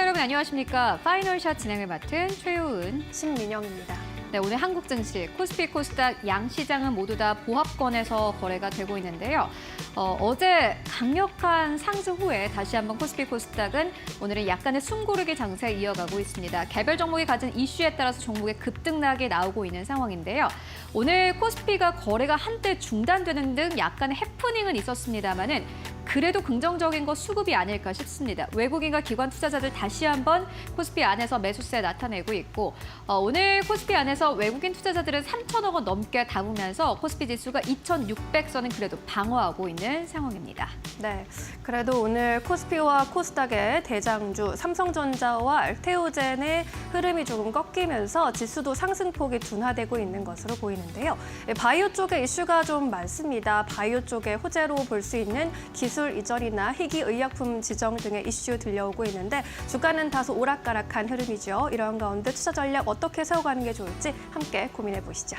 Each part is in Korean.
여러분 안녕하십니까? 파이널샷 진행을 맡은 최효은, 신민영입니다. 네, 오늘 한국 증시 코스피 코스닥 양 시장은 모두 다 보합권에서 거래가 되고 있는데요. 어제 강력한 상승 후에 다시 한번 코스피 코스닥은 오늘은 약간의 숨고르기 장세 이어가고 있습니다. 개별 종목이 가진 이슈에 따라서 종목의 급등락이 나오고 있는 상황인데요. 오늘 코스피가 거래가 한때 중단되는 등 약간의 해프닝은 있었습니다만은 그래도 긍정적인 거 수급이 아닐까 싶습니다. 외국인과 기관 투자자들 다시 한번 코스피 안에서 매수세 나타내고 있고 오늘 코스피 안에서 외국인 투자자들은 3천억 원 넘게 담으면서 코스피 지수가 2,600선은 그래도 방어하고 있는 상황입니다. 네, 그래도 오늘 코스피와 코스닥의 대장주 삼성전자와 알테오젠의 흐름이 조금 꺾이면서 지수도 상승폭이 둔화되고 있는 것으로 보이는데요. 바이오 쪽에 이슈가 좀 많습니다. 바이오 쪽에 호재로 볼 수 있는 기술 이전이나 희귀 의약품 지정 등의 이슈 들려오고 있는데 주가는 다소 오락가락한 흐름이죠. 이런 가운데 투자 전략 어떻게 세워가는 게 좋을지 함께 고민해 보시죠.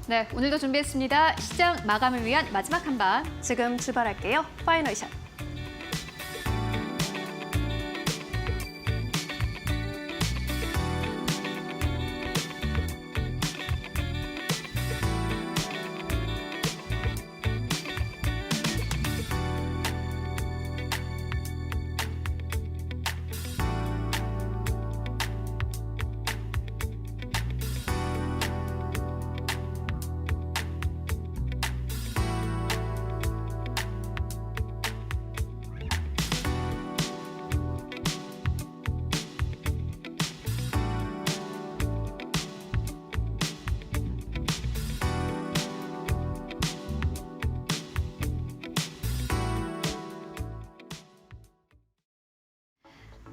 네, 오늘도 준비했습니다. 시장 마감을 위한 마지막 한방. 지금 출발할게요. 파이널샷.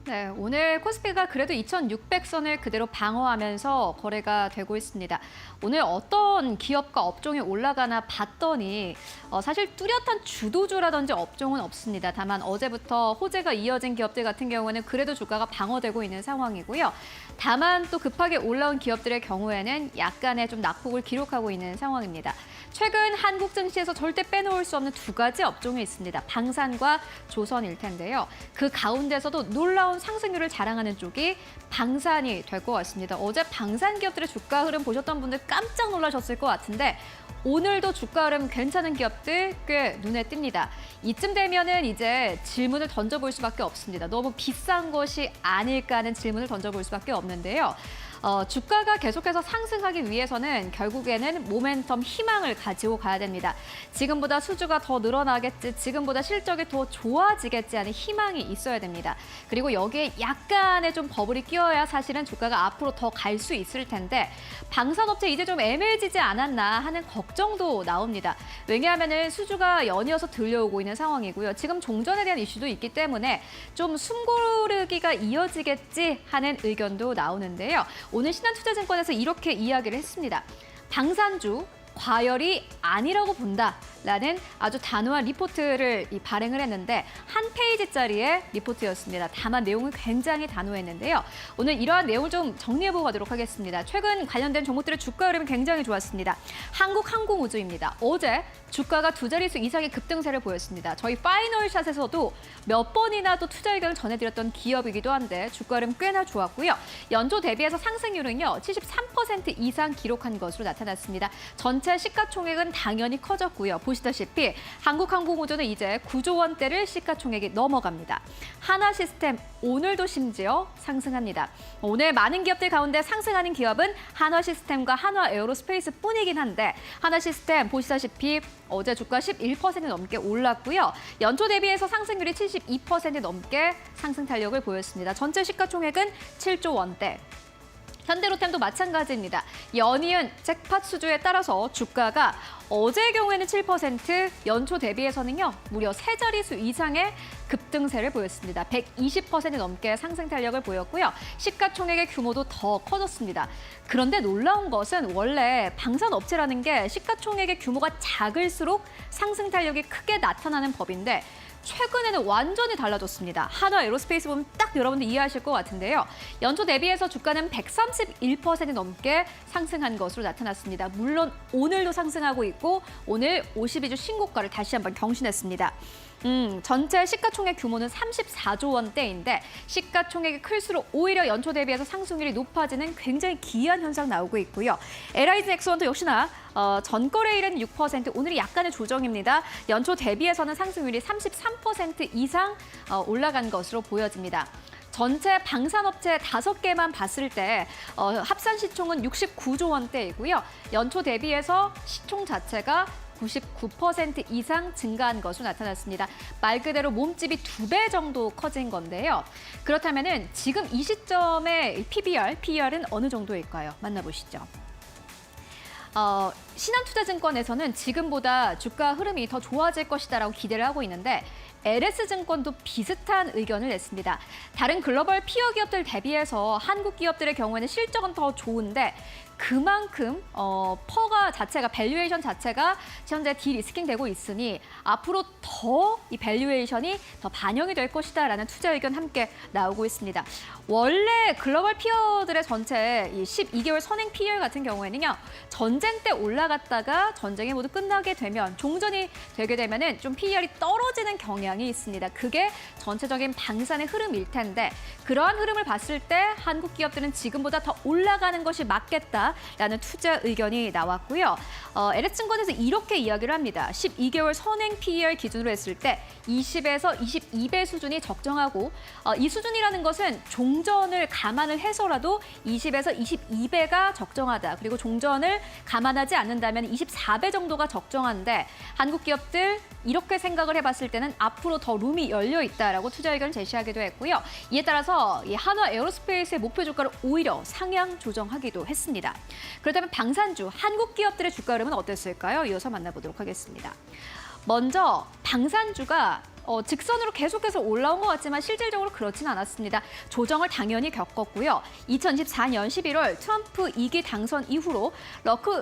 네, 오늘 코스피가 그래도 2,600선을 그대로 방어하면서 거래가 되고 있습니다. 오늘 어떤 기업과 업종이 올라가나 봤더니 사실 뚜렷한 주도주라든지 업종은 없습니다. 다만 어제부터 호재가 이어진 기업들 같은 경우에는 그래도 주가가 방어되고 있는 상황이고요. 다만 또 급하게 올라온 기업들의 경우에는 약간의 좀 낙폭을 기록하고 있는 상황입니다. 최근 한국 증시에서 절대 빼놓을 수 없는 두 가지 업종이 있습니다. 방산과 조선일 텐데요. 그 가운데서도 놀라운 상승률을 자랑하는 쪽이 방산이 될 것 같습니다. 어제 방산 기업들의 주가 흐름 보셨던 분들 깜짝 놀라셨을 것 같은데 오늘도 주가 흐름 괜찮은 기업들 꽤 눈에 띕니다. 이쯤 되면은 이제 질문을 던져볼 수밖에 없습니다. 너무 비싼 것이 아닐까 하는 질문을 던져볼 수밖에 없는데요. 주가가 계속해서 상승하기 위해서는 결국에는 모멘텀 희망을 가지고 가야 됩니다. 지금보다 수주가 더 늘어나겠지, 지금보다 실적이 더 좋아지겠지 하는 희망이 있어야 됩니다. 그리고 여기에 약간의 좀 버블이 끼어야 사실은 주가가 앞으로 더 갈 수 있을 텐데 방산업체 이제 좀 애매해지지 않았나 하는 걱정도 나옵니다. 왜냐하면 수주가 연이어서 들려오고 있는 상황이고요. 지금 종전에 대한 이슈도 있기 때문에 좀 숨고르기가 이어지겠지 하는 의견도 나오는데요. 오늘 신한투자증권에서 이렇게 이야기를 했습니다. 방산주 과열이 아니라고 본다라는 아주 단호한 리포트를 발행을 했는데 한 페이지짜리의 리포트였습니다. 다만 내용은 굉장히 단호했는데요. 오늘 이러한 내용을 좀 정리해보고 가도록 하겠습니다. 최근 관련된 종목들의 주가 흐름이 굉장히 좋았습니다. 한국항공우주입니다. 어제 주가가 두 자릿수 이상의 급등세를 보였습니다. 저희 파이널샷에서도 몇 번이나 또 투자 의견을 전해드렸던 기업이기도 한데 주가 흐름 꽤나 좋았고요. 연초 대비해서 상승률은요 73% 이상 기록한 것으로 나타났습니다. 전체 시가총액은 당연히 커졌고요. 보시다시피 한국항공우주는 이제 9조 원대를 시가총액이 넘어갑니다. 한화시스템 오늘도 심지어 상승합니다. 오늘 많은 기업들 가운데 상승하는 기업은 한화시스템과 한화에어로스페이스뿐이긴 한데 한화시스템 보시다시피 어제 주가 11% 넘게 올랐고요. 연초 대비해서 상승률이 72% 넘게 상승 탄력을 보였습니다. 전체 시가총액은 7조 원대. 현대로템도 마찬가지입니다. 연이은 잭팟 수주에 따라서 주가가 어제의 경우에는 7%, 연초 대비해서는요 무려 세 자릿수 이상의 급등세를 보였습니다. 120% 넘게 상승 탄력을 보였고요. 시가총액의 규모도 더 커졌습니다. 그런데 놀라운 것은 원래 방산업체라는 게 시가총액의 규모가 작을수록 상승 탄력이 크게 나타나는 법인데 최근에는 완전히 달라졌습니다. 한화에어로스페이스 보면 딱 여러분들 이해하실 것 같은데요. 연초 대비해서 주가는 131% 넘게 상승한 것으로 나타났습니다. 물론 오늘도 상승하고 있고 오늘 52주 신고가를 다시 한번 경신했습니다. 전체 시가총액 규모는 34조 원대인데 시가총액이 클수록 오히려 연초 대비해서 상승률이 높아지는 굉장히 기이한 현상 나오고 있고요. LIG 넥스원도 역시나 전거래일은 6%, 오늘이 약간의 조정입니다. 연초 대비해서는 상승률이 33% 이상 올라간 것으로 보여집니다. 전체 방산업체 5개만 봤을 때 합산 시총은 69조 원대이고요. 연초 대비해서 시총 자체가 99% 이상 증가한 것으로 나타났습니다. 말 그대로 몸집이 2배 정도 커진 건데요. 그렇다면 지금 이 시점의 PBR은 어느 정도일까요? 만나보시죠. 신한투자증권에서는 지금보다 주가 흐름이 더 좋아질 것이다라고 기대를 하고 있는데 LS증권도 비슷한 의견을 냈습니다. 다른 글로벌 피어 기업들 대비해서 한국 기업들의 경우에는 실적은 더 좋은데 그만큼 퍼가 자체가 밸류에이션 자체가 현재 디리스킹 되고 있으니 앞으로 더 이 밸류에이션이 더 반영이 될 것이다라는 투자 의견 함께 나오고 있습니다. 원래 글로벌 피어들의 전체 이 12개월 선행 PER 같은 경우에는요. 전쟁 때 올라갔다가 전쟁이 모두 끝나게 되면 종전이 되게 되면은 좀 PER이 떨어지는 경향이 있습니다. 그게 전체적인 방산의 흐름일 텐데 그러한 흐름을 봤을 때 한국 기업들은 지금보다 더 올라가는 것이 맞겠다라는 투자 의견이 나왔고요. LS증권에서 이렇게 이야기를 합니다. 12개월 선행 PER 기준으로 했을 때 20에서 22배 수준이 적정하고 이 수준이라는 것은 종전을 감안을 해서라도 20에서 22배가 적정하다. 그리고 종전을 감안하지 않는다면 24배 정도가 적정한데 한국 기업들 이렇게 생각을 해봤을 때는 앞으로 더 룸이 열려 있다라고 투자 의견을 제시하기도 했고요. 이에 따라서 이 한화 에어로스페이스의 목표 주가를 오히려 상향 조정하기도 했습니다. 그렇다면 방산주 한국 기업들의 주가 흐름은 어땠을까요? 이어서 만나보도록 하겠습니다. 먼저 방산주가 직선으로 계속해서 올라온 것 같지만 실질적으로 그렇진 않았습니다. 조정을 당연히 겪었고요. 2024년 11월 트럼프 2기 당선 이후로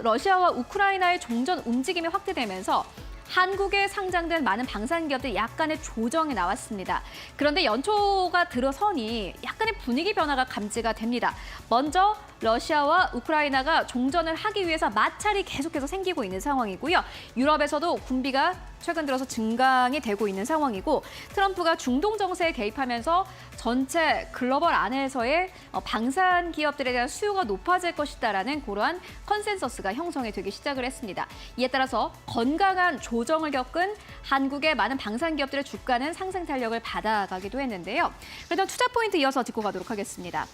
러시아와 우크라이나의 종전 움직임이 확대되면서 한국에 상장된 많은 방산 기업들 약간의 조정이 나왔습니다. 그런데 연초가 들어서니 약간의 분위기 변화가 감지가 됩니다. 먼저 러시아와 우크라이나가 종전을 하기 위해서 마찰이 계속해서 생기고 있는 상황이고요. 유럽에서도 군비가 최근 들어서 증강이 되고 있는 상황이고 트럼프가 중동 정세에 개입하면서 전체 글로벌 안에서의 방산 기업들에 대한 수요가 높아질 것이다라는 그러한 컨센서스가 형성이 되기 시작을 했습니다. 이에 따라서 건강한 조정을 겪은 한국의 많은 방산 기업들의 주가는 상승 탄력을 받아가기도 했는데요. 그렇다면 투자 포인트 이어서 짚고 가도록 하겠습니다.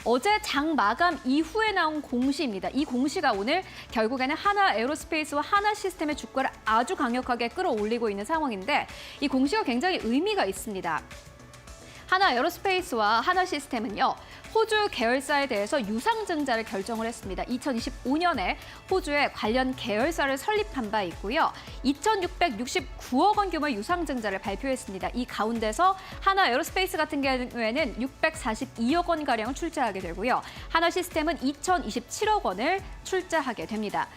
어제 장 마감 이후에 나온 공시입니다. 이 공시가 오늘 결국에는 하나 에어로스페이스와 하나 시스템의 주가를 아주 강력하게 끌어올리고 있는 상황인데 이 공시가 굉장히 의미가 있습니다. 하나 에어로스페이스와 하나 시스템은요. 호주 계열사에 대해서 유상증자를 결정을 했습니다. 2025년에 호주에 관련 계열사를 설립한 바 있고요. 2,669억 원 규모의 유상증자를 발표했습니다. 이 가운데서 하나 에어로스페이스 같은 경우에는 642억 원가량을 출자하게 되고요. 하나 시스템은 2,027억 원을 출자하게 됩니다.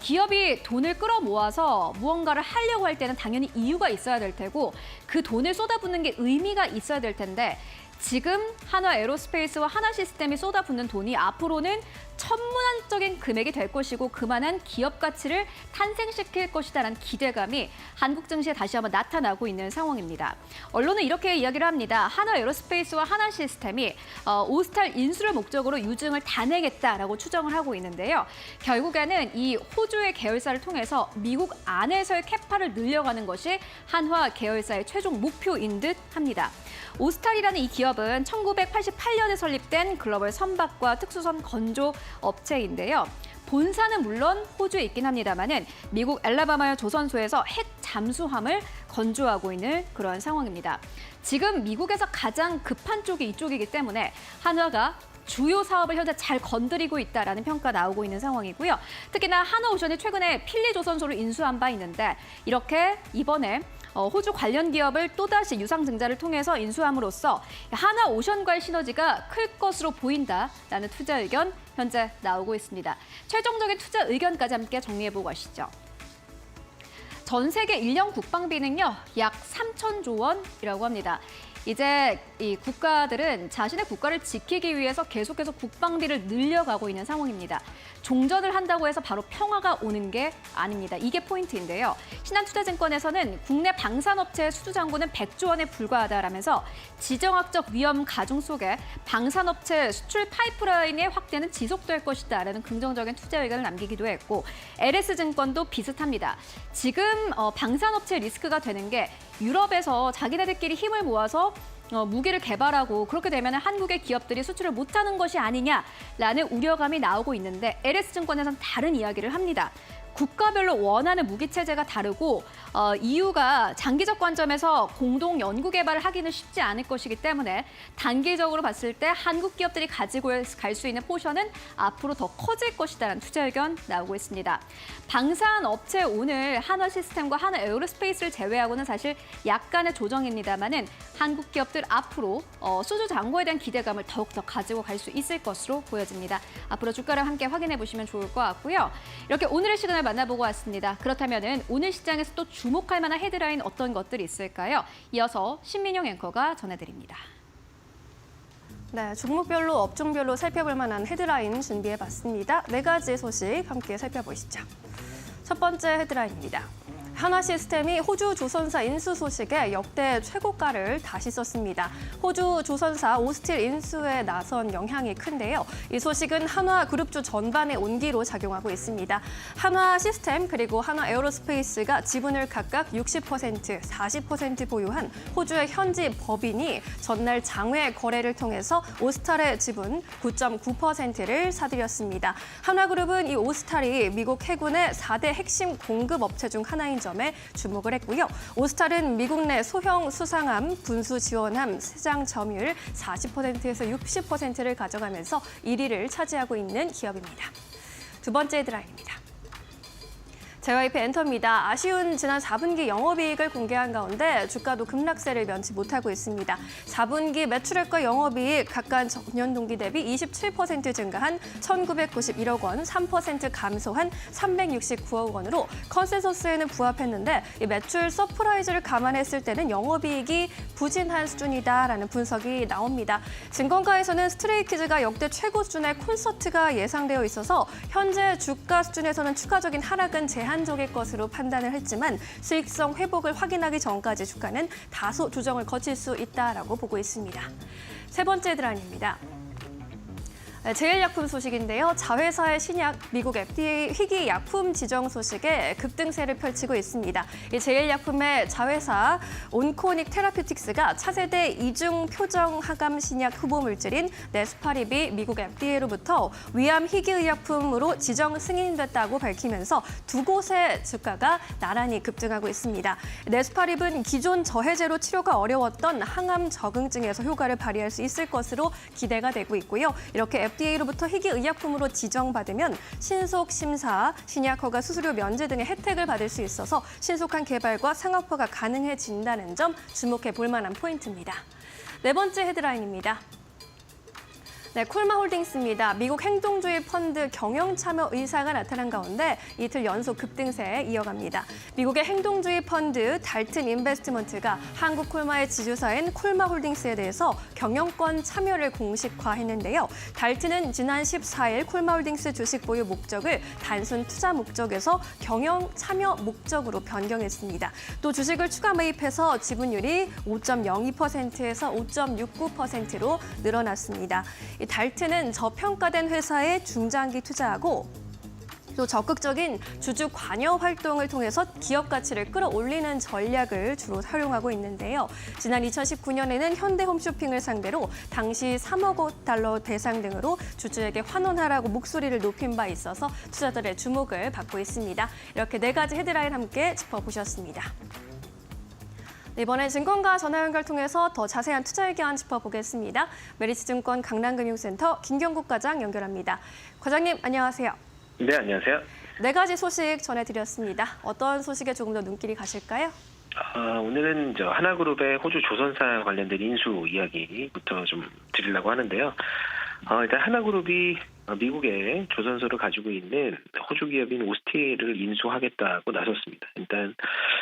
기업이 돈을 끌어모아서 무언가를 하려고 할 때는 당연히 이유가 있어야 될 테고 그 돈을 쏟아붓는 게 의미가 있어야 될 텐데 지금 하나 에어로스페이스와 하나 시스템이 쏟아붓는 돈이 앞으로는 천문학적인 금액이 될 것이고 그만한 기업 가치를 탄생시킬 것이다라는 기대감이 한국 증시에 다시 한번 나타나고 있는 상황입니다. 언론은 이렇게 이야기를 합니다. 하나 에어로스페이스와 하나 시스템이 오스탈 인수를 목적으로 유증을 단행했다라고 추정을 하고 있는데요. 결국에는 이 호주의 계열사를 통해서 미국 안에서의 캐파를 늘려가는 것이 한화 계열사의 최종 목표인 듯 합니다. 오스탈이라는 이 기업은 1988년에 설립된 글로벌 선박과 특수선 건조 업체인데요. 본사는 물론 호주에 있긴 합니다만은 미국 엘라바마의 조선소에서 핵 잠수함을 건조하고 있는 그런 상황입니다. 지금 미국에서 가장 급한 쪽이 이쪽이기 때문에 한화가 주요 사업을 현재 잘 건드리고 있다라는 평가 나오고 있는 상황이고요. 특히나 한화오션이 최근에 필리 조선소를 인수한 바 있는데 이렇게 이번에 호주 관련 기업을 또다시 유상증자를 통해서 인수함으로써 하나오션과의 시너지가 클 것으로 보인다라는 투자 의견 현재 나오고 있습니다. 최종적인 투자 의견까지 함께 정리해보고 가시죠. 전 세계 1년 국방비는요, 약 3,000조 원이라고 합니다. 이제 이 국가들은 자신의 국가를 지키기 위해서 계속해서 국방비를 늘려가고 있는 상황입니다. 종전을 한다고 해서 바로 평화가 오는 게 아닙니다. 이게 포인트인데요. 신한투자증권에서는 국내 방산업체의 수주 잔고는 100조 원에 불과하다라면서 지정학적 위험 가중 속에 방산업체 수출 파이프라인의 확대는 지속될 것이다라는 긍정적인 투자 의견을 남기기도 했고 LS증권도 비슷합니다. 지금 방산업체 리스크가 되는 게 유럽에서 자기네들끼리 힘을 모아서 무기를 개발하고 그렇게 되면 한국의 기업들이 수출을 못하는 것이 아니냐라는 우려감이 나오고 있는데 LS증권에서는 다른 이야기를 합니다. 국가별로 원하는 무기 체제가 다르고 EU가 장기적 관점에서 공동 연구 개발을 하기는 쉽지 않을 것이기 때문에 단기적으로 봤을 때 한국 기업들이 가지고 갈 수 있는 포션은 앞으로 더 커질 것이다라는 투자 의견 나오고 있습니다. 방산 업체 오늘 한화 시스템과 한화 에어로스페이스를 제외하고는 사실 약간의 조정입니다만은 한국 기업들 앞으로 수주 잔고에 대한 기대감을 더욱더 가지고 갈 수 있을 것으로 보여집니다. 앞으로 주가를 함께 확인해 보시면 좋을 것 같고요. 이렇게 오늘의 시간을 만나보고 왔습니다. 그렇다면 오늘 시장에서 또 주목할 만한 헤드라인 어떤 것들이 있을까요? 이어서 신민영 앵커가 전해드립니다. 네, 종목별로 업종별로 살펴볼 만한 헤드라인 준비해봤습니다. 4가지 소식 함께 살펴보시죠. 첫 번째 헤드라인입니다. 한화시스템이 호주 조선사 인수 소식에 역대 최고가를 다시 썼습니다. 호주 조선사 오스틸 인수에 나선 영향이 큰데요. 이 소식은 한화그룹주 전반에 온기로 작용하고 있습니다. 한화시스템 그리고 한화에어로스페이스가 지분을 각각 60%, 40% 보유한 호주의 현지 법인이 전날 장외 거래를 통해서 오스탈의 지분 9.9%를 사들였습니다. 한화그룹은 이 오스탈이 미국 해군의 4대 핵심 공급업체 중 하나인 점에 주목을 했고요. 오스탈은 미국 내 소형 수상함, 분수 지원함 시장 점유율 40%에서 60%를 가져가면서 1위를 차지하고 있는 기업입니다. 두 번째 헤드라인입니다. JYP 엔터입니다. 아쉬운 지난 4분기 영업이익을 공개한 가운데 주가도 급락세를 면치 못하고 있습니다. 4분기 매출액과 영업이익 각각 전년 동기 대비 27% 증가한 1,991억 원, 3% 감소한 369억 원으로 컨센서스에는 부합했는데 이 매출 서프라이즈를 감안했을 때는 영업이익이 부진한 수준이다라는 분석이 나옵니다. 증권가에서는 스트레이키즈가 역대 최고 수준의 콘서트가 예상되어 있어서 현재 주가 수준에서는 추가적인 하락은 제한적일 것으로 판단을 했지만 수익성 회복을 확인하기 전까지 주가는 다소 조정을 거칠 수 있다라고 보고 있습니다. 세 번째 헤드라인입니다. 제일약품 소식인데요. 자회사의 신약, 미국 FDA 희귀약품 지정 소식에 급등세를 펼치고 있습니다. 이 제일약품의 자회사 온코닉 테라퓨틱스가 차세대 이중 표정 하감 신약 후보 물질인 네스파립이 미국 FDA로부터 위암 희귀의약품으로 지정 승인됐다고 밝히면서 두 곳의 주가가 나란히 급등하고 있습니다. 네스파립은 기존 저해제로 치료가 어려웠던 항암 적응증에서 효과를 발휘할 수 있을 것으로 기대가 되고 있고요. 이렇게 FDA로부터 희귀의약품으로 지정받으면 신속 심사, 신약 허가 수수료 면제 등의 혜택을 받을 수 있어서 신속한 개발과 상업화가 가능해진다는 점 주목해 볼 만한 포인트입니다. 네 번째 헤드라인입니다. 네, 콜마홀딩스입니다. 미국 행동주의 펀드 경영참여 의사가 나타난 가운데 이틀 연속 급등세에 이어갑니다. 미국의 행동주의 펀드 달튼 인베스트먼트가 한국 콜마의 지주사인 콜마홀딩스에 대해서 경영권 참여를 공식화했는데요. 달튼은 지난 14일 콜마홀딩스 주식 보유 목적을 단순 투자 목적에서 경영 참여 목적으로 변경했습니다. 또 주식을 추가 매입해서 지분율이 5.02%에서 5.69%로 늘어났습니다. 달튼은 저평가된 회사에 중장기 투자하고 또 적극적인 주주 관여 활동을 통해서 기업 가치를 끌어올리는 전략을 주로 활용하고 있는데요. 지난 2019년에는 현대홈쇼핑을 상대로 당시 3억 달러 배상 등으로 주주에게 환원하라고 목소리를 높인 바 있어서 투자들의 주목을 받고 있습니다. 이렇게 4가지 헤드라인 함께 짚어보셨습니다. 이번엔 증권가 전화 연결 통해서 더 자세한 투자 의견 짚어보겠습니다. 메리츠증권 강남금융센터 김경국 과장 연결합니다. 과장님, 안녕하세요. 네, 안녕하세요. 4가지 소식 전해드렸습니다. 어떤 소식에 조금 더 눈길이 가실까요? 오늘은 하나그룹의 호주 조선사 관련된 인수 이야기부터 좀 드리려고 하는데요. 일단 하나그룹이 미국의 조선소를 가지고 있는 호주 기업인 오스틸을 인수하겠다고 나섰습니다. 일단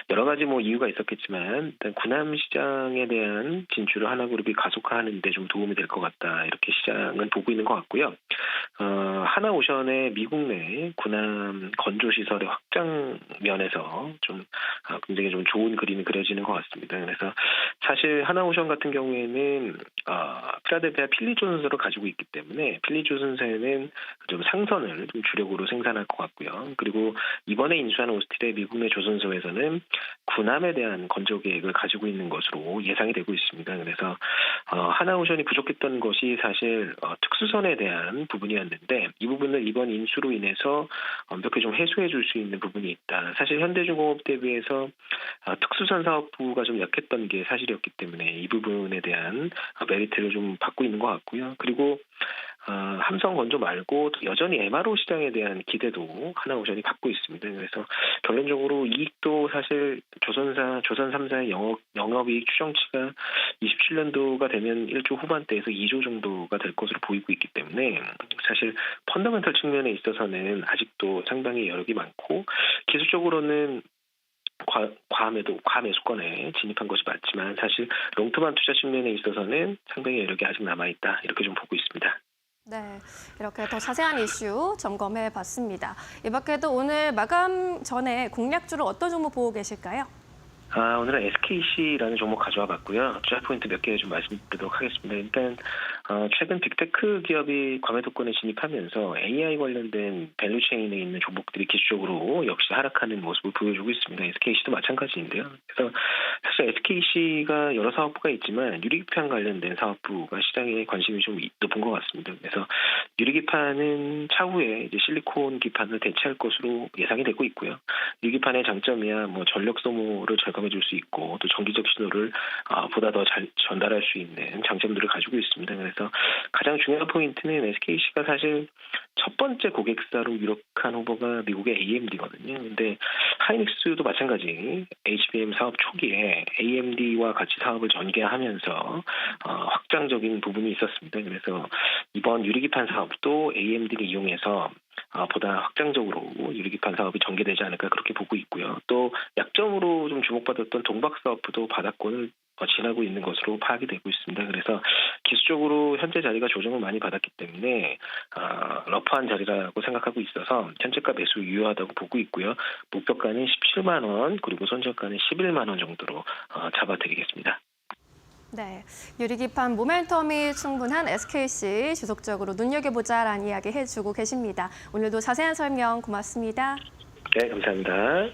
여러 가지 이유가 있었겠지만 일단 군함 시장에 대한 진출을 하나그룹이 가속화하는 데 좀 도움이 될 것 같다. 이렇게 시장은 보고 있는 것 같고요. 하나오션의 미국 내 군함 건조 시설의 확장 면에서 좀 굉장히 좀 좋은 그림이 그려지는 것 같습니다. 그래서 사실 하나오션 같은 경우에는 필라델피아 필리 조선소를 가지고 있기 때문에 필리 조선소에는 좀 상선을 좀 주력으로 생산할 것 같고요. 그리고 이번에 인수한 오스틸의 미국 내 조선소에서는 군함에 대한 건조 계획을 가지고 있는 것으로 예상이 되고 있습니다. 그래서 하나오션이 부족했던 것이 사실 특수선에 대한 부분이었는데 이 부분을 이번 인수로 인해서 완벽히 좀 해소해 줄 수 있는 부분이 있다. 사실 현대중공업 대비해서 특수선 사업부가 좀 약했던 게 사실이었기 때문에 이 부분에 대한 메리트를 좀 받고 있는 것 같고요. 그리고 함성 건조 말고 여전히 MRO 시장에 대한 기대도 하나오션이 갖고 있습니다. 그래서 결론적으로 이익도 사실 조선 3사의 영업이익 추정치가 27년도가 되면 1조 후반대에서 2조 정도가 될 것으로 보이고 있기 때문에 사실 펀더멘털 측면에 있어서는 아직도 상당히 여력이 많고 기술적으로는 과매수권에 진입한 것이 맞지만 사실 롱터만 투자 측면에 있어서는 상당히 여력이 아직 남아있다 이렇게 좀 보고 있습니다. 네, 이렇게 더 자세한 이슈 점검해 봤습니다. 이 밖에도 오늘 마감 전에 공략주를 어떤 종목 보고 계실까요? 오늘은 SKC라는 종목 가져와 봤고요. 투자 포인트 몇 개 좀 말씀드리도록 하겠습니다. 일단 최근 빅테크 기업이 과매도권에 진입하면서 AI 관련된 밸류체인에 있는 종목들이 기술적으로 역시 하락하는 모습을 보여주고 있습니다. SKC도 마찬가지인데요. 그래서 사실 SKC가 여러 사업부가 있지만 유리기판 관련된 사업부가 시장에 관심이 좀 높은 것 같습니다. 그래서 유리기판은 차후에 이제 실리콘 기판을 대체할 것으로 예상이 되고 있고요. 유리기판의 장점이야 뭐 전력 소모를 절감해 줄 수 있고 또 전기적 신호를 보다 더 잘 전달할 수 있는 장점들을 가지고 있습니다. 그래서 가장 중요한 포인트는 SKC가 사실 첫 번째 고객사로 유력한 후보가 미국의 AMD거든요. 근데 하이닉스도 마찬가지 HBM 사업 초기에 AMD와 같이 사업을 전개하면서 확장적인 부분이 있었습니다. 그래서 이번 유리기판 사업도 AMD를 이용해서 보다 확장적으로 유리기판 사업이 전개되지 않을까 그렇게 보고 있고요. 또 약점으로 좀 주목받았던 동박 사업부도 바닥권을 지나고 있는 것으로 파악이 되고 있습니다. 그래서 기술적으로 현재 자리가 조정을 많이 받았기 때문에 러프한 자리라고 생각하고 있어서 현재가 매수 유효하다고 보고 있고요. 목표가는 17만 원 그리고 손절가는 11만 원 정도로 잡아드리겠습니다. 네, 유리기판 모멘텀이 충분한 SKC 지속적으로 눈여겨보자라는 이야기 해주고 계십니다. 오늘도 자세한 설명 고맙습니다. 네, 감사합니다.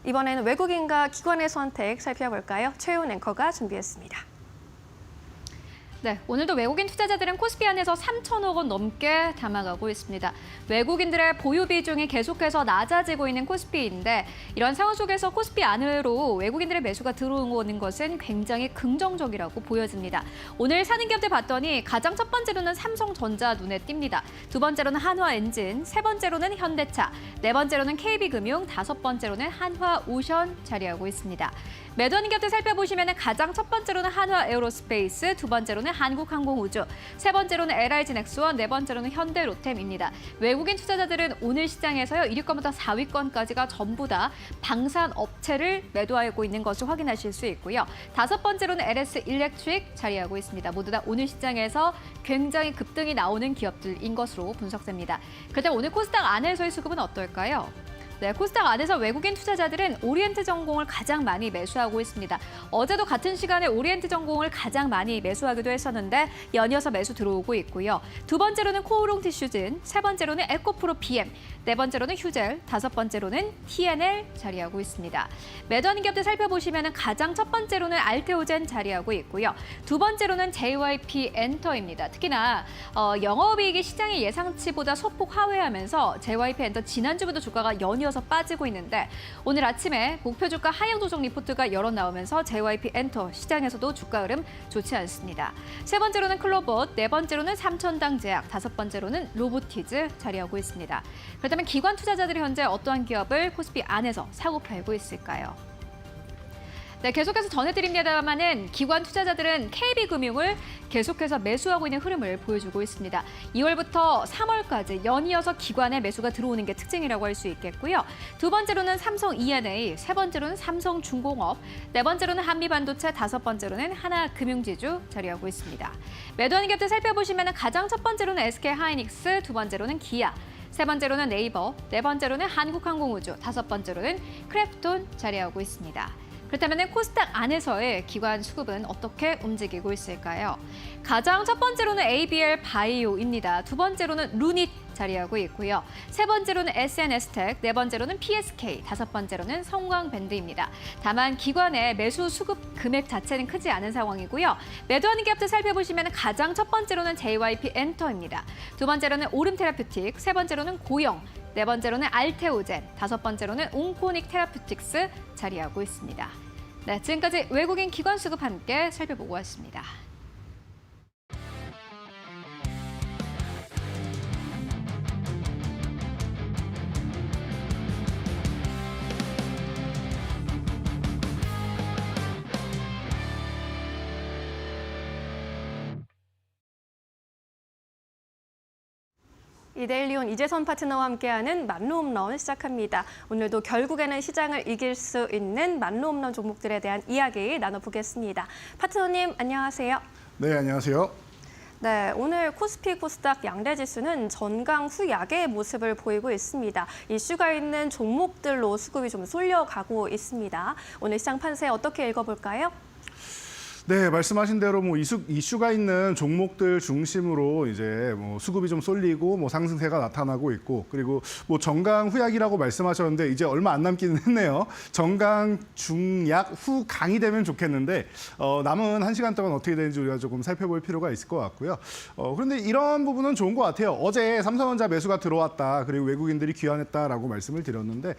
이번에는 외국인과 기관의 선택 살펴볼까요? 최훈 앵커가 준비했습니다. 네, 오늘도 외국인 투자자들은 코스피 안에서 3천억 원 넘게 담아가고 있습니다. 외국인들의 보유 비중이 계속해서 낮아지고 있는 코스피인데 이런 상황 속에서 코스피 안으로 외국인들의 매수가 들어오는 것은 굉장히 긍정적이라고 보여집니다. 오늘 사는 기업들 봤더니 가장 첫 번째로는 삼성전자 눈에 띕니다. 두 번째로는 한화엔진, 세 번째로는 현대차, 네 번째로는 KB금융, 다섯 번째로는 한화오션 자리하고 있습니다. 매도하는 기업들 살펴보시면 가장 첫 번째로는 한화에어로스페이스, 두 번째로는 한국항공우주, 세 번째로는 LIG넥스원, 네 번째로는 현대로템입니다. 외국인 투자자들은 오늘 시장에서요 1위권부터 4위권까지가 전부 다 방산업체를 매도하고 있는 것을 확인하실 수 있고요. 다섯 번째로는 LS 일렉트릭 자리하고 있습니다. 모두 다 오늘 시장에서 굉장히 급등이 나오는 기업들인 것으로 분석됩니다. 그렇다면 오늘 코스닥 안에서의 수급은 어떨까요? 네, 코스닥 안에서 외국인 투자자들은 오리엔트 전공을 가장 많이 매수하고 있습니다. 어제도 같은 시간에 오리엔트 전공을 가장 많이 매수하기도 했었는데 연이어서 매수 들어오고 있고요. 두 번째로는 코오롱 티슈진, 세 번째로는 에코프로 BM, 네 번째로는 휴젤, 다섯 번째로는 TNL 자리하고 있습니다. 매도하는 기업들 살펴보시면 가장 첫 번째로는 알테오젠 자리하고 있고요. 두 번째로는 JYP 엔터입니다. 특히나 영업이익이 시장의 예상치보다 소폭 하회하면서 JYP 엔터 지난주부터 주가가 연이어서 빠지고 있는데 오늘 아침에 목표 주가 하향 조정 리포트가 여러 나오면서 JYP 엔터 시장에서도 주가 흐름 좋지 않습니다. 세 번째로는 클로봇, 네 번째로는 삼천당제약, 다섯 번째로는 로보티즈 자리하고 있습니다. 그렇다면 기관 투자자들이 현재 어떠한 기업을 코스피 안에서 사고 팔고 있을까요? 네, 계속해서 전해드립니다만은 기관 투자자들은 KB금융을 계속해서 매수하고 있는 흐름을 보여주고 있습니다. 2월부터 3월까지 연이어서 기관의 매수가 들어오는 게 특징이라고 할 수 있겠고요. 두 번째로는 삼성 E&A, 세 번째로는 삼성중공업, 네 번째로는 한미반도체, 다섯 번째로는 하나금융지주 자리하고 있습니다. 매도하는 기업들 살펴보시면 가장 첫 번째로는 SK하이닉스, 두 번째로는 기아, 세 번째로는 네이버, 네 번째로는 한국항공우주, 다섯 번째로는 크래프톤 자리하고 있습니다. 그렇다면 코스닥 안에서의 기관 수급은 어떻게 움직이고 있을까요? 가장 첫 번째로는 ABL 바이오입니다. 두 번째로는 루닛 자리하고 있고요. 세 번째로는 SNS텍, 네 번째로는 PSK, 다섯 번째로는 성광밴드입니다. 다만 기관의 매수 수급 금액 자체는 크지 않은 상황이고요. 매도하는 기업들 살펴보시면 가장 첫 번째로는 JYP 엔터입니다. 두 번째로는 오름테라퓨틱, 세 번째로는 고영, 네 번째로는 알테오젠, 다섯 번째로는 옹코닉 테라퓨틱스 자리하고 있습니다. 네, 지금까지 외국인 기관 수급 함께 살펴보고 왔습니다. 이데일리온 이재선 파트너와 함께하는 만루홈런 시작합니다. 오늘도 결국에는 시장을 이길 수 있는 만루홈런 종목들에 대한 이야기 나눠보겠습니다. 파트너님 안녕하세요. 네, 안녕하세요. 네, 오늘 코스피, 코스닥 양대 지수는 전강 후약의 모습을 보이고 있습니다. 이슈가 있는 종목들로 수급이 좀 쏠려가고 있습니다. 오늘 시장 판세 어떻게 읽어볼까요? 네, 말씀하신 대로 뭐 이슈가 있는 종목들 중심으로 이제 뭐 수급이 좀 쏠리고 뭐 상승세가 나타나고 있고, 그리고 뭐 정강 후약이라고 말씀하셨는데 이제 얼마 안 남기는 했네요. 정강, 중약, 후강이 되면 좋겠는데 남은 1시간 동안 어떻게 되는지 우리가 조금 살펴볼 필요가 있을 것 같고요. 그런데 이런 부분은 좋은 것 같아요. 어제 삼성전자 매수가 들어왔다, 그리고 외국인들이 귀환했다라고 말씀을 드렸는데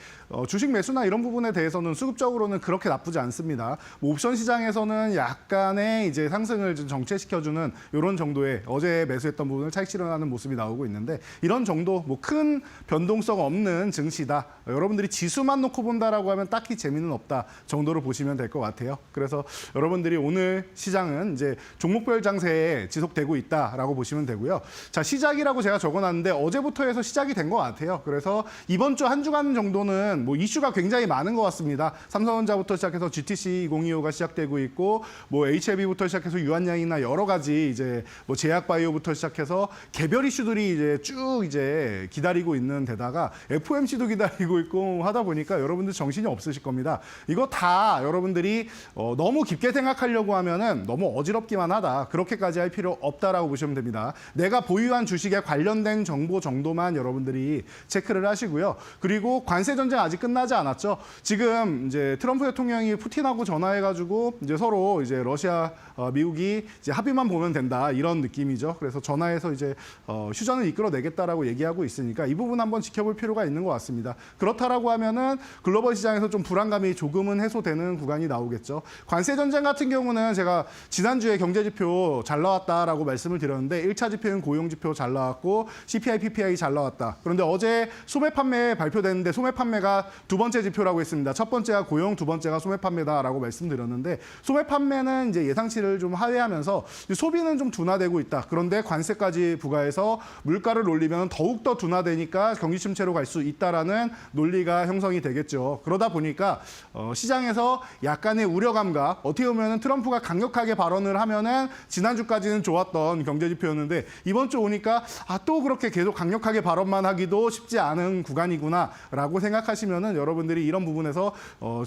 주식 매수나 이런 부분에 대해서는 수급적으로는 그렇게 나쁘지 않습니다. 뭐 옵션 시장에서는 약간의 이제 상승을 좀 정체시켜주는 이런 정도의 어제 매수했던 부분을 차익 실현하는 모습이 나오고 있는데, 이런 정도 뭐 큰 변동성 없는 증시다. 여러분들이 지수만 놓고 본다라고 하면 딱히 재미는 없다 정도로 보시면 될 것 같아요. 그래서 여러분들이 오늘 시장은 이제 종목별 장세에 지속되고 있다라고 보시면 되고요. 자, 시작이라고 제가 적어놨는데 어제부터 해서 시작이 된 것 같아요. 그래서 이번 주 한 주간 정도는 뭐 이슈가 굉장히 많은 것 같습니다. 삼성전자부터 시작해서 GTC 2025가 시작되고 있고, 뭐 HLB부터 시작해서 유한양이나 여러 가지 이제 뭐 제약바이오부터 시작해서 개별 이슈들이 이제 쭉 이제 기다리고 있는 데다가 FOMC도 기다리고 있고 하다 보니까 여러분들 정신이 없으실 겁니다. 이거 다 여러분들이 너무 깊게 생각하려고 하면은 너무 어지럽기만 하다, 그렇게까지 할 필요 없다라고 보시면 됩니다. 내가 보유한 주식에 관련된 정보 정도만 여러분들이 체크를 하시고요. 그리고 관세 전쟁 아직 끝나지 않았죠. 지금 이제 트럼프 대통령이 푸틴하고 전화해가지고 이제 서로 이제 러시아, 미국이 이제 합의만 보면 된다, 이런 느낌이죠. 그래서 전화해서 이제 휴전을 이끌어내겠다라고 얘기하고 있으니까 이 부분 한번 지켜볼 필요가 있는 것 같습니다. 그렇다라고 하면은 글로벌 시장에서 좀 불안감이 조금은 해소되는 구간이 나오겠죠. 관세 전쟁 같은 경우는 제가 지난주에 경제 지표 잘 나왔다라고 말씀을 드렸는데 1차 지표는 고용 지표 잘 나왔고 CPI, PPI 잘 나왔다. 그런데 어제 소매 판매 발표됐는데 소매 판매가 두 번째 지표라고 했습니다. 첫 번째가 고용, 두 번째가 소매 판매다라고 말씀드렸는데, 소매 판매는 이제 예상치를 좀 하회하면서 소비는 좀 둔화되고 있다. 그런데 관세까지 부과해서 물가를 올리면 더욱더 둔화되니까 경기 침체로 갈 수 있다라는 논리가 형성이 되겠죠. 그러다 보니까 시장에서 약간의 우려감과, 어떻게 보면 트럼프가 강력하게 발언을 하면은 지난주까지는 좋았던 경제 지표였는데 이번 주 오니까 또 그렇게 계속 강력하게 발언만 하기도 쉽지 않은 구간이구나라고 생각하시면은 여러분들이 이런 부분에서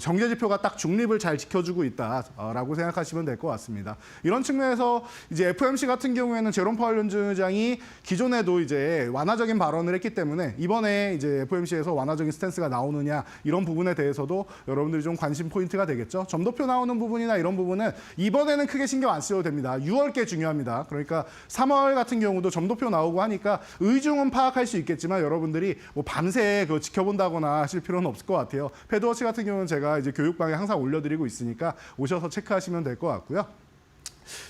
경제 지표가 딱 중립을 잘 지켜주고 있다라고 생각하시면 될 것 같습니다. 이런 측면에서 이제 FOMC 같은 경우에는 제롬 파월 연준의장이 기존에도 이제 완화적인 발언을 했기 때문에 이번에 이제 FOMC에서 완화적인 스탠스가 나오느냐, 이런 부분에 대해서도 여러분들이 좀 관심 포인트가 되겠죠. 점도표 나오는 부분이나 이런 부분은 이번에는 크게 신경 안 쓰셔도 됩니다. 6월께 중요합니다. 그러니까 3월 같은 경우도 점도표 나오고 하니까 의중은 파악할 수 있겠지만 여러분들이 뭐 밤새 그거 지켜본다거나 하실 필요는 없을 것 같아요. 패드워치 같은 경우는 제가 이제 교육방에 항상 올려드리고 있으니까 오셔서 체크하시면 될 것 같고요.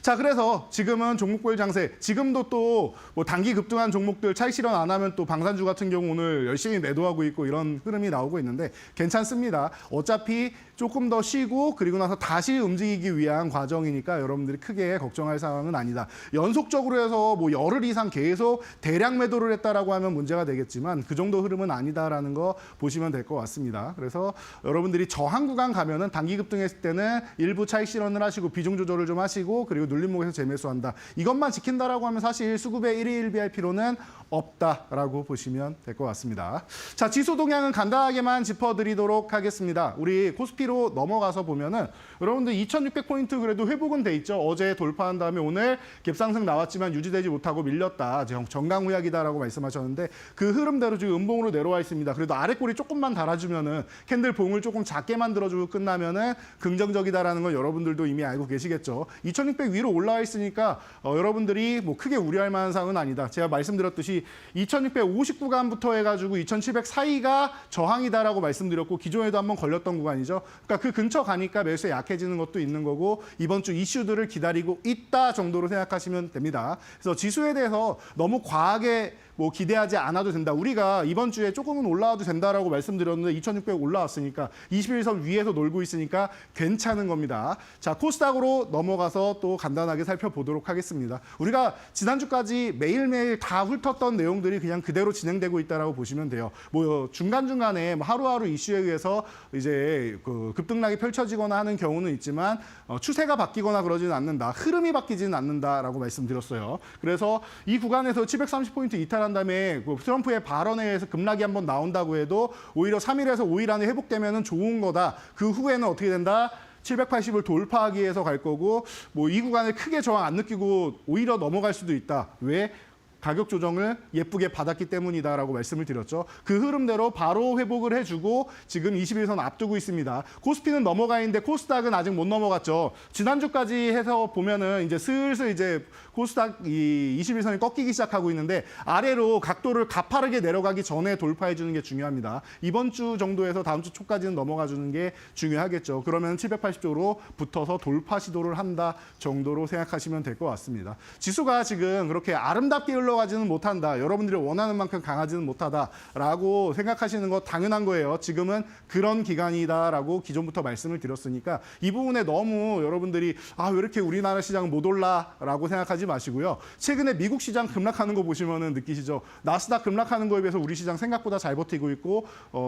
자, 그래서 지금은 종목별 장세, 지금도 또 뭐 단기 급등한 종목들 차익 실현 안 하면 또 방산주 같은 경우 오늘 열심히 매도하고 있고 이런 흐름이 나오고 있는데 괜찮습니다. 어차피 조금 더 쉬고 그리고 나서 다시 움직이기 위한 과정이니까 여러분들이 크게 걱정할 상황은 아니다. 연속적으로 해서 뭐 열흘 이상 계속 대량 매도를 했다라고 하면 문제가 되겠지만 그 정도 흐름은 아니다라는 거 보시면 될 것 같습니다. 그래서 여러분들이 저항 구간 가면은 단기 급등했을 때는 일부 차익 실현을 하시고 비중 조절을 좀 하시고 그리고 눌림목에서 재매수한다. 이것만 지킨다라고 하면 사실 수급에 일희일비할 필요는 없다라고 보시면 될 것 같습니다. 자, 지수 동향은 간단하게만 짚어드리도록 하겠습니다. 우리 코스피로 넘어가서 보면은 여러분들 2,600포인트 그래도 회복은 돼 있죠. 어제 돌파한 다음에 오늘 갭상승 나왔지만 유지되지 못하고 밀렸다. 정강후약이다라고 말씀하셨는데 그 흐름대로 지금 음봉으로 내려와 있습니다. 그래도 아래 꼬리 조금만 달아주면은 캔들 봉을 조금 작게 만들어주고 끝나면은 긍정적이다라는 걸 여러분들도 이미 알고 계시겠죠. 2,600 위로 올라와 있으니까 여러분들이 뭐 크게 우려할 만한 상황은 아니다. 제가 말씀드렸듯이 2,650 구간부터 해가지고 2,700 사이가 저항이다라고 말씀드렸고 기존에도 한번 걸렸던 구간이죠. 그러니까 그 근처 가니까 매수에 약해지는 것도 있는 거고 이번 주 이슈들을 기다리고 있다 정도로 생각하시면 됩니다. 그래서 지수에 대해서 너무 과하게 뭐 기대하지 않아도 된다. 우리가 이번 주에 조금은 올라와도 된다라고 말씀드렸는데 2,600 올라왔으니까 21선 위에서 놀고 있으니까 괜찮은 겁니다. 자, 코스닥으로 넘어가서 또 간단하게 살펴보도록 하겠습니다. 우리가 지난주까지 매일매일 다 훑었던 내용들이 그냥 그대로 진행되고 있다라고 보시면 돼요. 뭐 중간중간에 하루하루 이슈에 의해서 이제 그 급등락이 펼쳐지거나 하는 경우는 있지만 추세가 바뀌거나 그러지는 않는다. 흐름이 바뀌지는 않는다라고 말씀드렸어요. 그래서 이 구간에서 730포인트 이탈한 다음에 트럼프의 발언에 의해서 급락이 한번 나온다고 해도 오히려 3일에서 5일 안에 회복되면 좋은 거다. 그 후에는 어떻게 된다? 780을 돌파하기 위해서 갈 거고 뭐 이 구간을 크게 저항 안 느끼고 오히려 넘어갈 수도 있다. 왜? 가격 조정을 예쁘게 받았기 때문이다라고 말씀을 드렸죠. 그 흐름대로 바로 회복을 해주고 지금 21선 앞두고 있습니다. 코스피는 넘어가 있는데 코스닥은 아직 못 넘어갔죠. 지난주까지 해서 보면은 이제 슬슬 이제 코스닥 이 21선이 꺾이기 시작하고 있는데 아래로 각도를 가파르게 내려가기 전에 돌파해 주는 게 중요합니다. 이번 주 정도에서 다음 주 초까지는 넘어가 주는 게 중요하겠죠. 그러면 780쪽으로 붙어서 돌파 시도를 한다 정도로 생각하시면 될 것 같습니다. 지수가 지금 그렇게 아름답게 흘러가지는 못한다. 여러분들이 원하는 만큼 강하지는 못하다라고 생각하시는 거 당연한 거예요. 지금은 그런 기간이다라고 기존부터 말씀을 드렸으니까 이 부분에 너무 여러분들이 왜 이렇게 우리나라 시장은 못 올라라고 생각하지 마시고요. 최근에 미국 시장 급락하는 거 보시면은 느끼시죠. 나스닥 급락하는 거에 비해서 우리 시장 생각보다 잘 버티고 있고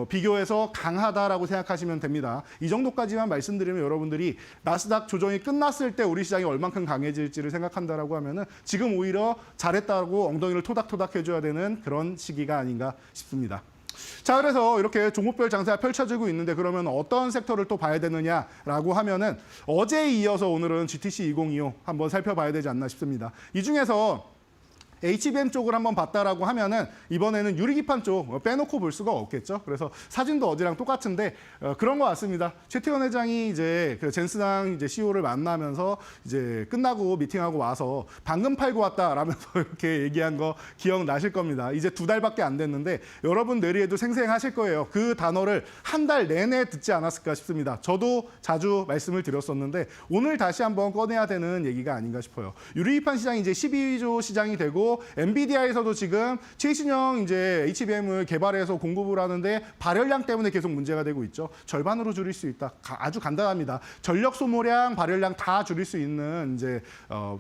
비교해서 강하다라고 생각하시면 됩니다. 이 정도까지만 말씀드리면 여러분들이 나스닥 조정이 끝났을 때 우리 시장이 얼만큼 강해질지를 생각한다라고 하면은 지금 오히려 잘했다고 엉덩이를 토닥토닥 해줘야 되는 그런 시기가 아닌가 싶습니다. 자, 그래서 이렇게 종목별 장세가 펼쳐지고 있는데 그러면 어떤 섹터를 또 봐야 되느냐라고 하면은 어제에 이어서 오늘은 GTC 2025 한번 살펴봐야 되지 않나 싶습니다. 이 중에서 HBM 쪽을 한번 봤다라고 하면은 이번에는 유리기판 쪽 빼놓고 볼 수가 없겠죠. 그래서 사진도 어제랑 똑같은데 그런 것 같습니다. 최태원 회장이 이제 그 젠스당 이제 CEO를 만나면서 이제 끝나고 미팅하고 와서 방금 팔고 왔다라면서 이렇게 얘기한 거 기억나실 겁니다. 이제 2달밖에 안 됐는데 여러분 뇌리에도 생생하실 거예요. 그 단어를 한 달 내내 듣지 않았을까 싶습니다. 저도 자주 말씀을 드렸었는데 오늘 다시 한번 꺼내야 되는 얘기가 아닌가 싶어요. 유리기판 시장이 이제 12조 시장이 되고 엔비디아에서도 지금 최신형 이제 HBM을 개발해서 공급을 하는데 발열량 때문에 계속 문제가 되고 있죠. 절반으로 줄일 수 있다. 아주 간단합니다. 전력 소모량, 발열량 다 줄일 수 있는 이제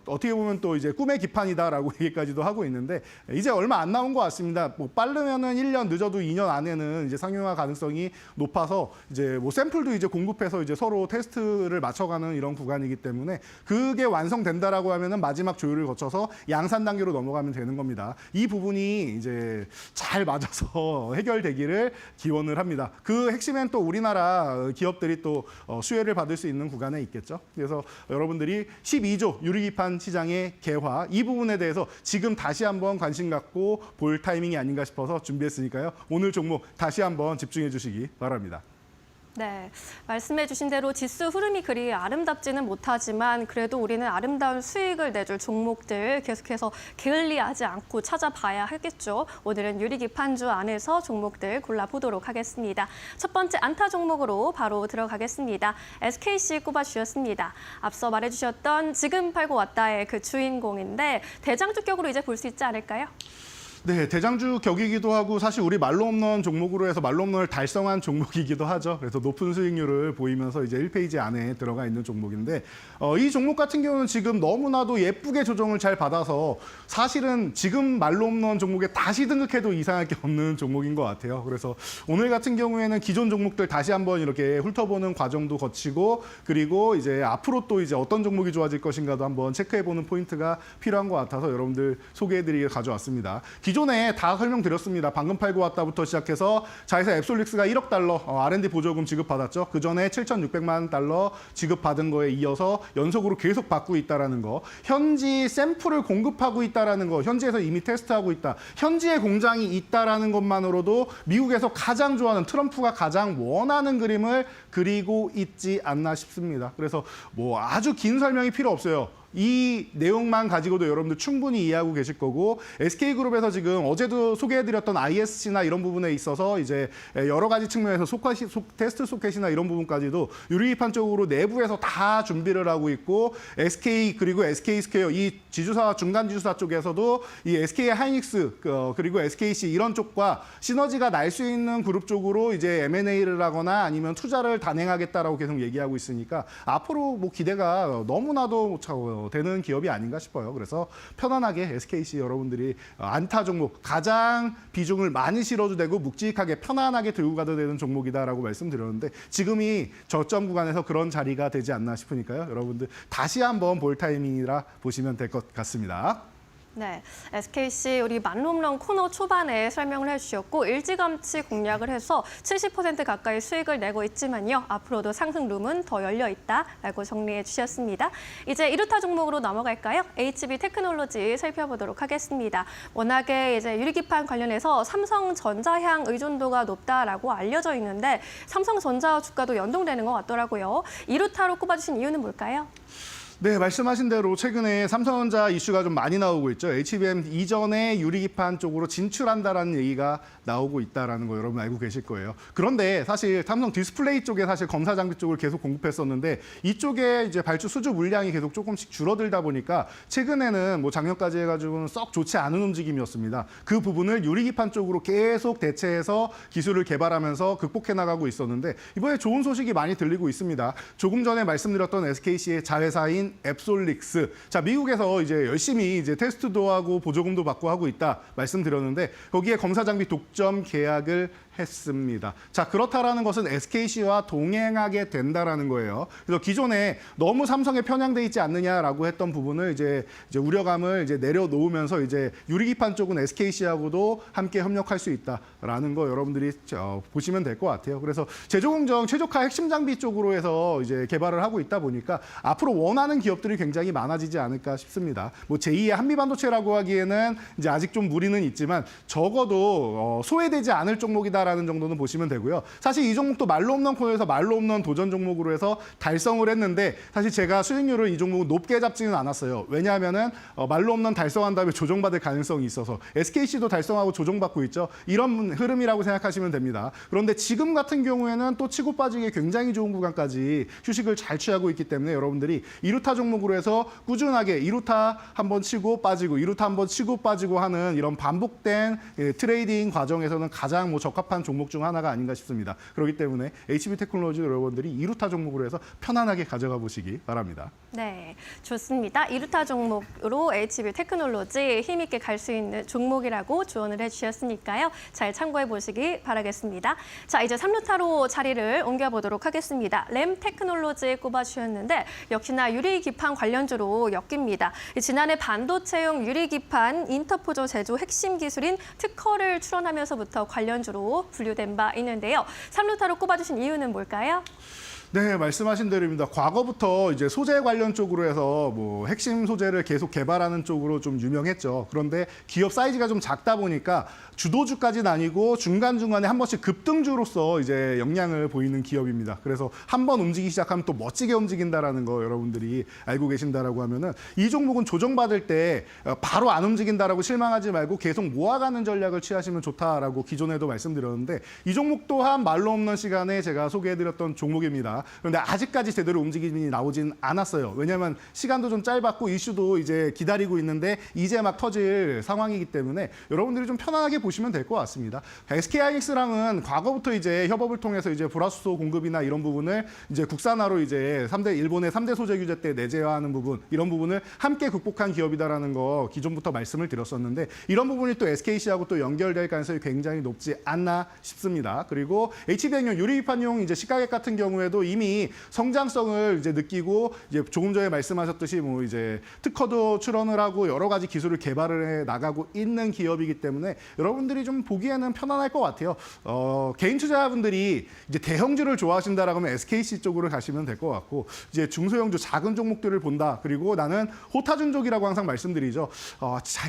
어떻게 보면 또 이제 꿈의 기판이다라고 얘기까지도 하고 있는데 이제 얼마 안 남은 것 같습니다. 뭐 빠르면은 1년, 늦어도 2년 안에는 이제 상용화 가능성이 높아서 이제 뭐 샘플도 이제 공급해서 이제 서로 테스트를 맞춰가는 이런 구간이기 때문에 그게 완성된다라고 하면은 마지막 조율을 거쳐서 양산 단계로 넘어가면 되는 겁니다. 이 부분이 이제 잘 맞아서 해결되기를 기원을 합니다. 그 핵심엔 또 우리나라 기업들이 또 수혜를 받을 수 있는 구간에 있겠죠. 그래서 여러분들이 12조 유리기판 시장의 개화 이 부분에 대해서 지금 다시 한번 관심 갖고 볼 타이밍이 아닌가 싶어서 준비했으니까요. 오늘 종목 다시 한번 집중해 주시기 바랍니다. 네, 말씀해 주신 대로 지수 흐름이 그리 아름답지는 못하지만 그래도 우리는 아름다운 수익을 내줄 종목들 계속해서 게을리하지 않고 찾아봐야 하겠죠. 오늘은 유리기판주 안에서 종목들 골라보도록 하겠습니다. 첫 번째 안타 종목으로 바로 들어가겠습니다. SKC 꼽아주셨습니다. 앞서 말해주셨던 지금 팔고 왔다의 그 주인공인데 대장주격으로 이제 볼 수 있지 않을까요? 네, 대장주 격이기도 하고 사실 우리 말로 홈런 종목으로 해서 말로 홈런을 달성한 종목이기도 하죠. 그래서 높은 수익률을 보이면서 이제 1페이지 안에 들어가 있는 종목인데 이 종목 같은 경우는 지금 너무나도 예쁘게 조정을 잘 받아서 사실은 지금 말로 홈런 종목에 다시 등극해도 이상할 게 없는 종목인 것 같아요. 그래서 오늘 같은 경우에는 기존 종목들 다시 한번 이렇게 훑어보는 과정도 거치고 그리고 이제 앞으로 또 이제 어떤 종목이 좋아질 것인가도 한번 체크해보는 포인트가 필요한 것 같아서 여러분들 소개해드리게 가져왔습니다. 기존에 다 설명드렸습니다. 방금 팔고 왔다부터 시작해서 자회사 앱솔릭스가 1억 달러 R&D 보조금 지급받았죠. 그 전에 7,600만 달러 지급받은 거에 이어서 연속으로 계속 받고 있다는 거. 현지 샘플을 공급하고 있다는 거. 현지에서 이미 테스트하고 있다. 현지에 공장이 있다는 것만으로도 미국에서 가장 좋아하는 트럼프가 가장 원하는 그림을 그리고 있지 않나 싶습니다. 그래서 뭐 아주 긴 설명이 필요 없어요. 이 내용만 가지고도 여러분들 충분히 이해하고 계실 거고 SK그룹에서 지금 어제도 소개해드렸던 ISC나 이런 부분에 있어서 이제 여러 가지 측면에서 테스트 소켓이나 이런 부분까지도 유리기판 쪽으로 내부에서 다 준비를 하고 있고 SK 그리고 SK스퀘어 이 지주사 중간 지주사 쪽에서도 이 SK 하이닉스 그리고 SKC 이런 쪽과 시너지가 날 수 있는 그룹 쪽으로 이제 M&A를 하거나 아니면 투자를 단행하겠다라고 계속 얘기하고 있으니까 앞으로 뭐 기대가 너무나도 되는 기업이 아닌가 싶어요. 그래서 편안하게 SKC 여러분들이 안타 종목 가장 비중을 많이 실어도 되고 묵직하게 편안하게 들고 가도 되는 종목이다라고 말씀드렸는데 지금이 저점 구간에서 그런 자리가 되지 않나 싶으니까요. 여러분들 다시 한번 볼 타이밍이라 보시면 될 것 같습니다. 네, SKC 우리 만홈런 코너 초반에 설명을 해주셨고 일찌감치 공략을 해서 70% 가까이 수익을 내고 있지만요. 앞으로도 상승 룸은 더 열려 있다라고 정리해 주셨습니다. 이제 1루타 종목으로 넘어갈까요? HB 테크놀로지 살펴보도록 하겠습니다. 워낙에 이제 유리기판 관련해서 삼성전자향 의존도가 높다라고 알려져 있는데 삼성전자 주가도 연동되는 것 같더라고요. 2루타로 꼽아주신 이유는 뭘까요? 네, 말씀하신 대로 최근에 삼성전자 이슈가 좀 많이 나오고 있죠. HBM 이전에 유리기판 쪽으로 진출한다라는 얘기가 나오고 있다라는 거 여러분 알고 계실 거예요. 그런데 사실 삼성 디스플레이 쪽에 사실 검사 장비 쪽을 계속 공급했었는데 이쪽에 이제 발주 수주 물량이 계속 조금씩 줄어들다 보니까 최근에는 뭐 작년까지 해가지고는 썩 좋지 않은 움직임이었습니다. 그 부분을 유리기판 쪽으로 계속 대체해서 기술을 개발하면서 극복해 나가고 있었는데 이번에 좋은 소식이 많이 들리고 있습니다. 조금 전에 말씀드렸던 SKC의 자회사인 앱솔릭스. 자, 미국에서 이제 열심히 이제 테스트도 하고 보조금도 받고 하고 있다 말씀드렸는데 거기에 검사 장비 독점 계약을 했습니다. 자, 그렇다라는 것은 SKC와 동행하게 된다라는 거예요. 그래서 기존에 너무 삼성에 편향돼 있지 않느냐라고 했던 부분을 이제 우려감을 이제 내려놓으면서 이제 유리기판 쪽은 SKC하고도 함께 협력할 수 있다라는 거 여러분들이 보시면 될 것 같아요. 그래서 제조공정 최적화 핵심 장비 쪽으로 해서 이제 개발을 하고 있다 보니까 앞으로 원하는 기업들이 굉장히 많아지지 않을까 싶습니다. 뭐 제2의 한미반도체라고 하기에는 이제 아직 좀 무리는 있지만 적어도 소외되지 않을 종목이다. 라는 정도는 보시면 되고요. 사실 이 종목도 말로 홈런 코너에서 말로 홈런 도전 종목으로 해서 달성을 했는데 사실 제가 수익률을 이 종목은 높게 잡지는 않았어요. 왜냐하면은 말로 홈런 달성한 다음에 조정받을 가능성이 있어서 SKC도 달성하고 조정받고 있죠. 이런 흐름이라고 생각하시면 됩니다. 그런데 지금 같은 경우에는 또 치고 빠지기 굉장히 좋은 구간까지 휴식을 잘 취하고 있기 때문에 여러분들이 2루타 종목으로 해서 꾸준하게 2루타 한번 치고 빠지고 2루타 한번 치고 빠지고 하는 이런 반복된 트레이딩 과정에서는 가장 뭐 적합한 종목 중 하나가 아닌가 싶습니다. 그렇기 때문에 HB 테크놀로지 여러분들이 2루타 종목으로 해서 편안하게 가져가 보시기 바랍니다. 네, 좋습니다. 2루타 종목으로 HB 테크놀로지 힘있게 갈 수 있는 종목이라고 조언을 해주셨으니까요. 잘 참고해 보시기 바라겠습니다. 자, 이제 3루타로 자리를 옮겨보도록 하겠습니다. 램 테크놀로지 꼽아주셨는데 역시나 유리기판 관련주로 엮입니다. 지난해 반도체용 유리기판 인터포저 제조 핵심 기술인 특허를 출원하면서부터 관련주로 분류된 바 있는데요. 3루타로 꼽아주신 이유는 뭘까요? 네, 말씀하신 대로입니다. 과거부터 이제 소재 관련 쪽으로 해서 뭐 핵심 소재를 계속 개발하는 쪽으로 좀 유명했죠. 그런데 기업 사이즈가 좀 작다 보니까 주도주까지는 아니고 중간중간에 한 번씩 급등주로서 이제 역량을 보이는 기업입니다. 그래서 한 번 움직이기 시작하면 또 멋지게 움직인다라는 거 여러분들이 알고 계신다라고 하면은 이 종목은 조정받을 때 바로 안 움직인다라고 실망하지 말고 계속 모아가는 전략을 취하시면 좋다라고 기존에도 말씀드렸는데 이 종목 또한 말로 없는 시간에 제가 소개해드렸던 종목입니다. 그런데 아직까지 제대로 움직임이 나오진 않았어요. 왜냐하면 시간도 좀 짧았고 이슈도 이제 기다리고 있는데 이제 막 터질 상황이기 때문에 여러분들이 좀 편안하게 보시면 될 것 같습니다. SK하이닉스랑은 과거부터 이제 협업을 통해서 이제 불화수소 공급이나 이런 부분을 이제 국산화로 이제 일본의 3대 소재 규제 때 내재화하는 부분, 이런 부분을 함께 극복한 기업이다라는 거 기존부터 말씀을 드렸었는데 이런 부분이 또 SKC하고 또 연결될 가능성이 굉장히 높지 않나 싶습니다. 그리고 HBM용 유리비판용 이제 시가격 같은 경우에도 이미 성장성을 이제 느끼고 이제 조금 전에 말씀하셨듯이 뭐 이제 특허도 출원을 하고 여러 가지 기술을 개발을 해 나가고 있는 기업이기 때문에 여러분들이 좀 보기에는 편안할 것 같아요. 개인 투자자분들이 이제 대형주를 좋아하신다라고 하면 SKC 쪽으로 가시면 될 것 같고 이제 중소형주 작은 종목들을 본다. 그리고 나는 호타준족이라고 항상 말씀드리죠.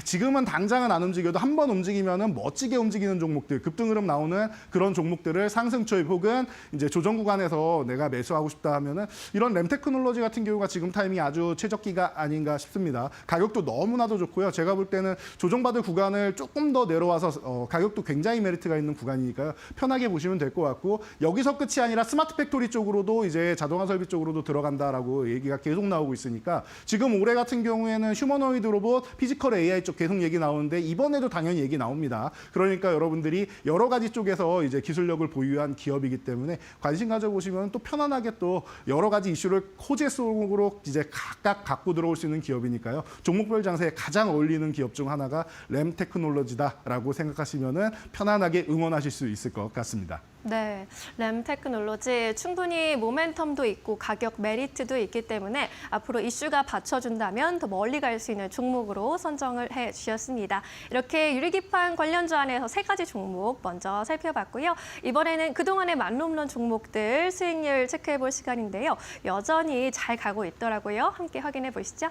지금은 당장은 안 움직여도 한 번 움직이면은 멋지게 움직이는 종목들, 급등 흐름 나오는 그런 종목들을 상승 초입 혹은 이제 조정 구간에서 내가 매수하고 싶다 하면은 이런 램테크놀로지 같은 경우가 지금 타이밍이 아주 최적기가 아닌가 싶습니다. 가격도 너무나도 좋고요. 제가 볼 때는 조정받을 구간을 조금 더 내려와서 가격도 굉장히 메리트가 있는 구간이니까요. 편하게 보시면 될 것 같고 여기서 끝이 아니라 스마트 팩토리 쪽으로도 이제 자동화 설비 쪽으로도 들어간다라고 얘기가 계속 나오고 있으니까 지금 올해 같은 경우에는 휴머노이드 로봇, 피지컬 AI 쪽 계속 얘기 나오는데 이번에도 당연히 얘기 나옵니다. 그러니까 여러분들이 여러 가지 쪽에서 이제 기술력을 보유한 기업이기 때문에 관심 가져보시면 또 편안하게 또 여러 가지 이슈를 호재 속으로 이제 각각 갖고 들어올 수 있는 기업이니까요. 종목별 장세에 가장 어울리는 기업 중 하나가 램테크놀로지다라고 생각하시면은 편안하게 응원하실 수 있을 것 같습니다. 네, 램테크놀로지 충분히 모멘텀도 있고 가격 메리트도 있기 때문에 앞으로 이슈가 받쳐준다면 더 멀리 갈 수 있는 종목으로 선정을 해주셨습니다. 이렇게 유리기판 관련주 안에서 세 가지 종목 먼저 살펴봤고요. 이번에는 그동안의 만홈런 종목들 수익률 체크해볼 시간인데요. 여전히 잘 가고 있더라고요. 함께 확인해 보시죠.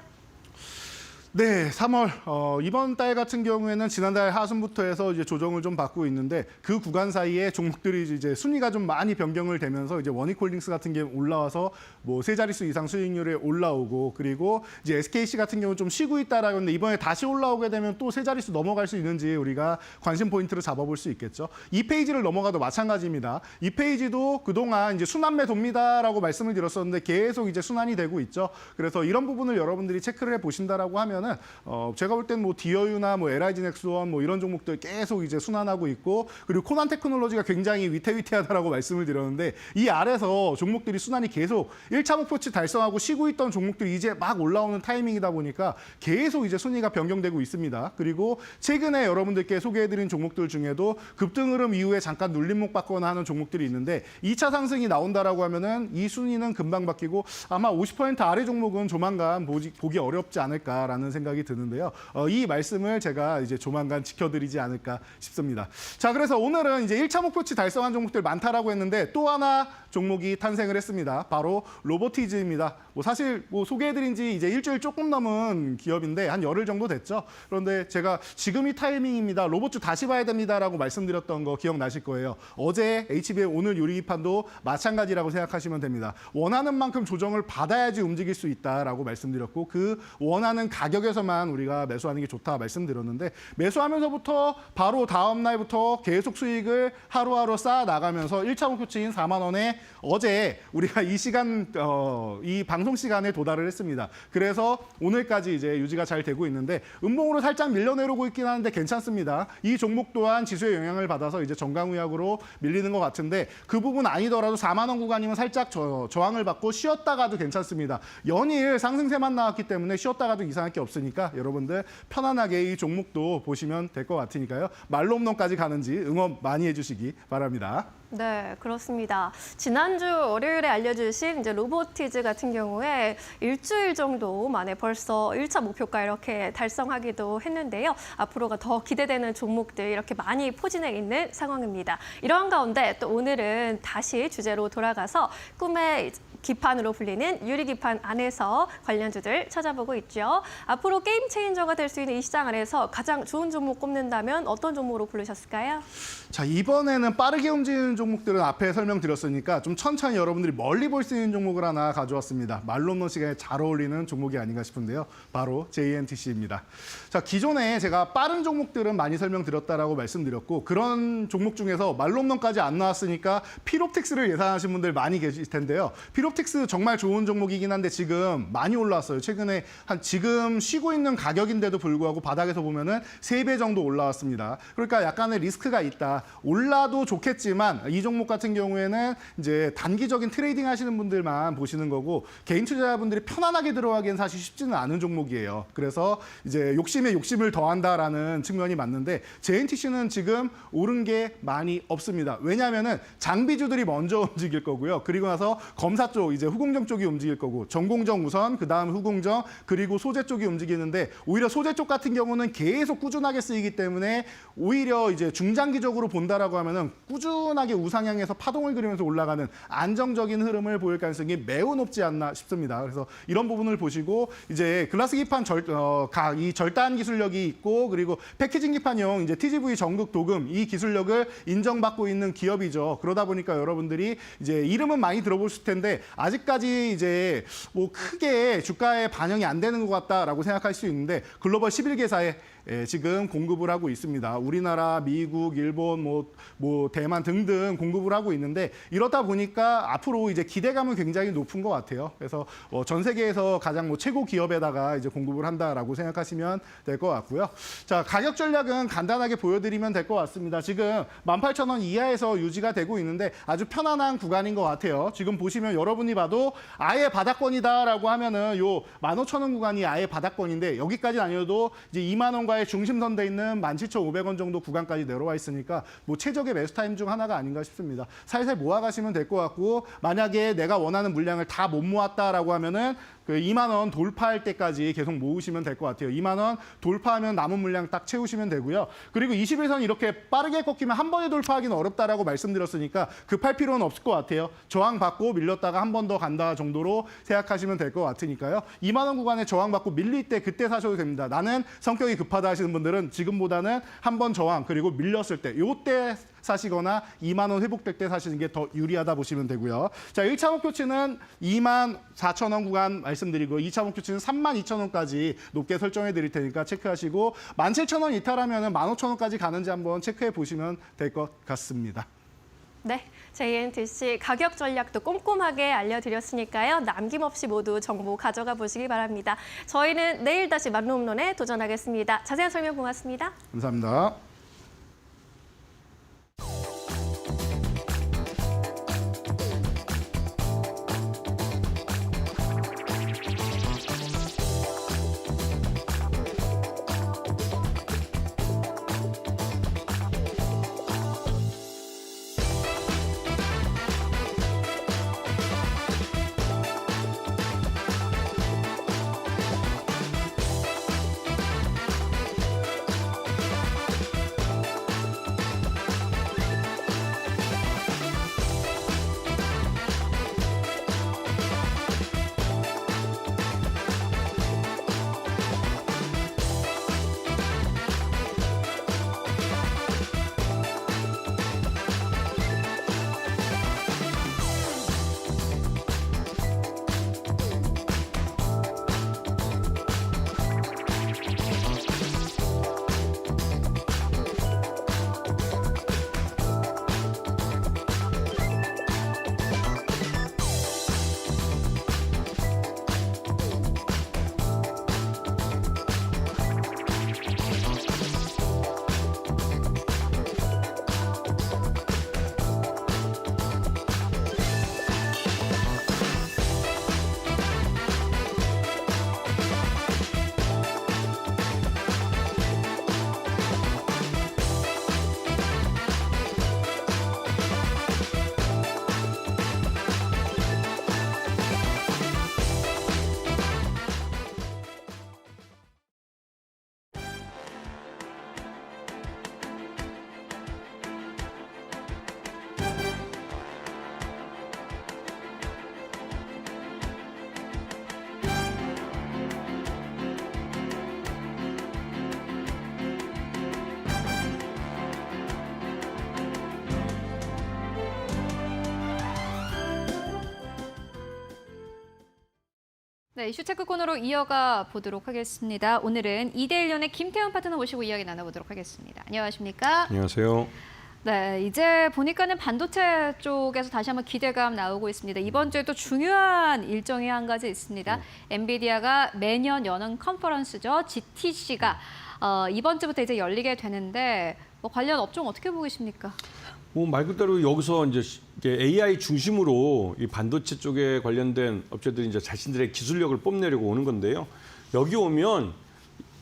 네, 3월 이번 달 같은 경우에는 지난달 하순부터 해서 이제 조정을 좀 받고 있는데 그 구간 사이에 종목들이 이제 순위가 좀 많이 변경을 되면서 이제 원익홀딩스 같은 게 올라와서 뭐 세 자릿수 이상 수익률에 올라오고 그리고 이제 SKC 같은 경우는 좀 쉬고 있다라고 했는데 이번에 다시 올라오게 되면 또 세 자릿수 넘어갈 수 있는지 우리가 관심 포인트를 잡아볼 수 있겠죠. 이 페이지를 넘어가도 마찬가지입니다. 이 페이지도 그동안 이제 순환매 돕니다라고 말씀을 드렸었는데 계속 이제 순환이 되고 있죠. 그래서 이런 부분을 여러분들이 체크를 해 보신다라고 하면은 제가 볼 땐 뭐 디어유나 뭐 LIG 넥스원 뭐 이런 종목들 계속 이제 순환하고 있고 그리고 코난 테크놀로지가 굉장히 위태위태하다라고 말씀을 드렸는데 이 아래서 종목들이 순환이 계속 1차 목표치 달성하고 쉬고 있던 종목들이 이제 막 올라오는 타이밍이다 보니까 계속 이제 순위가 변경되고 있습니다. 그리고 최근에 여러분들께 소개해드린 종목들 중에도 급등 흐름 이후에 잠깐 눌림목 받거나 하는 종목들이 있는데 2차 상승이 나온다라고 하면은 이 순위는 금방 바뀌고 아마 50% 아래 종목은 조만간 보기 어렵지 않을까라는 생각이 드는데요. 이 말씀을 제가 이제 조만간 지켜드리지 않을까 싶습니다. 자, 그래서 오늘은 이제 1차 목표치 달성한 종목들 많다라고 했는데 또 하나 종목이 탄생을 했습니다. 바로 로보티즈입니다. 뭐 사실 뭐 소개해드린 지 이제 일주일 조금 넘은 기업인데 한 열흘 정도 됐죠. 그런데 제가 지금이 타이밍입니다. 로봇주 다시 봐야 됩니다라고 말씀드렸던 거 기억나실 거예요. 어제 HBM 오늘 유리기판도 마찬가지라고 생각하시면 됩니다. 원하는 만큼 조정을 받아야지 움직일 수 있다라고 말씀드렸고 그 원하는 가격에서만 우리가 매수하는 게 좋다 말씀드렸는데 매수하면서부터 바로 다음 날부터 계속 수익을 하루하루 쌓아 나가면서 1차 목표치인 4만 원에 어제 우리가 이 시간 이 방송 시간에 도달을 했습니다. 그래서 오늘까지 이제 유지가 잘 되고 있는데 음봉으로 살짝 밀려내려고 있긴 하는데 괜찮습니다. 이 종목 또한 지수의 영향을 받아서 이제 정강후약으로 밀리는 것 같은데 그 부분 아니더라도 4만 원 구간이면 살짝 저항을 받고 쉬었다가도 괜찮습니다. 연일 상승세만 나왔기 때문에 쉬었다가도 이상할 게 없으니까 여러분들 편안하게 이 종목도 보시면 될 것 같으니까요. 말로 홈런까지 가는지 응원 많이 해주시기 바랍니다. 네, 그렇습니다. 지난주 월요일에 알려주신 이제 로보티즈 같은 경우에 일주일 정도 만에 벌써 1차 목표가 이렇게 달성하기도 했는데요. 앞으로가 더 기대되는 종목들 이렇게 많이 포진해 있는 상황입니다. 이러한 가운데 또 오늘은 다시 주제로 돌아가서 꿈의 기판으로 불리는 유리기판 안에서 관련주들 찾아보고 있죠. 앞으로 게임 체인저가 될 수 있는 이 시장 안에서 가장 좋은 종목 꼽는다면 어떤 종목으로 고르셨을까요? 자, 이번에는 빠르게 움직이는 종목들은 앞에 설명드렸으니까 좀 천천히 여러분들이 멀리 볼 수 있는 종목을 하나 가져왔습니다. 말로 없는 시간에 잘 어울리는 종목이 아닌가 싶은데요. 바로 JNTC입니다. 자, 기존에 제가 빠른 종목들은 많이 설명드렸다라고 말씀드렸고 그런 종목 중에서 말로 없는까지 안 나왔으니까 피롭틱스를 예상하신 분들 많이 계실 텐데요. 피롭틱스 정말 좋은 종목이긴 한데 지금 많이 올라왔어요. 최근에 지금 쉬고 있는 가격인데도 불구하고 바닥에서 보면은 3배 정도 올라왔습니다. 그러니까 약간의 리스크가 있다. 올라도 좋겠지만 이 종목 같은 경우에는 이제 단기적인 트레이딩 하시는 분들만 보시는 거고 개인 투자자분들이 편안하게 들어가기엔 사실 쉽지는 않은 종목이에요. 그래서 이제 욕심에 욕심을 더한다라는 측면이 맞는데 JNTC는 지금 오른 게 많이 없습니다. 왜냐하면은 장비주들이 먼저 움직일 거고요. 그리고 나서 검사 쪽 이제 후공정 쪽이 움직일 거고 전공정 우선 그다음 후공정 그리고 소재 쪽이 움직이는데 오히려 소재 쪽 같은 경우는 계속 꾸준하게 쓰이기 때문에 오히려 이제 중장기적으로 본다라고 하면은 꾸준하게 우상향에서 파동을 그리면서 올라가는 안정적인 흐름을 보일 가능성이 매우 높지 않나 싶습니다. 그래서 이런 부분을 보시고 이제 글라스 기판 이 절단 기술력이 있고 그리고 패키징 기판용 이제 TGV 전극 도금 이 기술력을 인정받고 있는 기업이죠. 그러다 보니까 여러분들이 이제 이름은 많이 들어보실 텐데 아직까지 이제 뭐 크게 주가에 반영이 안 되는 것 같다라고 생각할 수 있는데 글로벌 11개사에 지금 공급을 하고 있습니다. 우리나라, 미국, 일본, 뭐 대만 등등 공급을 하고 있는데 이렇다 보니까 앞으로 이제 기대감은 굉장히 높은 것 같아요. 그래서 전 세계에서 가장 최고 기업에다가 이제 공급을 한다라고 생각하시면 될 것 같고요. 자, 가격 전략은 간단하게 보여드리면 될 것 같습니다. 지금 18,000원 이하에서 유지가 되고 있는데 아주 편안한 구간인 것 같아요. 지금 보시면 여러분이 봐도 아예 바닥권이다라고 하면은 요 15,000원 구간이 아예 바닥권인데 여기까지는 아니어도 이제 2만 원과의 중심선대 있는 17,500원 정도 구간까지 내려와 있으니까 뭐 최적의 매수 타임 중 하나가 아닌가 싶습니다. 살살 모아가시면 될 것 같고 만약에 내가 원하는 물량을 다 못 모았다라고 하면은 그 2만 원 돌파할 때까지 계속 모으시면 될 것 같아요. 2만 원 돌파하면 남은 물량 딱 채우시면 되고요. 그리고 21선 이렇게 빠르게 꺾이면 한 번에 돌파하기는 어렵다라고 말씀드렸으니까 급할 필요는 없을 것 같아요. 저항받고 밀렸다가 한 번 더 간다 정도로 생각하시면 될 것 같으니까요. 2만 원 구간에 저항받고 밀릴 때 그때 사셔도 됩니다. 나는 성격이 급하다 하시는 분들은 지금보다는 한 번 저항 그리고 밀렸을 때 요때 사시거나 2만 원 회복될 때 사시는 게 더 유리하다 보시면 되고요. 자, 1차 목표치는 2만 4천 원 구간 말씀드리고 2차 목표치는 3만 2천 원까지 높게 설정해 드릴 테니까 체크하시고 17,000원 이탈하면은 15,000원까지 가는지 한번 체크해 보시면 될 것 같습니다. 네, JNTC 가격 전략도 꼼꼼하게 알려드렸으니까요. 남김없이 모두 정보 가져가 보시기 바랍니다. 저희는 내일 다시 만룸론에 도전하겠습니다. 자세한 설명 고맙습니다. 감사합니다. 네, 이슈 체크 코너로 이어가 보도록 하겠습니다. 오늘은 이데일리온의 김태훈 파트너 모시고 이야기 나눠보도록 하겠습니다. 안녕하십니까? 안녕하세요. 네, 이제 보니까는 반도체 쪽에서 다시 한번 기대감 나오고 있습니다. 이번 주에 또 중요한 일정이 한 가지 있습니다. 엔비디아가 매년 여는 컨퍼런스죠. GTC가 이번 주부터 이제 열리게 되는데 뭐 관련 업종 어떻게 보고 계십니까? 말 그대로 여기서 이제 AI 중심으로 이 반도체 쪽에 관련된 업체들이 이제 자신들의 기술력을 뽐내려고 오는 건데요. 여기 오면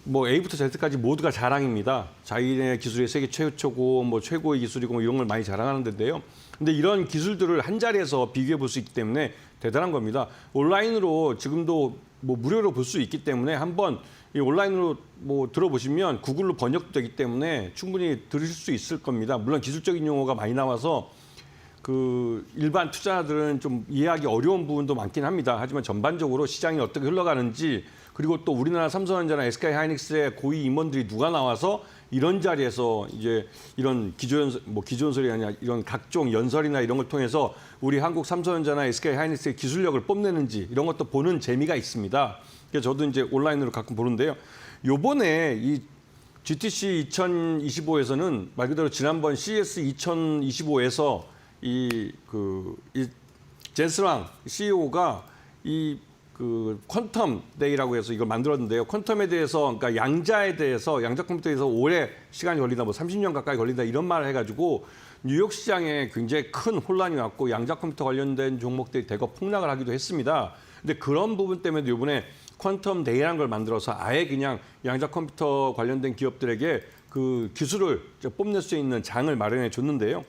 뭐 A부터 Z까지 모두가 자랑입니다. 자기네 기술이 세계 최초고 뭐 최고의 기술이고 뭐 이런 걸 많이 자랑하는 데인데요. 근데 이런 기술들을 한 자리에서 비교해 볼 수 있기 때문에 대단한 겁니다. 온라인으로 지금도 뭐 무료로 볼 수 있기 때문에 한번 이 온라인으로 뭐 들어보시면 구글로 번역되기 때문에 충분히 들으실 수 있을 겁니다. 물론 기술적인 용어가 많이 나와서 그 일반 투자자들은 좀 이해하기 어려운 부분도 많긴 합니다. 하지만 전반적으로 시장이 어떻게 흘러가는지 그리고 또 우리나라 삼성전자나 SK하이닉스의 고위 임원들이 누가 나와서 이런 자리에서 이제 이런 기조연설이 아니라 이런 각종 연설이나 이런 걸 통해서 우리 한국 삼성전자나 SK하이닉스의 기술력을 뽐내는지 이런 것도 보는 재미가 있습니다. 그래서 저도 이제 온라인으로 가끔 보는데요. 요번에 이 GTC 2025에서는 말 그대로 지난번 CES 2025에서 이 젠스랑 CEO가 그 퀀텀 데이라고 해서 이걸 만들었는데요. 퀀텀에 대해서 그러니까 양자에 대해서 양자 컴퓨터에서 오래 시간이 걸린다, 뭐 30년 가까이 걸린다 이런 말을 해가지고 뉴욕 시장에 굉장히 큰 혼란이 왔고 양자 컴퓨터 관련된 종목들이 대거 폭락을 하기도 했습니다. 근데 그런 부분 때문에 이번에 퀀텀 데이라는 걸 만들어서 아예 그냥 양자 컴퓨터 관련된 기업들에게 그 기술을 뽐낼 수 있는 장을 마련해 줬는데요.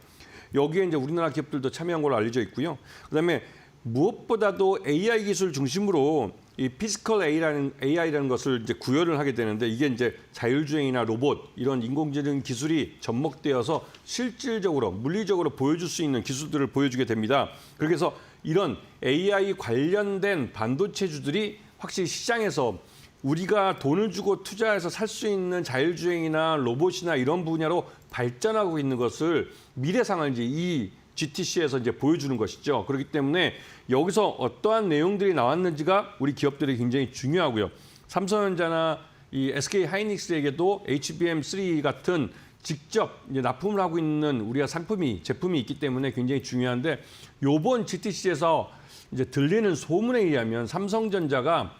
여기에 이제 우리나라 기업들도 참여한 걸로 알려져 있고요. 그다음에 무엇보다도 AI 기술 중심으로 이 피지컬 AI라는 것을 이제 구현을 하게 되는데 이게 이제 자율주행이나 로봇 이런 인공지능 기술이 접목되어서 실질적으로 물리적으로 보여줄 수 있는 기술들을 보여주게 됩니다. 그래서 이런 AI 관련된 반도체주들이 확실히 시장에서 우리가 돈을 주고 투자해서 살 수 있는 자율주행이나 로봇이나 이런 분야로 발전하고 있는 것을 미래상을 이제 이 GTC에서 이제 보여주는 것이죠. 그렇기 때문에 여기서 어떠한 내용들이 나왔는지가 우리 기업들이 굉장히 중요하고요. 삼성전자나 이 SK하이닉스에게도 HBM3 같은 직접 이제 납품을 하고 있는 우리가 제품이 있기 때문에 굉장히 중요한데 이번 GTC에서 이제 들리는 소문에 의하면 삼성전자가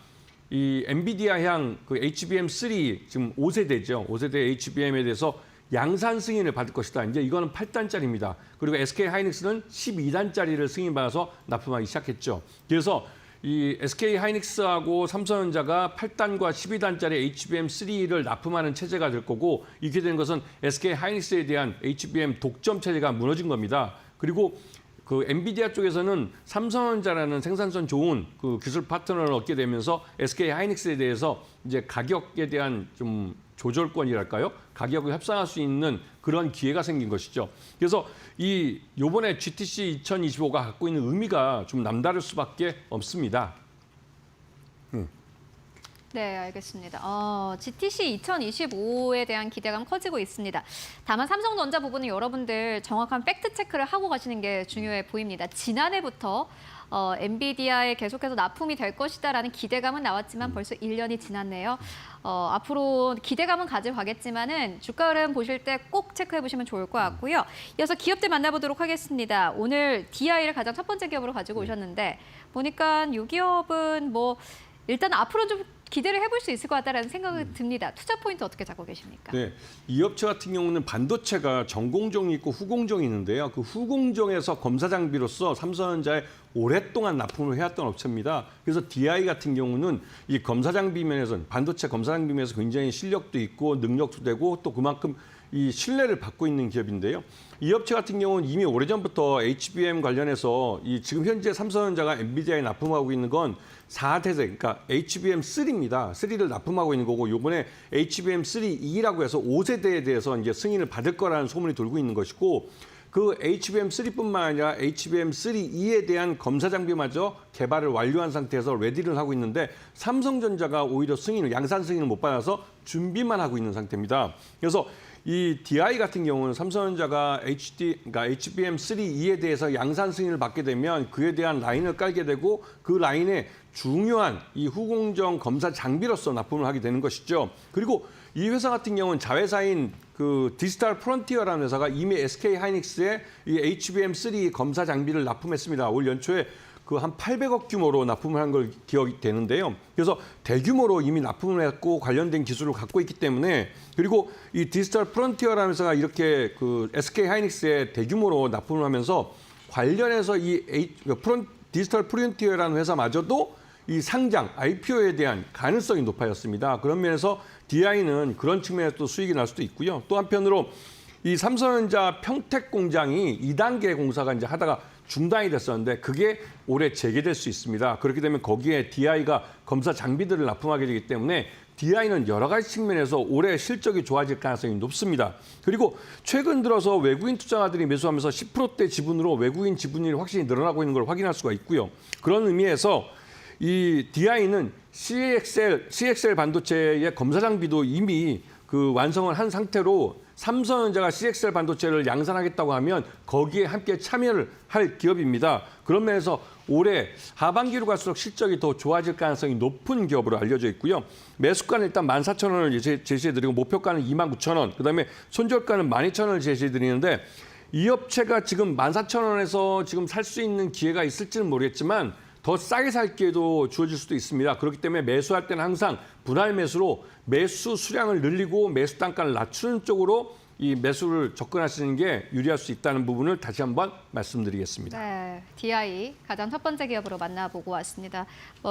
이 엔비디아향 그 HBM3 지금 5세대죠. 5세대 HBM에 대해서 양산 승인을 받을 것이다. 이제 이거는 8단짜리입니다. 그리고 SK하이닉스는 12단짜리를 승인받아서 납품하기 시작했죠. 그래서 이 SK하이닉스하고 삼성전자가 8단과 12단짜리 HBM3를 납품하는 체제가 될 거고 이렇게 되는 것은 SK하이닉스에 대한 HBM 독점 체제가 무너진 겁니다. 그리고 그 엔비디아 쪽에서는 삼성전자라는 생산성 좋은 그 기술 파트너를 얻게 되면서 SK하이닉스에 대해서 이제 가격에 대한 좀 조절권이랄까요? 가격을 협상할 수 있는 그런 기회가 생긴 것이죠. 그래서 요번에 GTC 2025가 갖고 있는 의미가 좀 남다를 수밖에 없습니다. 네, 알겠습니다. GTC 2025에 대한 기대감 커지고 있습니다. 다만 삼성전자 부분은 여러분들 정확한 팩트 체크를 하고 가시는 게 중요해 보입니다. 지난해부터 엔비디아에 계속해서 납품이 될 것이다라는 기대감은 나왔지만 벌써 1년이 지났네요. 앞으로 기대감은 가져가겠지만은 주가 흐름 보실 때 꼭 체크해 보시면 좋을 것 같고요. 이어서 기업들 만나보도록 하겠습니다. 오늘 DI를 가장 첫 번째 기업으로 가지고 오셨는데 보니까 이 기업은 뭐 일단 앞으로 좀 기대를 해볼 수 있을 것 같다는 생각이 듭니다. 투자 포인트 어떻게 잡고 계십니까? 네, 이 업체 같은 경우는 반도체가 전공정이 있고 후공정이 있는데요. 그 후공정에서 검사 장비로서 삼성전자에 오랫동안 납품을 해왔던 업체입니다. 그래서 DI 같은 경우는 이 검사 장비 면에서는 반도체 검사 장비 면에서 굉장히 실력도 있고 능력도 되고 또 그만큼 이 신뢰를 받고 있는 기업인데요. 이 업체 같은 경우는 이미 오래전부터 HBM 관련해서 지금 현재 삼성전자가 엔비디아에 납품하고 있는 건 4대세, 그러니까 HBM3입니다. 3를 납품하고 있는 거고 이번에 HBM3E라고 해서 5세대에 대해서 이제 승인을 받을 거라는 소문이 돌고 있는 것이고 그 HBM3뿐만 아니라 HBM3E에 대한 검사 장비마저 개발을 완료한 상태에서 레디를 하고 있는데 삼성전자가 오히려 양산 승인을 못 받아서 준비만 하고 있는 상태입니다. 그래서 이 DI 같은 경우는 삼성전자가 그러니까 HBM3E에 대해서 양산 승인을 받게 되면 그에 대한 라인을 깔게 되고 그 라인에 중요한 이 후공정 검사 장비로서 납품을 하게 되는 것이죠. 그리고 이 회사 같은 경우는 자회사인 그 디지털 프론티어라는 회사가 이미 SK 하이닉스에 이 HBM3 검사 장비를 납품했습니다. 올 연초에 그 한 800억 규모로 납품을 한 걸 기억이 되는데요. 그래서 대규모로 이미 납품을 했고 관련된 기술을 갖고 있기 때문에 그리고 이 디지털 프론티어라는 회사가 이렇게 그 SK 하이닉스에 대규모로 납품을 하면서 관련해서 이 디지털 프론티어라는 회사마저도 이 상장, IPO에 대한 가능성이 높아졌습니다. 그런 면에서 DI는 그런 측면에서 또 수익이 날 수도 있고요. 또 한편으로 이 삼성전자 평택 공장이 2단계 공사가 이제 하다가 중단이 됐었는데 그게 올해 재개될 수 있습니다. 그렇게 되면 거기에 DI가 검사 장비들을 납품하게 되기 때문에 DI는 여러 가지 측면에서 올해 실적이 좋아질 가능성이 높습니다. 그리고 최근 들어서 외국인 투자자들이 매수하면서 10%대 지분으로 외국인 지분율이 확실히 늘어나고 있는 걸 확인할 수가 있고요. 그런 의미에서 이 DI는 CXL 반도체의 검사 장비도 이미 그 완성을 한 상태로 삼성전자가 CXL 반도체를 양산하겠다고 하면 거기에 함께 참여를 할 기업입니다. 그런 면에서 올해 하반기로 갈수록 실적이 더 좋아질 가능성이 높은 기업으로 알려져 있고요. 매수가는 일단 14,000원을 제시해드리고 목표가는 29,000원, 그다음에 손절가는 12,000원을 제시해드리는데 이 업체가 지금 14,000원에서 지금 살 수 있는 기회가 있을지는 모르겠지만 더 싸게 살 기회도 주어질 수도 있습니다. 그렇기 때문에 매수할 때는 항상 분할 매수로 매수 수량을 늘리고 매수 단가를 낮추는 쪽으로 이 매수를 접근하시는 게 유리할 수 있다는 부분을 다시 한번 말씀드리겠습니다. 네, DI 가장 첫 번째 기업으로 만나보고 왔습니다.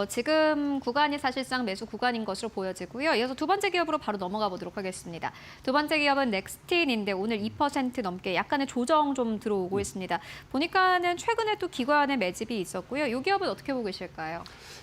지금 구간이 사실상 매수 구간인 것으로 보여지고요. 이어서 두 번째 기업으로 바로 넘어가 보도록 하겠습니다. 두 번째 기업은 넥스틴인데 오늘 2% 넘게 약간의 조정 좀 들어오고 있습니다. 보니까는 최근에 또 기관의 매집이 있었고요. 이 기업은 어떻게 보고 계실까요?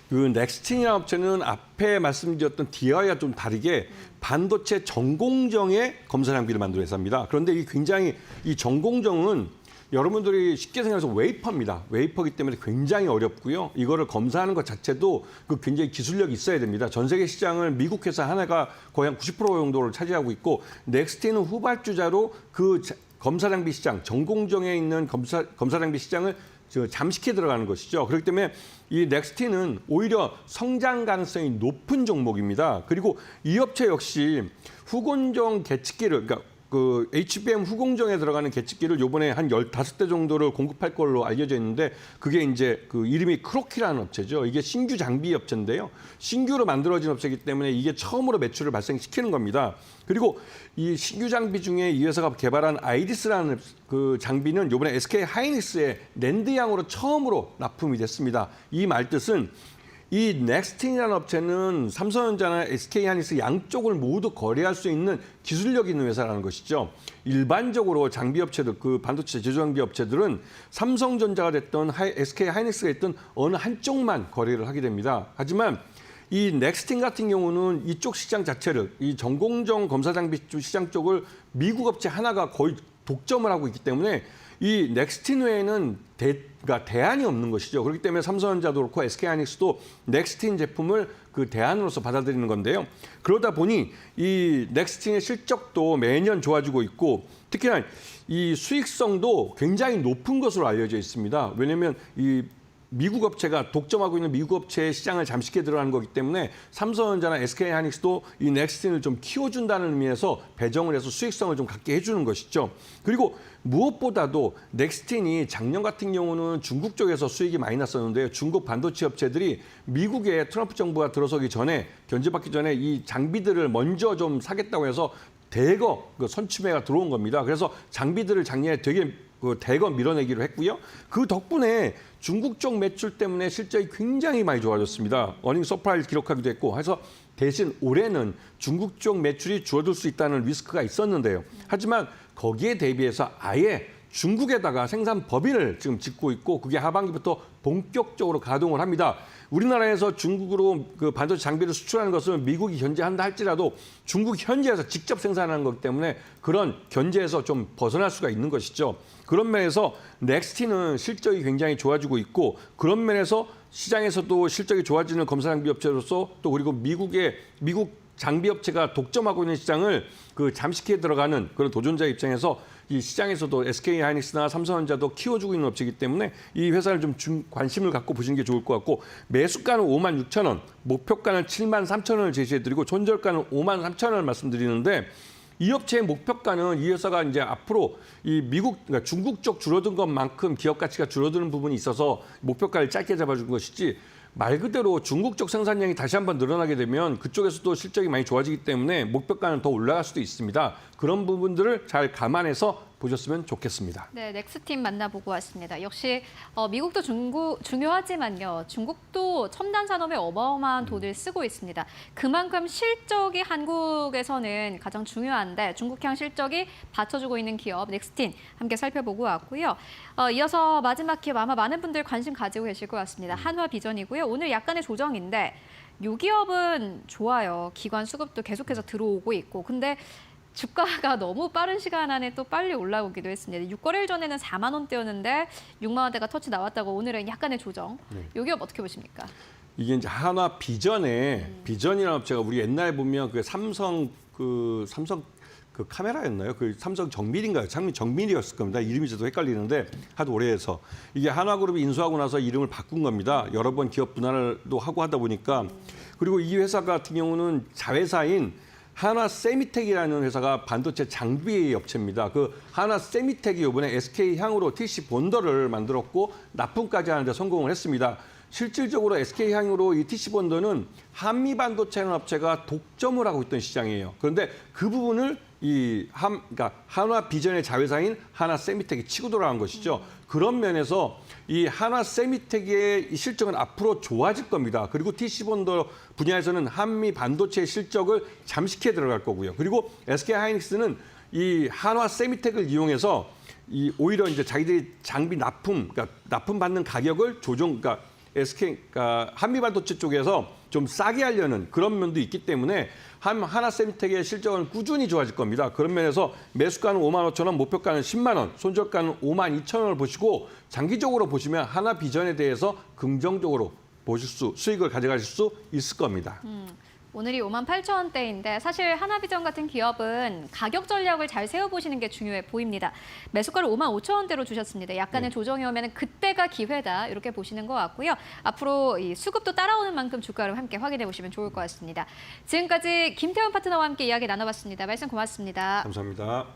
그 넥스틴이라는 업체는 앞에 말씀드렸던 DI와 좀 다르게 반도체 전공정의 검사 장비를 만드는 회사입니다. 그런데 이 굉장히 이 전공정은 여러분들이 쉽게 생각해서 웨이퍼입니다. 웨이퍼이기 때문에 굉장히 어렵고요. 이거를 검사하는 것 자체도 그 굉장히 기술력이 있어야 됩니다. 전 세계 시장을 미국 회사 하나가 거의 한 90% 정도를 차지하고 있고 넥스틴은 후발주자로 그 검사 장비 시장, 전공정에 있는 검사 장비 시장을 잠식해 들어가는 것이죠. 그렇기 때문에 이 넥스틴은 오히려 성장 가능성이 높은 종목입니다. 그리고 이 업체 역시 후공정 계측기를, 그러니까 그 HBM 후공정에 들어가는 계측기를 요번에 한 15대 정도를 공급할 걸로 알려져 있는데 그게 이제 그 이름이 크로키라는 업체죠. 이게 신규 장비 업체인데요. 신규로 만들어진 업체이기 때문에 이게 처음으로 매출을 발생시키는 겁니다. 그리고 이 신규 장비 중에 이 회사가 개발한 아이리스라는 그 장비는 요번에 SK 하이닉스의 낸드양으로 처음으로 납품이 됐습니다. 이 말뜻은 이 넥스틴이라는 업체는 삼성전자나 SK 하이닉스 양쪽을 모두 거래할 수 있는 기술력 있는 회사라는 것이죠. 일반적으로 장비 업체들, 그 반도체 제조장비 업체들은 삼성전자가 됐든 SK 하이닉스가 됐든 어느 한쪽만 거래를 하게 됩니다. 하지만 이 넥스틴 같은 경우는 이쪽 시장 자체를, 이 전공정 검사 장비 시장 쪽을 미국 업체 하나가 거의 독점을 하고 있기 때문에 이 넥스틴 외에는 그러니까 대안이 없는 것이죠. 그렇기 때문에 삼성전자도 그렇고 SK 하이닉스도 넥스틴 제품을 그 대안으로서 받아들이는 건데요. 그러다 보니 이 넥스틴의 실적도 매년 좋아지고 있고 특히나 이 수익성도 굉장히 높은 것으로 알려져 있습니다. 왜냐하면 이 미국 업체가 독점하고 있는 미국 업체의 시장을 잠식해 들어가는 거기 때문에 삼성전자나 SK 하이닉스도 이 넥스틴을 좀 키워준다는 의미에서 배정을 해서 수익성을 좀 갖게 해주는 것이죠. 그리고 무엇보다도 넥스틴이 작년 같은 경우는 중국 쪽에서 수익이 많이 났었는데요. 중국 반도체 업체들이 미국에 트럼프 정부가 들어서기 전에 견제받기 전에 이 장비들을 먼저 좀 사겠다고 해서 대거 그 선취매가 들어온 겁니다. 그래서 장비들을 작년에 되게 대거 밀어내기로 했고요. 그 덕분에 중국 쪽 매출 때문에 실적이 굉장히 많이 좋아졌습니다. 어닝 서프라이즈 기록하기도 했고 해서 대신 올해는 중국 쪽 매출이 줄어들 수 있다는 리스크가 있었는데요. 하지만 거기에 대비해서 아예 중국에다가 생산 법인을 지금 짓고 있고 그게 하반기부터 본격적으로 가동을 합니다. 우리나라에서 중국으로 그 반도체 장비를 수출하는 것은 미국이 견제한다 할지라도 중국 현지에서 직접 생산하는 거기 때문에 그런 견제에서 좀 벗어날 수가 있는 것이죠. 그런 면에서 넥스티는 실적이 굉장히 좋아지고 있고 그런 면에서 시장에서도 실적이 좋아지는 검사장비 업체로서 또 그리고 미국 장비 업체가 독점하고 있는 시장을 그 잠식해 들어가는 그런 도전자 입장에서 이 시장에서도 SK 하이닉스나 삼성전자도 키워주고 있는 업체이기 때문에 이 회사를 좀 관심을 갖고 보시는 게 좋을 것 같고 매수가는 56,000원, 목표가는 73,000원을 제시해드리고 손절가는 53,000원을 말씀드리는데 이 업체의 목표가는 이 회사가 이제 앞으로 이 그러니까 중국 쪽 줄어든 것만큼 기업 가치가 줄어드는 부분이 있어서 목표가를 짧게 잡아준 것이지 말 그대로 중국 쪽 생산량이 다시 한번 늘어나게 되면 그쪽에서도 실적이 많이 좋아지기 때문에 목표가는 더 올라갈 수도 있습니다. 그런 부분들을 잘 감안해서 보셨으면 좋겠습니다. 네, 넥스팀 만나보고 왔습니다. 역시 미국도 중요하지만요. 중국도 첨단 산업에 어마어마한 돈을 쓰고 있습니다. 그만큼 실적이 한국에서는 가장 중요한데 중국향 실적이 받쳐주고 있는 기업 넥스팀 함께 살펴보고 왔고요. 이어서 마지막 기업 아마 많은 분들 관심 가지고 계실 것 같습니다. 한화비전이고요. 오늘 약간의 조정인데 이 기업은 좋아요. 기관 수급도 계속해서 들어오고 있고 근데 주가가 너무 빠른 시간 안에 또 빨리 올라오기도 했습니다. 6거래일 전에는 4만 원대였는데 6만 원대가 터치 나왔다고 오늘은 약간의 조정. 이 기업 어떻게 보십니까? 이게 이제 한화 비전이라는 업체가 우리 옛날에 보면 그 삼성 그 카메라였나요? 그 삼성 정밀인가요? 정밀이었을 겁니다. 이름이 저도 헷갈리는데 하도 오래해서 이게 한화그룹이 인수하고 나서 이름을 바꾼 겁니다. 여러 번 기업 분할도 하고 하다 보니까 그리고 이 회사 같은 경우는 자회사인 한화 세미텍이라는 회사가 반도체 장비 업체입니다. 그 한화 세미텍이 이번에 SK 향으로 TC 본더를 만들었고 납품까지 하는데 성공을 했습니다. 실질적으로 SK 향으로 이 TC 본더는 한미 반도체라는 업체가 독점을 하고 있던 시장이에요. 그런데 그 부분을 그러니까 한화 비전의 자회사인 한화 세미텍이 치고 돌아간 것이죠. 그런 면에서 이 한화 세미텍의 실적은 앞으로 좋아질 겁니다. 그리고 TC 본더 분야에서는 한미 반도체의 실적을 잠식해 들어갈 거고요. 그리고 SK 하이닉스는 이 한화 세미텍을 이용해서 오히려 이제 자기들이 장비 그러니까 납품 받는 가격을 그러니까 한미 반도체 쪽에서 좀 싸게 하려는 그런 면도 있기 때문에 한화 세미텍의 실적은 꾸준히 좋아질 겁니다. 그런 면에서 매수가는 55,000원, 목표가는 10만 원, 손절가는 52,000원을 보시고 장기적으로 보시면 한화 비전에 대해서 긍정적으로 수익을 가져가실 수 있을 겁니다. 오늘이 58,000원대인데 사실 한화비전 같은 기업은 가격 전략을 잘 세워보시는 게 중요해 보입니다. 매수가를 55,000원대로 주셨습니다. 약간의 조정이 오면 그때가 기회다 이렇게 보시는 것 같고요. 앞으로 이 수급도 따라오는 만큼 주가를 함께 확인해 보시면 좋을 것 같습니다. 지금까지 김태원 파트너와 함께 이야기 나눠봤습니다. 말씀 고맙습니다. 감사합니다.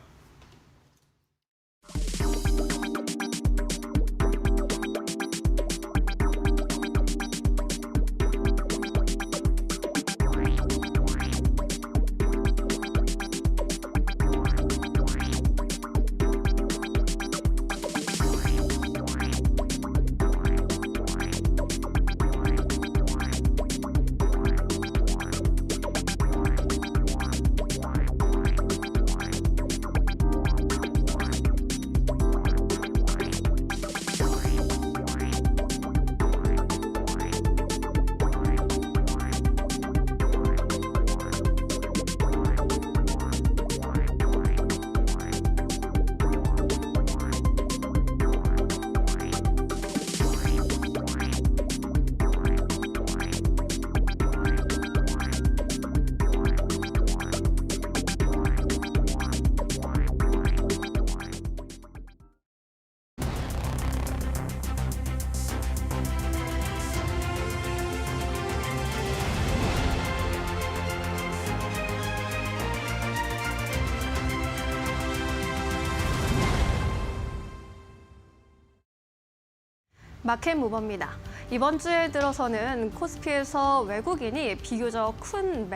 마켓 무버입니다. 이번 주에 들어서는 코스피에서 외국인이 비교적 큰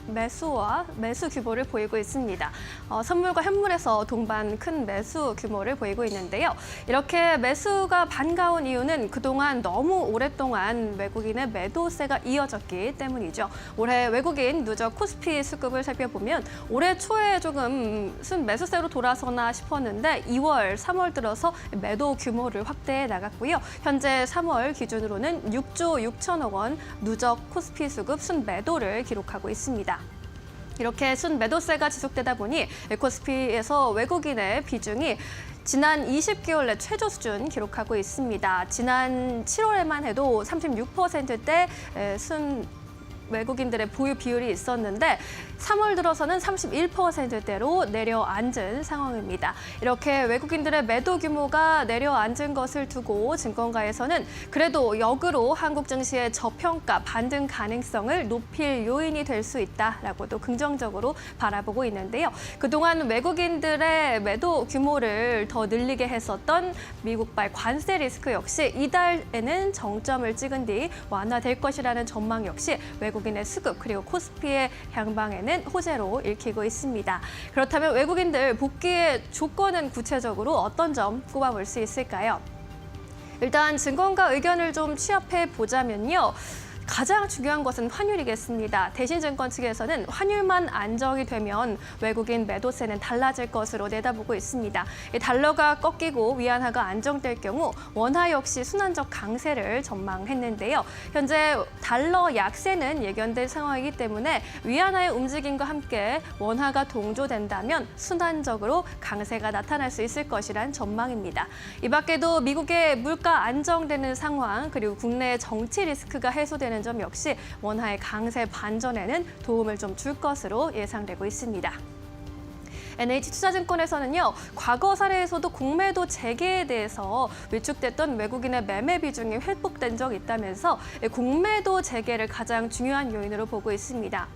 매수 규모를 보이고 있습니다. 선물과 현물에서 동반 큰 매수 규모를 보이고 있는데요. 이렇게 매수가 반가운 이유는 그동안 너무 오랫동안 외국인의 매도세가 이어졌기 때문이죠. 올해 외국인 누적 코스피 수급을 살펴보면 올해 초에 조금 순매수세로 돌아서나 싶었는데 2월, 3월 들어서 매도 규모를 확대해 나갔고요. 현재 3월 기준으로는 6조 6천억 원 누적 코스피 수급 순매도를 기록하고 있습니다. 이렇게 순매도세가 지속되다 보니 코스피에서 외국인의 비중이 지난 20개월 내 최저 수준 기록하고 있습니다. 지난 7월에만 해도 36%대 외국인들의 보유 비율이 있었는데 3월 들어서는 31%대로 내려앉은 상황입니다. 이렇게 외국인들의 매도 규모가 내려앉은 것을 두고 증권가에서는 그래도 역으로 한국 증시의 저평가 반등 가능성을 높일 요인이 될 수 있다라고도 긍정적으로 바라보고 있는데요. 그동안 외국인들의 매도 규모를 더 늘리게 했었던 미국발 관세 리스크 역시 이달에는 정점을 찍은 뒤 완화될 것이라는 전망 역시 외국인의 수급 그리고 코스피의 향방에는 호재로 읽히고 있습니다. 그렇다면 외국인들 복귀의 조건은 구체적으로 어떤 점 꼽아볼 수 있을까요? 일단 증권가 의견을 좀 취합해 보자면요. 가장 중요한 것은 환율이겠습니다. 대신증권 측에서는 환율만 안정이 되면 외국인 매도세는 달라질 것으로 내다보고 있습니다. 달러가 꺾이고 위안화가 안정될 경우 원화 역시 순환적 강세를 전망했는데요. 현재 달러 약세는 예견될 상황이기 때문에 위안화의 움직임과 함께 원화가 동조된다면 순환적으로 강세가 나타날 수 있을 것이란 전망입니다. 이 밖에도 미국의 물가 안정되는 상황 그리고 국내의 정치 리스크가 해소되는 점 역시 원화의 강세 반전에는 도움을 좀 줄 것으로 예상되고 있습니다. NH투자증권에서는요, 과거 사례에서도 공매도 재개에 대해서 위축됐던 외국인의 매매 비중이 회복된 적이 있다면서 공매도 재개를 가장 중요한 요인으로 보고 있습니다.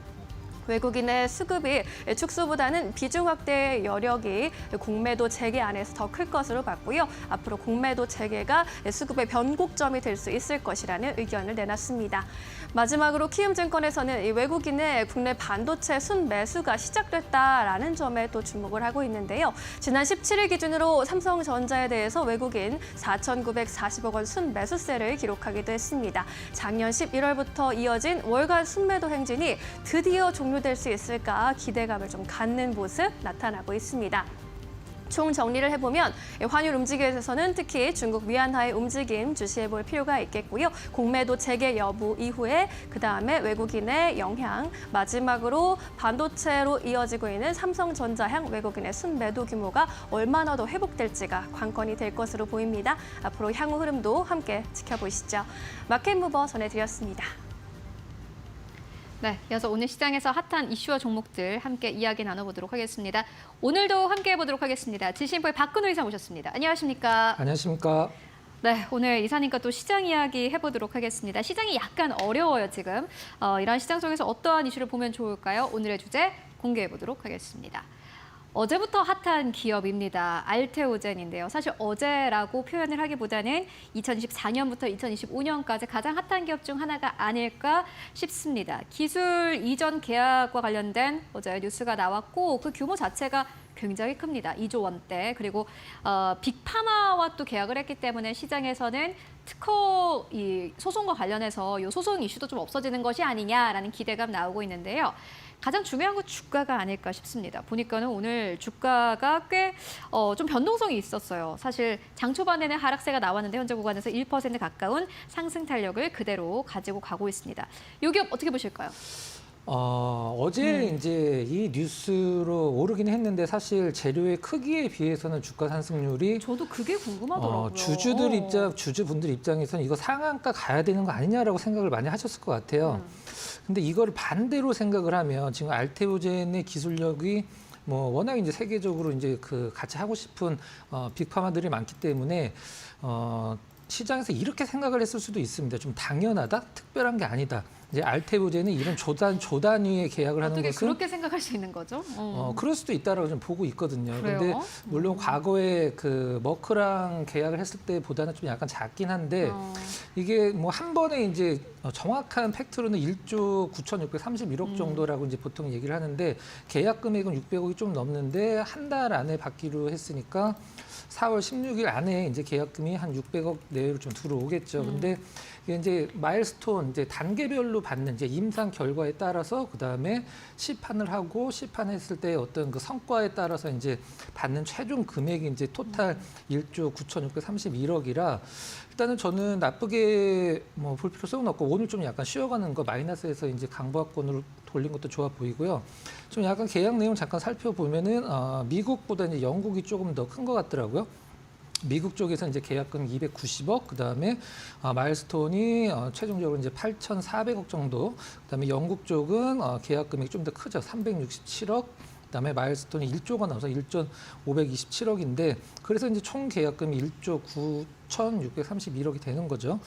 외국인의 수급이 축소보다는 비중 확대의 여력이 공매도 재개 안에서 더 클 것으로 봤고요. 앞으로 공매도 재개가 수급의 변곡점이 될 수 있을 것이라는 의견을 내놨습니다. 마지막으로 키움증권에서는 이 외국인의 국내 반도체 순매수가 시작됐다라는 점에 또 주목을 하고 있는데요. 지난 17일 기준으로 삼성전자에 대해서 외국인 4,940억 원 순매수세를 기록하기도 했습니다. 작년 11월부터 이어진 월간 순매도 행진이 드디어 종료될 수 있을까 기대감을 좀 갖는 모습 나타나고 있습니다. 총 정리를 해보면 환율 움직임에 대해서는 특히 중국 위안화의 움직임 주시해볼 필요가 있겠고요. 공매도 재개 여부 이후에 그다음에 외국인의 영향, 마지막으로 반도체로 이어지고 있는 삼성전자 향 외국인의 순매도 규모가 얼마나 더 회복될지가 관건이 될 것으로 보입니다. 앞으로 향후 흐름도 함께 지켜보시죠. 마켓무버 전해드렸습니다. 네, 이어서 오늘 시장에서 핫한 이슈와 종목들 함께 이야기 나눠보도록 하겠습니다. 오늘도 함께 해보도록 하겠습니다. 지신포의 박근호 이사 모셨습니다. 안녕하십니까? 안녕하십니까? 네, 오늘 이사님과 또 시장 이야기 해보도록 하겠습니다. 시장이 약간 어려워요, 지금. 이런 시장 속에서 어떠한 이슈를 보면 좋을까요? 오늘의 주제 공개해보도록 하겠습니다. 어제부터 핫한 기업입니다. 알테오젠인데요. 사실 어제라고 표현을 하기보다는 2024년부터 2025년까지 가장 핫한 기업 중 하나가 아닐까 싶습니다. 기술 이전 계약과 관련된 어제 뉴스가 나왔고 그 규모 자체가 굉장히 큽니다. 2조 원대. 그리고 빅파마와 또 계약을 했기 때문에 시장에서는 특허 이 소송과 관련해서 이 소송 이슈도 좀 없어지는 것이 아니냐라는 기대감 나오고 있는데요. 가장 중요한 건 주가가 아닐까 싶습니다. 보니까는 오늘 주가가 꽤 좀 변동성이 있었어요. 사실 장 초반에는 하락세가 나왔는데 현재 구간에서 1% 가까운 상승 탄력을 그대로 가지고 가고 있습니다. 이 기업 어떻게 보실까요? 어제 이제 이 뉴스로 오르긴 했는데 사실 재료의 크기에 비해서는 주가 상승률이 저도 그게 궁금하더라고요. 주주분들 입장에서는 이거 상한가 가야 되는 거 아니냐라고 생각을 많이 하셨을 것 같아요. 근데 이거를 반대로 생각을 하면 지금 알테오젠의 기술력이 뭐 워낙 이제 세계적으로 이제 그 같이 하고 싶은 빅파마들이 많기 때문에 시장에서 이렇게 생각을 했을 수도 있습니다. 좀 당연하다, 특별한 게 아니다. 이제 알테오젠이 이런 조단위의 계약을 하는 어떻게 것은 그렇게 생각할 수 있는 거죠? 그럴 수도 있다라고 좀 보고 있거든요. 그래요? 근데 물론 과거에 그 머크랑 계약을 했을 때보다는 좀 약간 작긴 한데 이게 뭐 한 번에 이제 정확한 팩트로는 1조 9,631억 정도라고 이제 보통 얘기를 하는데 계약 금액은 600억이 좀 넘는데 한 달 안에 받기로 했으니까 4월 16일 안에 이제 계약금이 한 600억 내외로 좀 들어오겠죠. 근데 이게 이제 마일스톤 이제 단계별로 받는 이제 임상 결과에 따라서 그다음에 시판을 하고 시판했을 때 어떤 그 성과에 따라서 이제 받는 최종 금액이 이제 토탈 1조 9,631억이라 일단은 저는 나쁘게 뭐 볼 필요성은 없고 오늘 좀 약간 쉬어가는 거 마이너스에서 이제 강보합권으로 돌린 것도 좋아 보이고요. 좀 약간 계약 내용 잠깐 살펴보면은 미국보다 이제 영국이 조금 더 큰 것 같더라고요. 미국 쪽에서 이제 계약금 290억, 그다음에 마일스톤이 최종적으로 이제 8,400억 정도, 그다음에 영국 쪽은 계약 금액이 좀 더 크죠. 367억. 그다음에 마일스톤이 1조가 나와서 1조 527억인데 그래서 이제 총 계약금이 1조 9,631억이 되는 거죠.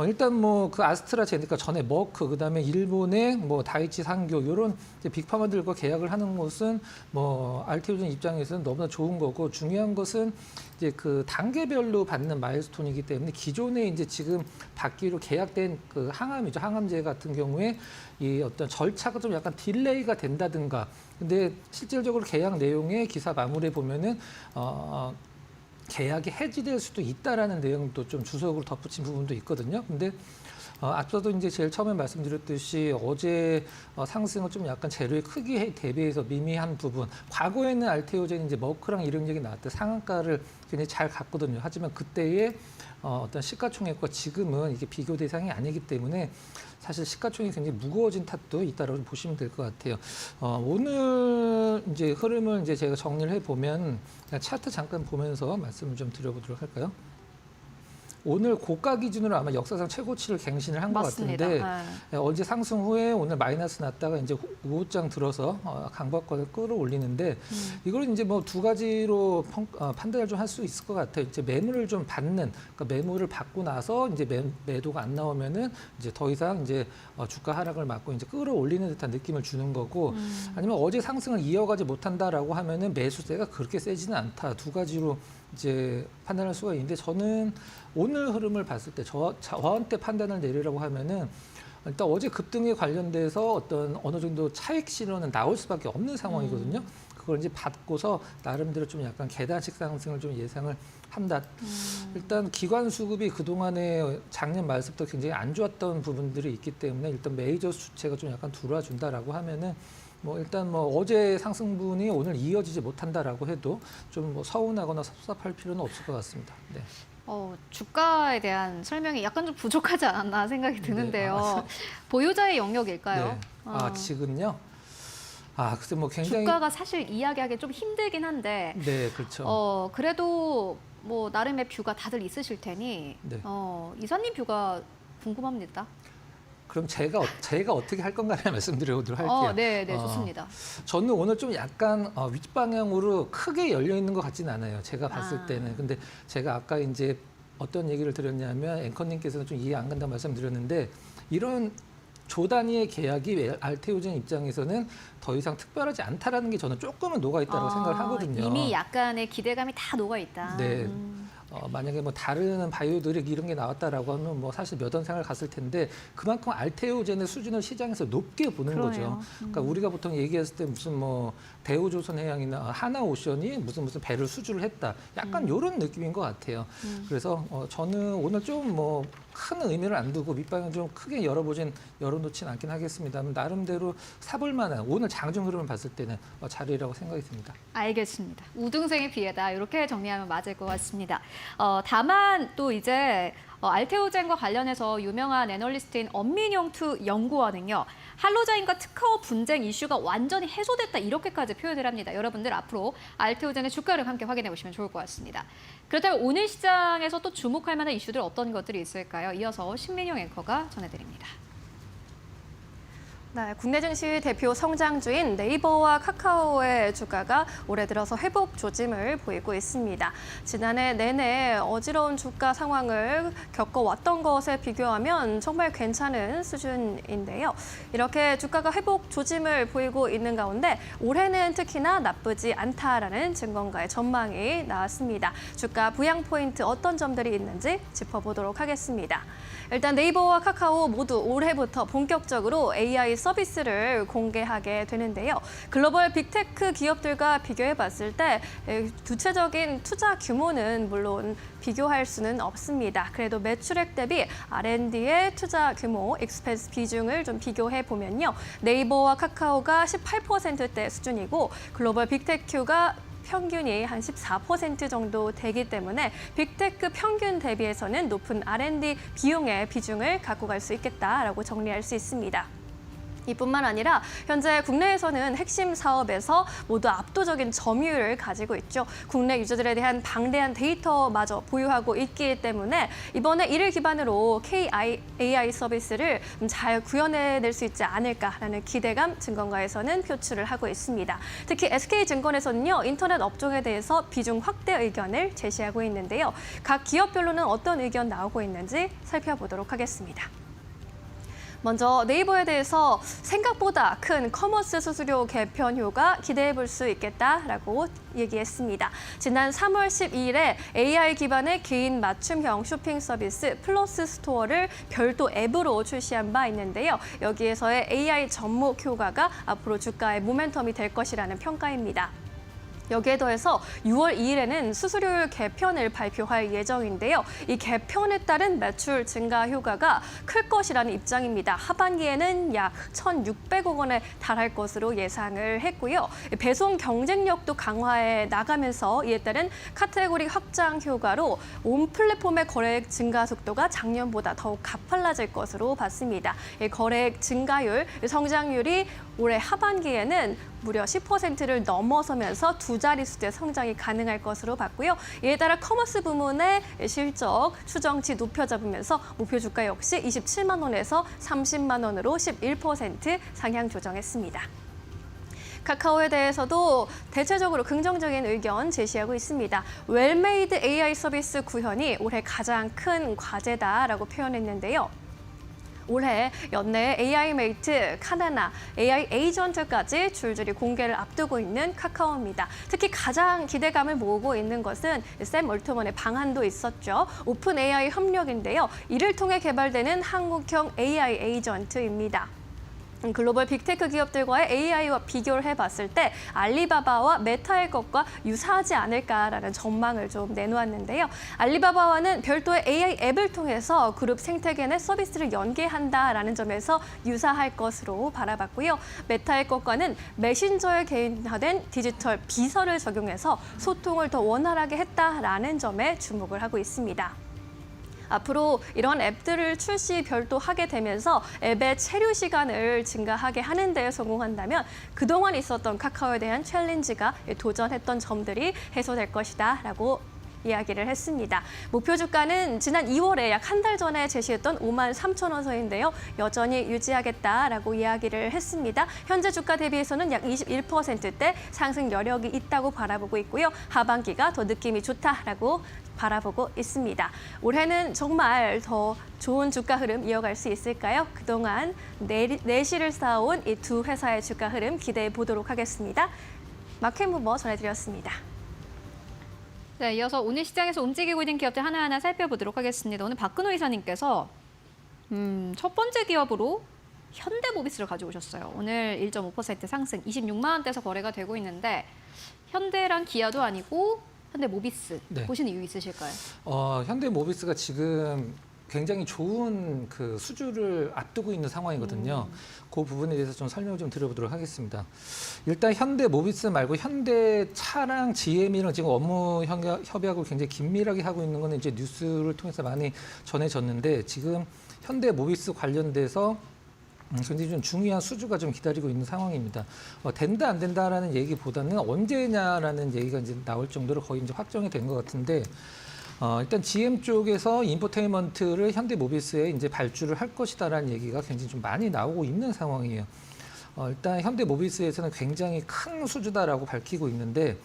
일단 뭐 그 아스트라제네카 전에 머크 그다음에 일본의 뭐 다이치 산교 이런 빅파마들과 계약을 하는 것은 뭐 알테오젠 입장에서는 너무나 좋은 거고 중요한 것은 이제 그 단계별로 받는 마일스톤이기 때문에 기존에 이제 지금 받기로 계약된 그 항암이죠. 항암제 같은 경우에 이 어떤 절차가 좀 약간 딜레이가 된다든가 근데 실질적으로 계약 내용의 기사 마무리에 보면은 계약이 해지될 수도 있다라는 내용도 좀 주석으로 덧붙인 부분도 있거든요. 근데 앞서도 이제 제일 처음에 말씀드렸듯이 어제 상승은 좀 약간 재료의 크기에 대비해서 미미한 부분. 과거에는 알테오젠이 이제 머크랑 이런 얘기 나왔을 때 상한가를 굉장히 잘 갔거든요. 하지만 그때의 어떤 시가총액과 지금은 이게 비교 대상이 아니기 때문에 사실 시가총액이 굉장히 무거워진 탓도 있다라고 보시면 될 것 같아요. 오늘 이제 흐름을 이제 제가 정리를 해보면 차트 잠깐 보면서 말씀을 좀 드려보도록 할까요? 오늘 고가 기준으로 아마 역사상 최고치를 갱신을 한 것 맞습니다. 같은데 어제 상승 후에 오늘 마이너스 났다가 이제 우호장 들어서 강박권을 끌어올리는데 이걸 이제 뭐 두 가지로 판단을 좀 할 수 있을 것 같아요. 이제 매물을 좀 받는 그러니까 매물을 받고 나서 이제 매도가 안 나오면은 이제 더 이상 이제 주가 하락을 막고 이제 끌어올리는 듯한 느낌을 주는 거고 아니면 어제 상승을 이어가지 못한다라고 하면은 매수세가 그렇게 세지는 않다. 두 가지로 이제 판단할 수가 있는데 저는 오늘 흐름을 봤을 때 저한테 판단을 내리라고 하면은 일단 어제 급등에 관련돼서 어떤 어느 정도 차익 신호는 나올 수밖에 없는 상황이거든요. 그걸 이제 받고서 나름대로 좀 약간 계단식 상승을 좀 예상을 한다. 일단 기관 수급이 그동안에 작년 말부터 굉장히 안 좋았던 부분들이 있기 때문에 일단 메이저 수치가 좀 약간 들어와준다라고 하면은 뭐 일단 뭐 어제 상승분이 오늘 이어지지 못한다라고 해도 좀 뭐 서운하거나 섭섭할 필요는 없을 것 같습니다. 네. 주가에 대한 설명이 약간 좀 부족하지 않았나 생각이 드는데요. 보유자의 영역일까요? 네. 지금요? 글쎄 뭐 굉장히 주가가 사실 이야기하기 좀 힘들긴 한데 네, 그렇죠. 그래도 뭐 나름의 뷰가 다들 있으실 테니 네. 이사님 뷰가 궁금합니다. 그럼 제가 어떻게 할 건가를 말씀드리도록 할게요. 네, 좋습니다. 저는 오늘 좀 약간 윗방향으로 크게 열려 있는 것 같지는 않아요. 제가 봤을 때는. 근데 제가 아까 이제 어떤 얘기를 드렸냐면 앵커님께서는 좀 이해 안 간다고 말씀드렸는데 이런 조단위의 계약이 알테오젠 입장에서는 더 이상 특별하지 않다라는 게 저는 조금은 녹아 있다고 생각을 하거든요. 이미 약간의 기대감이 다 녹아 있다. 네. 만약에 뭐 다른 바이오들이 이런 게 나왔다라고 하면 뭐 사실 몇 원상을 갔을 텐데 그만큼 알테오젠의 수준을 시장에서 높게 보는 그러네요. 거죠. 그러니까 우리가 보통 얘기했을 때 무슨 뭐 대우조선해양이나 하나오션이 무슨 배를 수주를 했다. 약간 이런 느낌인 것 같아요. 그래서 저는 오늘 좀 뭐 큰 의미를 안 두고 밑방향 좀 크게 열어놓진 않긴 하겠습니다만 나름대로 사볼 만한 오늘 장중 흐름을 봤을 때는 자리라고 생각이 듭니다. 알겠습니다. 우등생의 비애다. 이렇게 정리하면 맞을 것 같습니다. 다만 또 이제 알테오젠과 관련해서 유명한 애널리스트인 엄민영2 연구원은요. 할로자인과 특허 분쟁 이슈가 완전히 해소됐다 이렇게까지 표현을 합니다. 여러분들 앞으로 알테오젠의 주가를 함께 확인해 보시면 좋을 것 같습니다. 그렇다면 오늘 시장에서 또 주목할 만한 이슈들 어떤 것들이 있을까요? 이어서 신민용 앵커가 전해드립니다. 네, 국내 증시 대표 성장주인 네이버와 카카오의 주가가 올해 들어서 회복 조짐을 보이고 있습니다. 지난해 내내 어지러운 주가 상황을 겪어왔던 것에 비교하면 정말 괜찮은 수준인데요. 이렇게 주가가 회복 조짐을 보이고 있는 가운데 올해는 특히나 나쁘지 않다라는 증권가의 전망이 나왔습니다. 주가 부양 포인트 어떤 점들이 있는지 짚어보도록 하겠습니다. 일단 네이버와 카카오 모두 올해부터 본격적으로 AI 서비스를 공개하게 되는데요. 글로벌 빅테크 기업들과 비교해 봤을 때 구체적인 투자 규모는 물론 비교할 수는 없습니다. 그래도 매출액 대비 R&D의 투자 규모, 익스펜스 비중을 좀 비교해 보면요. 네이버와 카카오가 18%대 수준이고 글로벌 빅테크가 평균이 한 14% 정도 되기 때문에 빅테크 평균 대비해서는 높은 R&D 비용의 비중을 갖고 갈 수 있겠다라고 정리할 수 있습니다. 이뿐만 아니라 현재 국내에서는 핵심 사업에서 모두 압도적인 점유율을 가지고 있죠. 국내 유저들에 대한 방대한 데이터마저 보유하고 있기 때문에 이번에 이를 기반으로 AI 서비스를 잘 구현해낼 수 있지 않을까라는 기대감 증권가에서는 표출을 하고 있습니다. 특히 SK증권에서는요. 인터넷 업종에 대해서 비중 확대 의견을 제시하고 있는데요. 각 기업별로는 어떤 의견 나오고 있는지 살펴보도록 하겠습니다. 먼저 네이버에 대해서 생각보다 큰 커머스 수수료 개편효가 기대해 볼 수 있겠다라고 얘기했습니다. 지난 3월 12일에 AI 기반의 개인 맞춤형 쇼핑 서비스 플러스 스토어를 별도 앱으로 출시한 바 있는데요. 여기에서의 AI 접목 효과가 앞으로 주가의 모멘텀이 될 것이라는 평가입니다. 여기에 더해서 6월 2일에는 수수료율 개편을 발표할 예정인데요. 이 개편에 따른 매출 증가 효과가 클 것이라는 입장입니다. 하반기에는 약 1,600억 원에 달할 것으로 예상을 했고요. 배송 경쟁력도 강화해 나가면서 이에 따른 카테고리 확장 효과로 온 플랫폼의 거래액 증가 속도가 작년보다 더욱 가팔라질 것으로 봤습니다. 거래액 증가율, 성장률이 올해 하반기에는 무려 10%를 넘어서면서 두 자릿수의 성장이 가능할 것으로 봤고요. 이에 따라 커머스 부문의 실적 추정치 높여잡으면서 목표 주가 역시 27만 원에서 30만 원으로 11% 상향 조정했습니다. 카카오에 대해서도 대체적으로 긍정적인 의견 제시하고 있습니다. 웰메이드 AI 서비스 구현이 올해 가장 큰 과제다라고 표현했는데요. 올해 연내에 AI 메이트, 카나나, AI 에이전트까지 줄줄이 공개를 앞두고 있는 카카오입니다. 특히 가장 기대감을 모으고 있는 것은 샘 올트먼의 방안도 있었죠. 오픈 AI 협력인데요. 이를 통해 개발되는 한국형 AI 에이전트입니다. 글로벌 빅테크 기업들과의 AI와 비교를 해봤을 때 알리바바와 메타의 것과 유사하지 않을까라는 전망을 좀 내놓았는데요. 알리바바와는 별도의 AI 앱을 통해서 그룹 생태계 내 서비스를 연계한다라는 점에서 유사할 것으로 바라봤고요. 메타의 것과는 메신저에 개인화된 디지털 비서를 적용해서 소통을 더 원활하게 했다라는 점에 주목을 하고 있습니다. 앞으로 이런 앱들을 출시 별도 하게 되면서 앱의 체류 시간을 증가하게 하는 데 성공한다면 그동안 있었던 카카오에 대한 챌린지가 도전했던 점들이 해소될 것이다라고 이야기를 했습니다. 목표 주가는 지난 2월에 약 한 달 전에 제시했던 5만 3천 원 선인데요. 여전히 유지하겠다라고 이야기를 했습니다. 현재 주가 대비해서는 약 21%대 상승 여력이 있다고 바라보고 있고요. 하반기가 더 느낌이 좋다라고 바라보고 있습니다. 올해는 정말 더 좋은 주가 흐름 이어갈 수 있을까요? 그동안 내실을 쌓아온 이 두 회사의 주가 흐름 기대해 보도록 하겠습니다. 마켓무버 전해드렸습니다. 네, 이어서 오늘 시장에서 움직이고 있는 기업들 하나하나 살펴보도록 하겠습니다. 오늘 박근호 이사님께서 첫 번째 기업으로 현대모비스를 가져오셨어요. 오늘 1.5% 상승, 26만 원대에서 거래가 되고 있는데 현대랑 기아도 아니고 현대모비스 네. 보시는 이유 있으실까요? 현대모비스가 지금 굉장히 좋은 그 수주를 앞두고 있는 상황이거든요. 그 부분에 대해서 좀 설명을 좀 드려보도록 하겠습니다. 일단 현대모비스 말고 현대차랑 GM이랑 지금 업무 협약을 굉장히 긴밀하게 하고 있는 거는 이제 뉴스를 통해서 많이 전해졌는데 지금 현대모비스 관련돼서 굉장히 좀 중요한 수주가 좀 기다리고 있는 상황입니다. 된다 안 된다라는 얘기보다는 언제냐라는 얘기가 이제 나올 정도로 거의 이제 확정이 된 것 같은데 일단 GM 쪽에서 인포테인먼트를 현대모비스에 이제 발주를 할 것이다라는 얘기가 굉장히 좀 많이 나오고 있는 상황이에요. 일단 현대모비스에서는 굉장히 큰 수주다라고 밝히고 있는데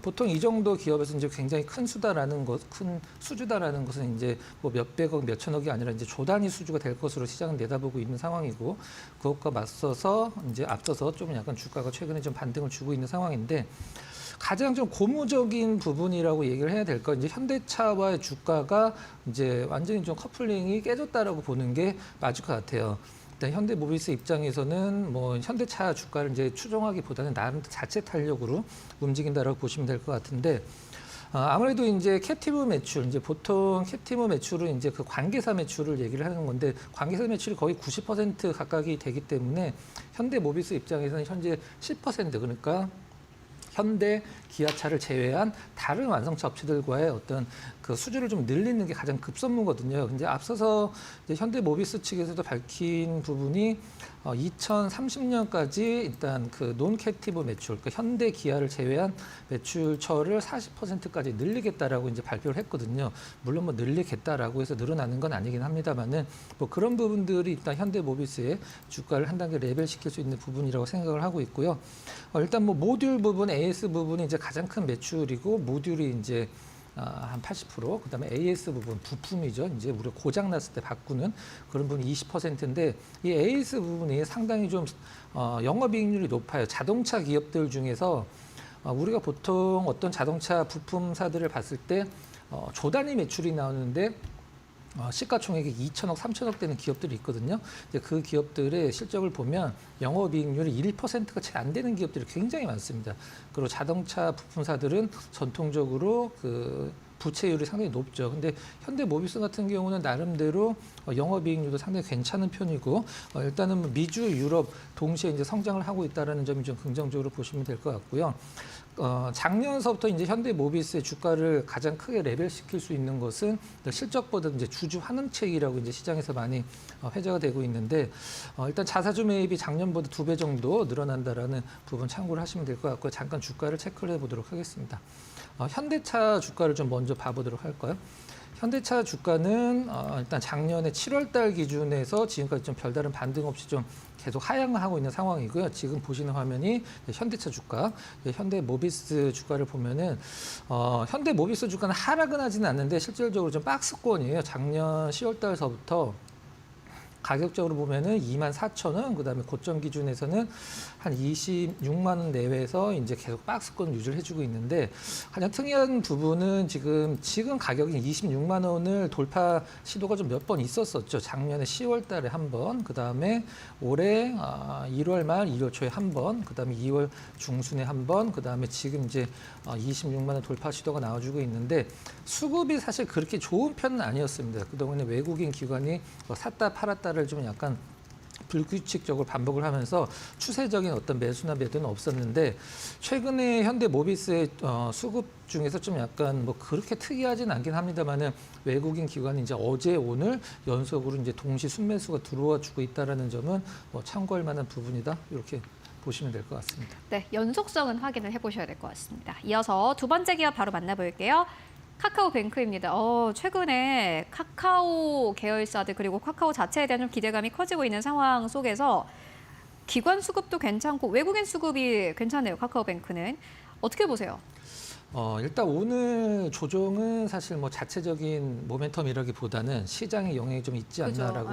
보통 이 정도 기업에서 이제 굉장히 큰 수주다라는 것은 이제 뭐 몇백억, 몇천억이 아니라 이제 조 단위 수주가 될 것으로 시장은 내다보고 있는 상황이고 그것과 맞서서 이제 앞서서 좀 약간 주가가 최근에 좀 반등을 주고 있는 상황인데 가장 좀 고무적인 부분이라고 얘기를 해야 될 건 이제 현대차와의 주가가 이제 완전히 좀 커플링이 깨졌다라고 보는 게 맞을 것 같아요. 일단 현대모비스 입장에서는 뭐 현대차 주가를 이제 추종하기보다는 나름 자체 탄력으로 움직인다라고 보시면 될 것 같은데 아무래도 이제 캡티브 매출, 이제 보통 캡티브 매출은 이제 그 관계사 매출을 얘기를 하는 건데 관계사 매출이 거의 90% 가까이 되기 때문에 현대모비스 입장에서는 현재 10% 그러니까 현대, 기아차를 제외한 다른 완성차 업체들과의 어떤 그 수주를 좀 늘리는 게 가장 급선무거든요. 근데 앞서서 이제 현대모비스 측에서도 밝힌 부분이 2030년까지 일단 그 논캡티브 매출, 그러니까 현대, 기아를 제외한 매출처를 40%까지 늘리겠다라고 이제 발표를 했거든요. 물론 뭐 늘리겠다라고 해서 늘어나는 건 아니긴 합니다만은 뭐 그런 부분들이 일단 현대모비스의 주가를 한 단계 레벨시킬 수 있는 부분이라고 생각을 하고 있고요. 일단 뭐 모듈 부분, AS 부분이 이제 가장 큰 매출이고 모듈이 이제 한 80%, 그다음에 AS 부분 부품이죠. 이제 우리가 고장 났을 때 바꾸는 그런 부분이 20%인데 이 AS 부분이 상당히 좀 영업이익률이 높아요. 자동차 기업들 중에서 우리가 보통 어떤 자동차 부품사들을 봤을 때 조 단위 매출이 나오는데 시가총액이 2천억, 3천억 되는 기업들이 있거든요. 그 기업들의 실적을 보면 영업이익률이 1%가 채 안 되는 기업들이 굉장히 많습니다. 그리고 자동차 부품사들은 전통적으로 그 부채율이 상당히 높죠. 근데 현대모비스 같은 경우는 나름대로 영업이익률도 상당히 괜찮은 편이고 일단은 미주, 유럽 동시에 이제 성장을 하고 있다는 점이 좀 긍정적으로 보시면 될 것 같고요. 작년서부터 이제 현대모비스의 주가를 가장 크게 레벨시킬 수 있는 것은 실적보다 이제 주주 환원책이라고 이제 시장에서 많이 회자가 되고 있는데 일단 자사주 매입이 작년보다 2배 정도 늘어난다라는 부분 참고를 하시면 될 것 같고요. 잠깐 주가를 체크를 해보도록 하겠습니다. 현대차 주가를 좀 먼저 봐보도록 할까요? 현대차 주가는 일단 작년에 7월 달 기준에서 지금까지 좀 별다른 반등 없이 좀 계속 하향을 하고 있는 상황이고요. 지금 보시는 화면이 현대차 주가, 현대모비스 주가를 보면은 현대모비스 주가는 하락은 하지는 않는데 실질적으로 좀 박스권이에요. 작년 10월 달서부터 가격적으로 보면은 24,000원, 그다음에 고점 기준에서는 한 26만 원 내외에서 이제 계속 박스권을 유지를 해주고 있는데 가장 특이한 부분은 지금 가격이 26만 원을 돌파 시도가 좀 몇 번 있었었죠. 작년에 10월 달에 한 번, 그다음에 올해 1월 말, 2월 초에 한 번, 그다음에 2월 중순에 한 번, 그다음에 지금 이제 26만 원 돌파 시도가 나와주고 있는데 수급이 사실 그렇게 좋은 편은 아니었습니다. 그동안에 외국인 기관이 샀다 팔았다를 좀 약간 불규칙적으로 반복을 하면서 추세적인 어떤 매수나 매도는 없었는데 최근에 현대모비스의 수급 중에서 좀 약간 뭐 그렇게 특이하진 않긴 합니다만은 외국인 기관이 이제 어제 오늘 연속으로 이제 동시 순매수가 들어와 주고 있다라는 점은 뭐 참고할 만한 부분이다 이렇게 보시면 될 것 같습니다. 네, 연속성은 확인을 해보셔야 될 것 같습니다. 이어서 두 번째 기업 바로 만나볼게요. 카카오뱅크입니다. 최근에 카카오 계열사들 그리고 카카오 자체에 대한 좀 기대감이 커지고 있는 상황 속에서 기관 수급도 괜찮고 외국인 수급이 괜찮네요. 카카오뱅크는. 어떻게 보세요? 일단 오늘 조정은 사실 뭐 자체적인 모멘텀이라기보다는 시장에 영향이 좀 있지 않나라고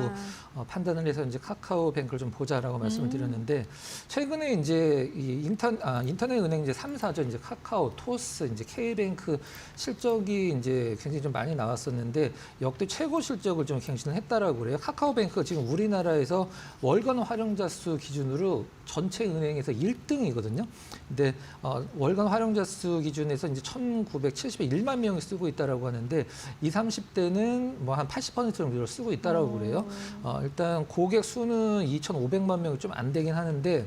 판단을 해서 이제 카카오뱅크를 좀 보자라고 말씀을 드렸는데 최근에 이제 이 인터넷 은행 이제 3사죠. 이제 카카오, 토스, 이제 K뱅크 실적이 이제 굉장히 좀 많이 나왔었는데 역대 최고 실적을 좀 갱신했다라고 그래요. 카카오뱅크가 지금 우리나라에서 월간 활용자 수 기준으로 전체 은행에서 1등이거든요. 근데 월간 활용자 수 기준에서 이제 1,971만 명이 쓰고 있다라고 하는데 20, 30대는 뭐 한 80% 정도를 쓰고 있다라고 그래요. 일단 고객 수는 2,500만 명이 좀 안 되긴 하는데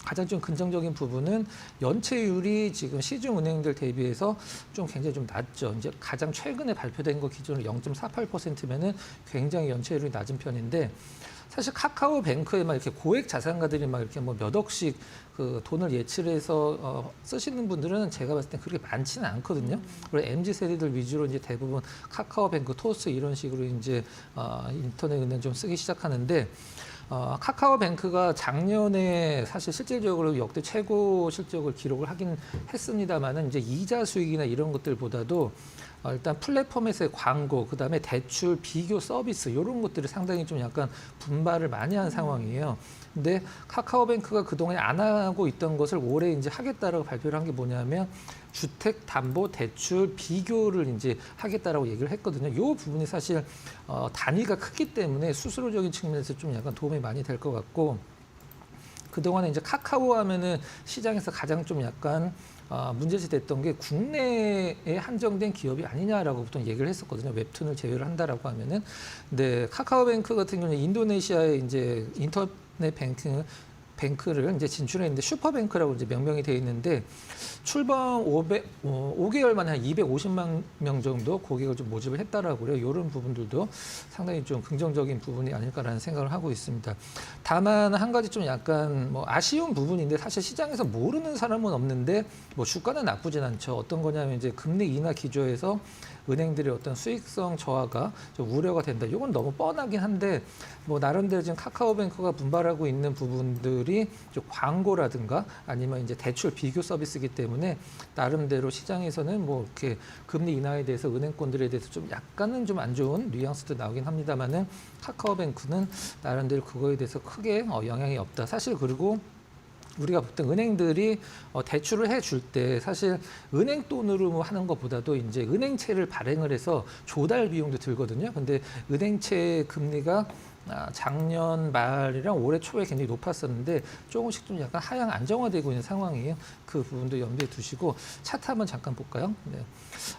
가장 좀 긍정적인 부분은 연체율이 지금 시중 은행들 대비해서 좀 굉장히 좀 낮죠. 이제 가장 최근에 발표된 거 기준으로 0.48%면은 굉장히 연체율이 낮은 편인데 사실 카카오뱅크에 막 이렇게 고액 자산가들이 막 이렇게 뭐 몇 억씩 그 돈을 예치를 해서 쓰시는 분들은 제가 봤을 때 그렇게 많지는 않거든요. 그리고 MZ 세대들 위주로 이제 대부분 카카오뱅크, 토스 이런 식으로 이제 인터넷 은행 좀 쓰기 시작하는데 카카오뱅크가 작년에 사실 실질적으로 역대 최고 실적을 기록을 하긴 했습니다만은 이제 이자 수익이나 이런 것들보다도 일단 플랫폼에서의 광고, 그다음에 대출 비교 서비스 이런 것들이 상당히 좀 약간 분발을 많이 한 상황이에요. 근데 카카오뱅크가 그동안 안 하고 있던 것을 올해 이제 하겠다라고 발표를 한 게 뭐냐면 주택 담보 대출 비교를 이제 하겠다라고 얘기를 했거든요. 이 부분이 사실 단위가 크기 때문에 수수료적인 측면에서 좀 약간 도움이 많이 될 것 같고, 그동안에 이제 카카오 하면은 시장에서 가장 좀 약간 문제시 됐던 게 국내에 한정된 기업이 아니냐라고 보통 얘기를 했었거든요. 웹툰을 제외를 한다라고 하면은. 근데 카카오뱅크 같은 경우는 인도네시아에 이제 인터넷 뱅크를 이제 진출했는데 슈퍼뱅크라고 이제 명명이 되어 있는데 출범 5개월 만에 한 250만 명 정도 고객을 좀 모집을 했다라고 그래요. 이런 부분들도 상당히 좀 긍정적인 부분이 아닐까라는 생각을 하고 있습니다. 다만 한 가지 좀 약간 뭐 아쉬운 부분인데 사실 시장에서 모르는 사람은 없는데 뭐 주가는 나쁘진 않죠. 어떤 거냐면 이제 금리 인하 기조에서 은행들의 어떤 수익성 저하가 좀 우려가 된다. 이건 너무 뻔하긴 한데 뭐 나름대로 지금 카카오뱅크가 분발하고 있는 부분들이 좀 광고라든가 아니면 이제 대출 비교 서비스이기 때문에 나름대로 시장에서는 뭐 이렇게 금리 인하에 대해서 은행권들에 대해서 좀 약간은 좀 안 좋은 뉘앙스도 나오긴 합니다만은 카카오뱅크는 나름대로 그거에 대해서 크게 영향이 없다. 사실 그리고 우리가 보통 은행들이 대출을 해줄 때 사실 은행 돈으로 뭐 하는 것보다도 이제 은행채를 발행을 해서 조달 비용도 들거든요. 근데 은행채 금리가 작년 말이랑 올해 초에 굉장히 높았었는데 조금씩 좀 약간 하향 안정화되고 있는 상황이에요. 그 부분도 염두에 두시고 차트 한번 잠깐 볼까요? 네.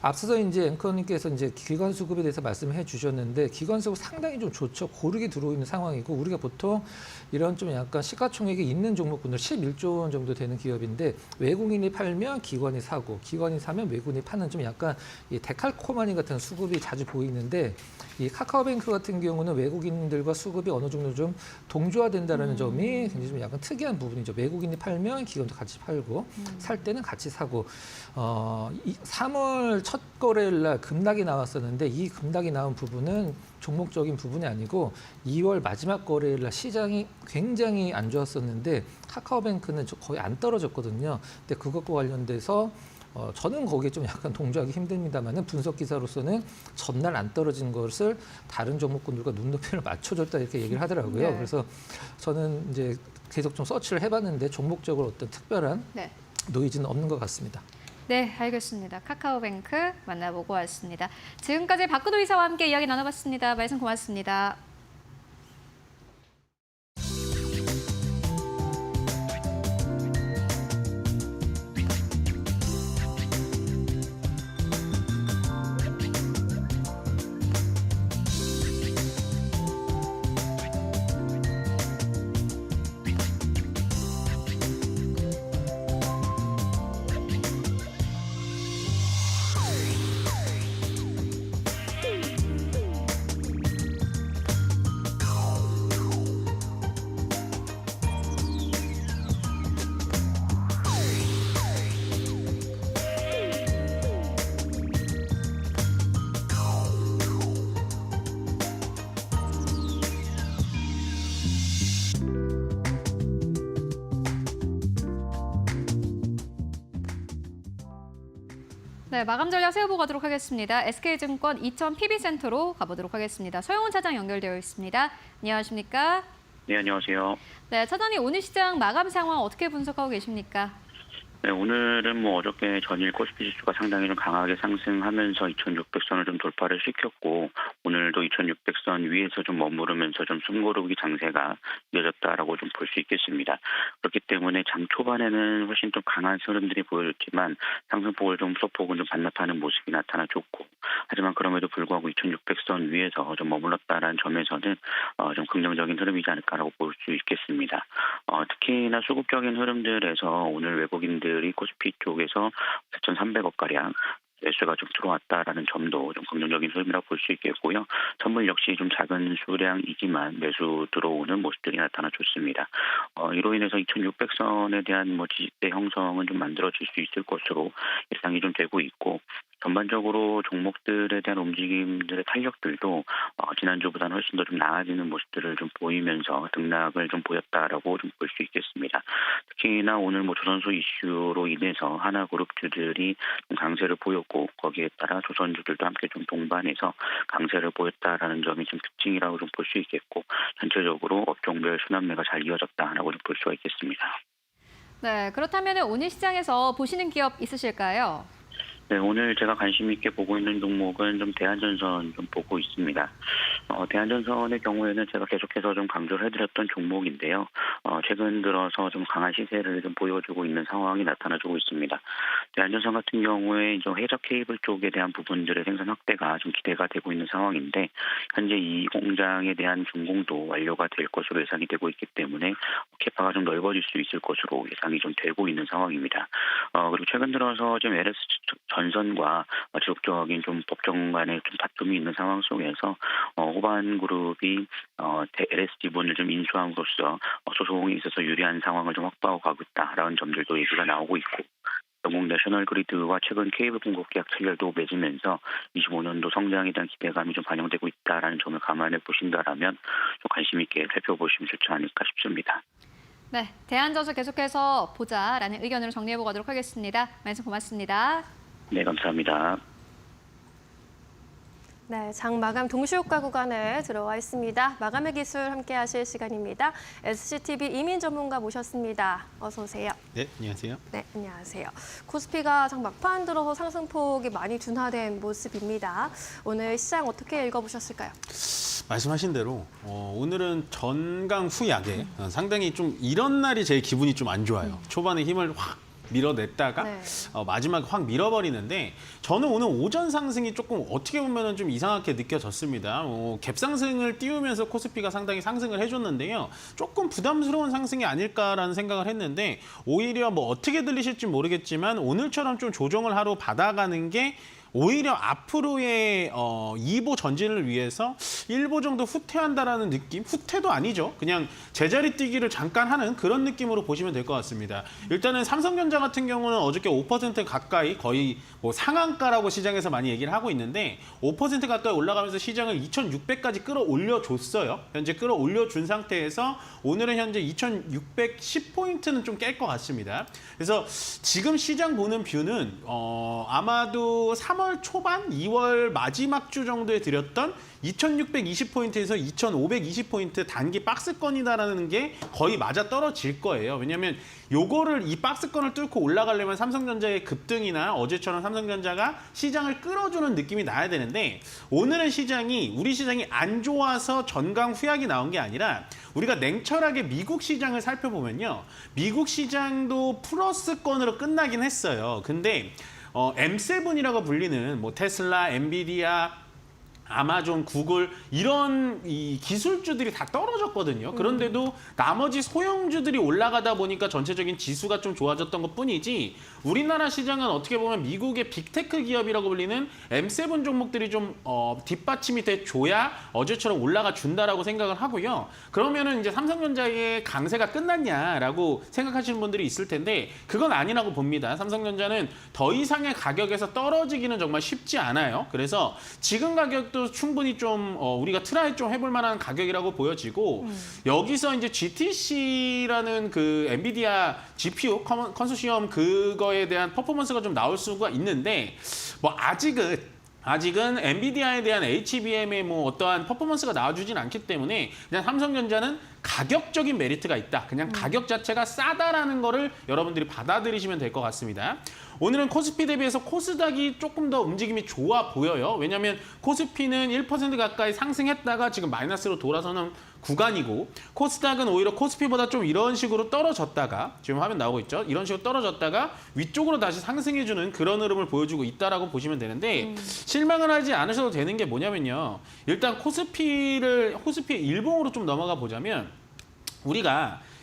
앞서서 이제 앵커님께서 이제 기관 수급에 대해서 말씀해 주셨는데 기관 수급 상당히 좀 좋죠. 고르게 들어오는 상황이고 우리가 보통 이런 좀 약간 시가총액이 있는 종목군들 11조 원 정도 되는 기업인데 외국인이 팔면 기관이 사고 기관이 사면 외국인이 파는 좀 약간 이 데칼코마니 같은 수급이 자주 보이는데 이 카카오뱅크 같은 경우는 외국인들과 수급이 어느 정도 좀 동조화된다는 점이 굉장히 좀 약간 특이한 부분이죠. 외국인이 팔면 기관도 같이 팔고 살 때는 같이 사고 3월 첫 거래일 날 급락이 나왔었는데 이 급락이 나온 부분은 종목적인 부분이 아니고 2월 마지막 거래일 날 시장이 굉장히 안 좋았었는데 카카오뱅크는 거의 안 떨어졌거든요. 근데 그것과 관련돼서 저는 거기에 좀 약간 동조하기 힘듭니다만은 분석 기사로서는 전날 안 떨어진 것을 다른 종목군들과 눈높이를 맞춰줬다 이렇게 얘기를 하더라고요. 네. 그래서 저는 이제 계속 좀 서치를 해봤는데 종목적으로 어떤 특별한 네. 노이즈는 없는 것 같습니다. 네, 알겠습니다. 카카오뱅크 만나보고 왔습니다. 지금까지 박근호 이사와 함께 이야기 나눠봤습니다. 말씀 고맙습니다. 네, 마감 전략 세워보도록 하겠습니다. SK증권 이천 PB센터로 가보도록 하겠습니다. 서영훈 차장 연결되어 있습니다. 안녕하십니까? 네, 안녕하세요. 네, 차장님 오늘 시장 마감 상황 어떻게 분석하고 계십니까? 네, 오늘은 뭐 어저께 전일 코스피 지수가 상당히 좀 강하게 상승하면서 2,600선을 좀 돌파를 시켰고 오늘도 2,600선 위에서 좀 머무르면서 좀 숨고르기 장세가 이어졌다라고 좀 볼 수 있겠습니다. 그렇기 때문에 장 초반에는 훨씬 좀 강한 흐름들이 보여졌지만 상승폭을 좀 소폭은 좀 반납하는 모습이 나타나줬고 하지만 그럼에도 불구하고 2,600선 위에서 좀 머물렀다라는 점에서는 좀 긍정적인 흐름이지 않을까라고 볼 수 있겠습니다. 특히나 수급적인 흐름들에서 오늘 외국인들이 코스피 쪽에서 4,300억 가량 매수가 좀 들어왔다라는 점도 좀 긍정적인 흐름이라고 볼 수 있겠고요. 선물 역시 좀 작은 수량이지만 매수 들어오는 모습들이 나타나줬습니다. 이로 인해서 2,600선에 대한 지지대 형성은 좀 만들어질 수 있을 것으로 예상이 좀 되고 있고, 전반적으로 종목들에 대한 움직임들의 탄력들도 지난주보다는 훨씬 더 좀 나아지는 모습들을 좀 보이면서 등락을 좀 보였다라고 좀 볼 수 있겠습니다. 특히나 오늘 조선소 이슈로 인해서 하나그룹주들이 좀 강세를 보였고, 거기에 따라 조선주들도 함께 좀 동반해서 강세를 보였다라는 점이 좀 특징이라고 좀 볼 수 있겠고, 전체적으로 업종별 순환매가 잘 이어졌다라고 좀 볼 수가 있겠습니다. 네, 그렇다면 오늘 시장에서 보시는 기업 있으실까요? 네, 오늘 제가 관심 있게 보고 있는 종목은 좀 대한전선 좀 보고 있습니다. 대한전선의 경우에는 제가 계속해서 좀 강조를 해드렸던 종목인데요. 최근 들어서 좀 강한 시세를 좀 보여주고 있는 상황이 나타나주고 있습니다. 대한전선 같은 경우에 이제 해적 케이블 쪽에 대한 부분들의 생산 확대가 좀 기대가 되고 있는 상황인데, 현재 이 공장에 대한 준공도 완료가 될 것으로 예상이 되고 있기 때문에 캐파가 좀 넓어질 수 있을 것으로 예상이 좀 되고 있는 상황입니다. 그리고 최근 들어서 좀 LS 전선과 지속적인 좀 법정 간의 좀 다툼이 있는 상황 속에서 호반그룹이 LS 지분을 좀 인수함으로써 소송에 있어서 유리한 상황을 좀 확보하고 가고 있다라는 점들도 얘기가 나오고 있고, 영국 내셔널그리드와 최근 케이블 공급 계약 체결도 맺으면서 25년도 성장에 대한 기대감이 좀 반영되고 있다라는 점을 감안해 보신다라면 좀 관심 있게 살펴보시면 좋지 않을까 싶습니다. 네, 대한전선 계속해서 보자라는 의견으로 정리해보고 가도록 하겠습니다. 말씀 고맙습니다. 네, 감사합니다. 네, 장 마감 동시효과 구간에 들어와 있습니다. 마감의 기술 함께 하실 시간입니다. SCTV 이민 전문가 모셨습니다. 어서 오세요. 네, 안녕하세요. 네, 안녕하세요. 코스피가 장 막판 들어서 상승폭이 많이 둔화된 모습입니다. 오늘 시장 어떻게 읽어보셨을까요? 말씀하신 대로 오늘은 전강 후약에 상당히 좀 이런 날이 제일 기분이 좀 안 좋아요. 초반에 힘을 확 밀어냈다가 네. 마지막에 확 밀어버리는데, 저는 오늘 오전 상승이 조금 어떻게 보면 좀 이상하게 느껴졌습니다. 갭 상승을 띄우면서 코스피가 상당히 상승을 해줬는데요. 조금 부담스러운 상승이 아닐까라는 생각을 했는데, 오히려 어떻게 들리실지 모르겠지만 오늘처럼 좀 조정을 하러 받아가는 게 오히려 앞으로의 2보 전진을 위해서 1보 정도 후퇴한다라는 느낌? 후퇴도 아니죠. 그냥 제자리 뛰기를 잠깐 하는 그런 느낌으로 보시면 될 것 같습니다. 일단은 삼성전자 같은 경우는 어저께 5% 가까이, 거의 상한가라고 시장에서 많이 얘기를 하고 있는데, 5% 가까이 올라가면서 시장을 2,600까지 끌어올려줬어요. 현재 끌어올려준 상태에서 오늘은 현재 2,610포인트는 좀 깰 것 같습니다. 그래서 지금 시장 보는 뷰는 아마도 3월 초반, 2월 마지막 주 정도에 드렸던 2,620포인트에서 2,520포인트 단기 박스권이다라는 게 거의 맞아 떨어질 거예요. 왜냐하면 요거를 이 박스권을 뚫고 올라가려면 삼성전자의 급등이나 어제처럼 삼성전자가 시장을 끌어주는 느낌이 나야 되는데, 오늘은 우리 시장이 안 좋아서 전강 후약이 나온 게 아니라, 우리가 냉철하게 미국 시장을 살펴보면요, 미국 시장도 플러스권으로 끝나긴 했어요. 근데 M7이라고 불리는 테슬라, 엔비디아, 아마존, 구글 이런 이 기술주들이 다 떨어졌거든요. 그런데도 나머지 소형주들이 올라가다 보니까 전체적인 지수가 좀 좋아졌던 것뿐이지, 우리나라 시장은 어떻게 보면 미국의 빅테크 기업이라고 불리는 M7 종목들이 좀 뒷받침이 돼줘야 어제처럼 올라가 준다라고 생각을 하고요. 그러면은 이제 삼성전자의 강세가 끝났냐라고 생각하시는 분들이 있을 텐데, 그건 아니라고 봅니다. 삼성전자는 더 이상의 가격에서 떨어지기는 정말 쉽지 않아요. 그래서 지금 가격도 충분히 좀 우리가 트라이 좀 해볼 만한 가격이라고 보여지고, 여기서 이제 GTC라는 그 엔비디아 GPU 컨소시엄 그거에 대한 퍼포먼스가 좀 나올 수가 있는데, 아직은 엔비디아에 대한 HBM의 어떠한 퍼포먼스가 나와주진 않기 때문에 그냥 삼성전자는 가격적인 메리트가 있다. 그냥 가격 자체가 싸다라는 거를 여러분들이 받아들이시면 될 것 같습니다. 오늘은 코스피 대비해서 코스닥이 조금 더 움직임이 좋아 보여요. 왜냐하면 코스피는 1% 가까이 상승했다가 지금 마이너스로 돌아서는 구간이고, 코스닥은 오히려 코스피보다 좀 이런 식으로 떨어졌다가, 지금 화면 나오고 있죠? 이런 식으로 떨어졌다가 위쪽으로 다시 상승해주는 그런 흐름을 보여주고 있다라고 보시면 되는데, 실망을 하지 않으셔도 되는 게 뭐냐면요. 일단 코스피의 일봉으로 좀 넘어가 보자면,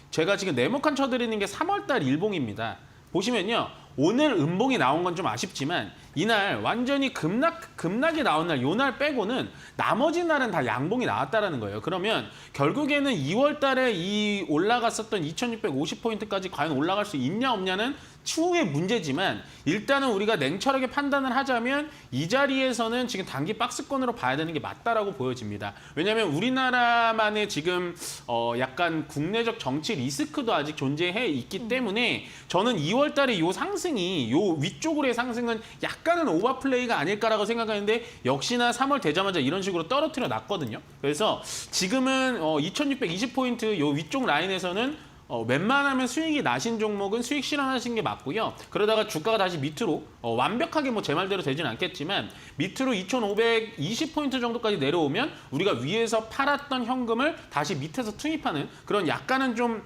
제가 지금 네모칸 쳐드리는 게 3월달 일봉입니다. 보시면요, 오늘 음봉이 나온 건 좀 아쉽지만 이날 완전히 급락이 나온 날, 요 날 빼고는 나머지 날은 다 양봉이 나왔다라는 거예요. 그러면 결국에는 2월 달에 이 올라갔었던 2650포인트까지 과연 올라갈 수 있냐 없냐는 추후의 문제지만 일단은 우리가 냉철하게 판단을 하자면 이 자리에서는 지금 단기 박스권으로 봐야 되는 게 맞다라고 보여집니다. 왜냐하면 우리나라만의 지금 약간 국내적 정치 리스크도 아직 존재해 있기 때문에 저는 2월 달에 요 상승이 요 위쪽으로의 상승은 약간은 오버플레이가 아닐까라고 생각하는데 역시나 3월 되자마자 이런 식으로 떨어뜨려 놨거든요. 그래서 지금은 2620포인트 요 위쪽 라인에서는 웬만하면 수익이 나신 종목은 수익 실현하신 게 맞고요. 그러다가 주가가 다시 밑으로 완벽하게 뭐 제 말대로 되지는 않겠지만 밑으로 2520포인트 정도까지 내려오면 우리가 위에서 팔았던 현금을 다시 밑에서 투입하는 그런 약간은 좀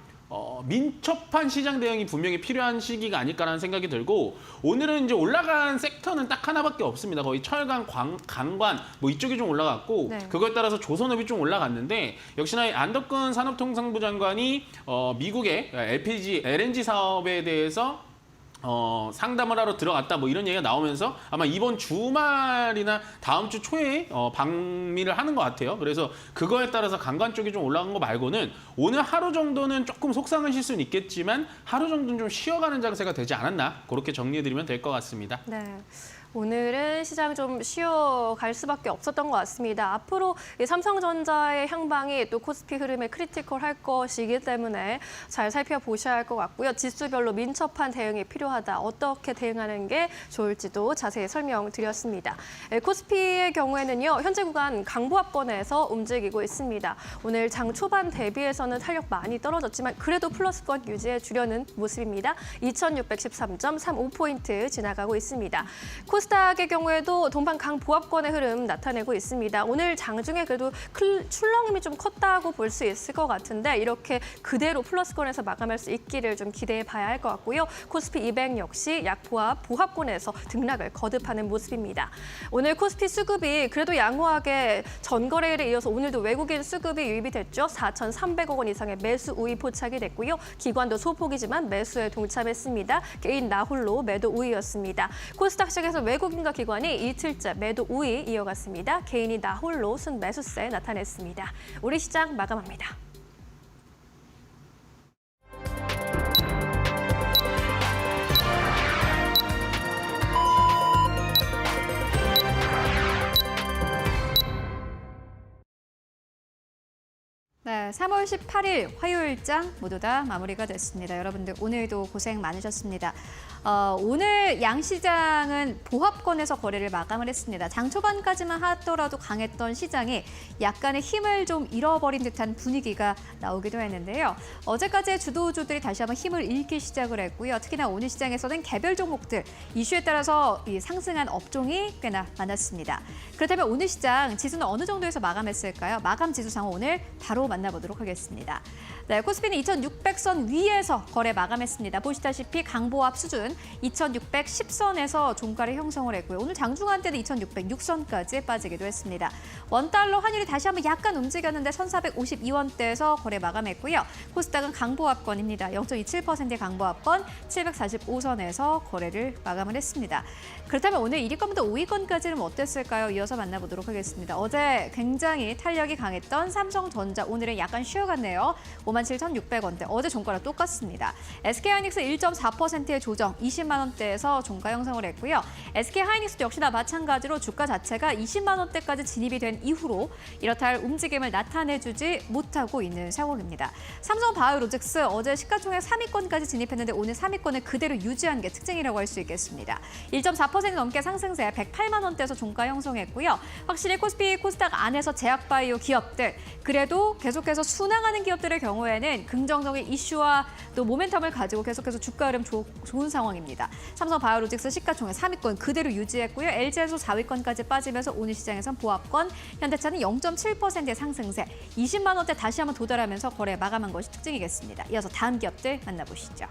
민첩한 시장 대응이 분명히 필요한 시기가 아닐까라는 생각이 들고 오늘은 이제 올라간 섹터는 딱 하나밖에 없습니다. 거의 철강, 강관 뭐 이쪽이 좀 올라갔고 네. 그거에 따라서 조선업이 좀 올라갔는데 역시나 안덕근 산업통상부 장관이 미국의 LNG 사업에 대해서 상담을 하러 들어갔다 뭐 이런 얘기가 나오면서 아마 이번 주말이나 다음 주 초에 방미를 하는 것 같아요. 그래서 그거에 따라서 강관 쪽이 좀 올라간 거 말고는 오늘 하루 정도는 조금 속상하실 수는 있겠지만 하루 정도는 좀 쉬어가는 장세가 되지 않았나 그렇게 정리해드리면 될 것 같습니다. 네. 오늘은 시장 좀 쉬어갈 수밖에 없었던 것 같습니다. 앞으로 이 삼성전자의 향방이 또 코스피 흐름에 크리티컬할 것이기 때문에 잘 살펴보셔야 할 것 같고요. 지수별로 민첩한 대응이 필요하다. 어떻게 대응하는 게 좋을지도 자세히 설명드렸습니다. 코스피의 경우에는요. 현재 구간 강보합권에서 움직이고 있습니다. 오늘 장 초반 대비해서는 탄력 많이 떨어졌지만 그래도 플러스권 유지해 주려는 모습입니다. 2613.35포인트 지나가고 있습니다. 코스닥의 경우에도 동반 강보합권의 흐름 나타내고 있습니다. 오늘 장중에 그래도 출렁임이 좀 컸다고 볼 수 있을 것 같은데 이렇게 그대로 플러스권에서 마감할 수 있기를 좀 기대해 봐야 할 것 같고요. 코스피 200 역시 약보합 보합권에서 등락을 거듭하는 모습입니다. 오늘 코스피 수급이 그래도 양호하게 전거래일에 이어서 오늘도 외국인 수급이 유입이 됐죠. 4,300억 원 이상의 매수 우위 포착이 됐고요. 기관도 소폭이지만 매수에 동참했습니다. 개인 나홀로 매도 우위였습니다. 코스닥 시장에서 외국인과 기관이 이틀째 매도 우위 이어갔습니다. 개인이 나홀로 순매수세 나타냈습니다. 우리 시장 마감합니다. 네, 3월 18일 화요일장 모두 다 마무리가 됐습니다. 여러분들 오늘도 고생 많으셨습니다. 오늘 양시장은 보합권에서 거래를 마감을 했습니다. 장 초반까지만 하더라도 강했던 시장이 약간의 힘을 좀 잃어버린 듯한 분위기가 나오기도 했는데요. 어제까지의 주도주들이 다시 한번 힘을 잃기 시작을 했고요. 특히나 오늘 시장에서는 개별 종목들 이슈에 따라서 상승한 업종이 꽤나 많았습니다. 그렇다면 오늘 시장 지수는 어느 정도에서 마감했을까요? 마감 지수 상황 오늘 바로 만나보도록 하겠습니다. 네, 코스피는 2600선 위에서 거래 마감했습니다. 보시다시피 강보합 수준 2610선에서 종가를 형성을 했고요. 오늘 장중한 때는 2606선까지 빠지기도 했습니다. 원달러 환율이 다시 한번 약간 움직였는데 1452원대에서 거래 마감했고요. 코스닥은 강보합권입니다. 0.27%의 강보합권 745선에서 거래를 마감을 했습니다. 그렇다면 오늘 1위권부터 5위권까지는 어땠을까요? 이어서 만나보도록 하겠습니다. 어제 굉장히 탄력이 강했던 삼성전자 오늘은 약간 쉬어갔네요. 57,600원대. 어제 종가랑 똑같습니다. SK하이닉스 1.4%의 조정 20만 원대에서 종가 형성을 했고요. SK하이닉스도 역시나 마찬가지로 주가 자체가 20만 원대까지 진입이 된 이후로 이렇다 할 움직임을 나타내주지 못하고 있는 상황입니다. 삼성바이오로직스 어제 시가총액 3위권까지 진입했는데 오늘 3위권을 그대로 유지한 게 특징이라고 할 수 있겠습니다. 1.4% 넘게 상승세 108만 원대에서 종가 형성했고요. 확실히 코스피, 코스닥 안에서 제약바이오 기업들 그래도 계속해서 순항하는 기업들의 경우에는 긍정적인 이슈와 또 모멘텀을 가지고 계속해서 주가 흐름 좋은 상황입니다. 삼성바이오로직스 시가총액 3위권 그대로 유지했고요. LG에서 4위권까지 빠지면서 오늘 시장에선 보합권, 현대차는 0.7%의 상승세 20만 원대 다시 한번 도달하면서 거래 마감한 것이 특징이겠습니다. 이어서 다음 기업들 만나보시죠.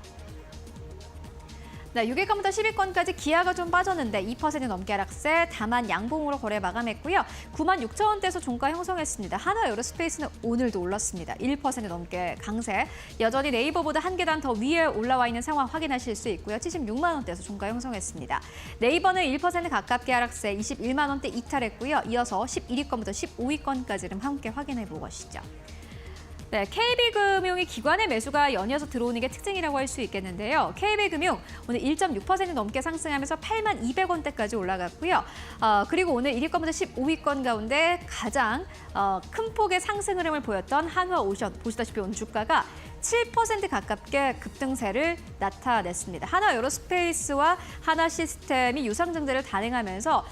네, 6위권부터 10위권까지 기아가 좀 빠졌는데 2% 넘게 하락세, 다만 양봉으로 거래 마감했고요. 96,000원대에서 종가 형성했습니다. 하나 에어로스페이스는 오늘도 올랐습니다. 1% 넘게 강세. 여전히 네이버보다 한 계단 더 위에 올라와 있는 상황 확인하실 수 있고요. 76만 원대에서 종가 형성했습니다. 네이버는 1% 가깝게 하락세, 21만 원대 이탈했고요. 이어서 11위권부터 15위권까지를 함께 확인해 보고 가시죠. 네, KB금융이 기관의 매수가 연이어서 들어오는 게 특징이라고 할 수 있겠는데요. KB금융 오늘 1.6% 넘게 상승하면서 8만 200원대까지 올라갔고요. 그리고 오늘 1위권부터 15위권 가운데 가장 큰 폭의 상승 흐름을 보였던 한화오션, 보시다시피 오늘 주가가 7% 가깝게 급등세를 나타냈습니다. 하나 에어로스페이스와 하나 시스템이 유상증대를 단행하면서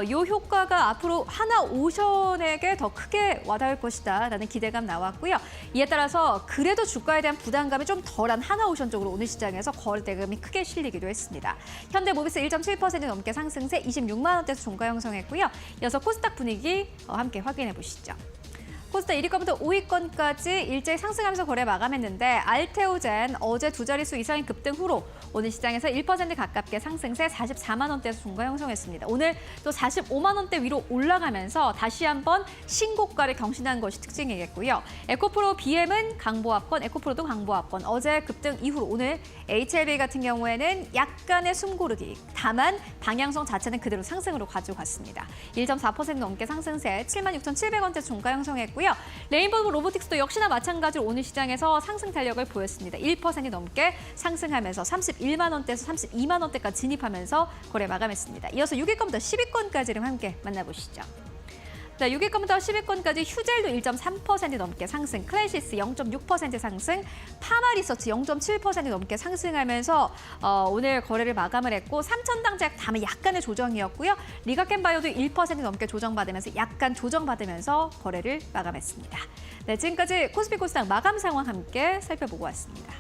이 효과가 앞으로 하나오션에게 더 크게 와닿을 것이다라는 기대감 나왔고요. 이에 따라서 그래도 주가에 대한 부담감이 좀 덜한 하나오션 쪽으로 오늘 시장에서 거래대금이 크게 실리기도 했습니다. 현대모비스 1.7% 넘게 상승세 26만 원대에서 종가 형성했고요. 이어서 코스닥 분위기 함께 확인해 보시죠. 코스닥 1위권부터 5위권까지 일제히 상승하면서 거래 마감했는데 알테오젠 어제 두 자릿수 이상의 급등 후로 오늘 시장에서 1% 가깝게 상승세 44만 원대에서 종가 형성했습니다. 오늘 또 45만 원대 위로 올라가면서 다시 한번 신고가를 경신한 것이 특징이겠고요. 에코프로 BM은 강보합권, 에코프로도 강보합권. 어제 급등 이후로 오늘 HLB 같은 경우에는 약간의 숨고르기. 다만 방향성 자체는 그대로 상승으로 가져갔습니다. 1.4% 넘게 상승세 76,700원대 종가 형성했고요. 레인보우 로보틱스도 역시나 마찬가지로 오늘 시장에서 상승 탄력을 보였습니다. 1% 넘게 상승하면서 31만 원대에서 32만 원대까지 진입하면서 거래 마감했습니다. 이어서 6위권부터 10위권까지를 함께 만나보시죠. 자, 6위권부터 10위권까지 휴젤도 1.3% 넘게 상승, 클래시스 0.6% 상승, 파마리서치 0.7% 넘게 상승하면서 오늘 거래를 마감을 했고 삼천당제약 다만 약간의 조정이었고요. 리가켄바이오도 1% 넘게 조정받으면서 약간 조정받으면서 거래를 마감했습니다. 네, 지금까지 코스피 코스닥 마감 상황 함께 살펴보고 왔습니다.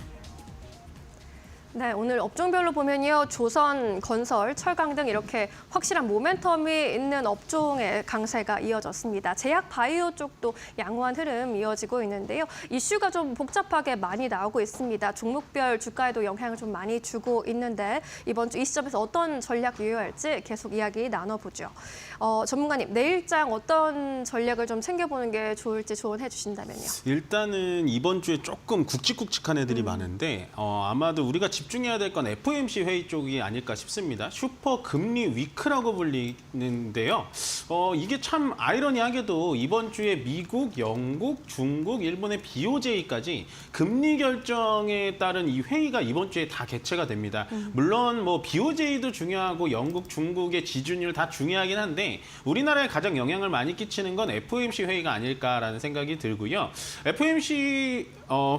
네, 오늘 업종별로 보면요. 조선, 건설, 철강 등 이렇게 확실한 모멘텀이 있는 업종의 강세가 이어졌습니다. 제약 바이오 쪽도 양호한 흐름 이어지고 있는데요. 이슈가 좀 복잡하게 많이 나오고 있습니다. 종목별 주가에도 영향을 좀 많이 주고 있는데 이번 주 이 시점에서 어떤 전략 유효할지 계속 이야기 나눠보죠. 전문가님, 내일장 어떤 전략을 좀 챙겨보는 게 좋을지 조언해 주신다면요. 일단은 이번 주에 조금 굵직굵직한 애들이 많은데 아마도 우리가 집중해야 될 건 FOMC 회의 쪽이 아닐까 싶습니다. 슈퍼 금리 위크라고 불리는데요. 이게 참 아이러니하게도 이번 주에 미국, 영국, 중국, 일본의 BOJ까지 금리 결정에 따른 이 회의가 이번 주에 다 개최가 됩니다. 물론 뭐 BOJ도 중요하고 영국, 중국의 지준율 다 중요하긴 한데 우리나라에 가장 영향을 많이 끼치는 건 FOMC 회의가 아닐까라는 생각이 들고요. FOMC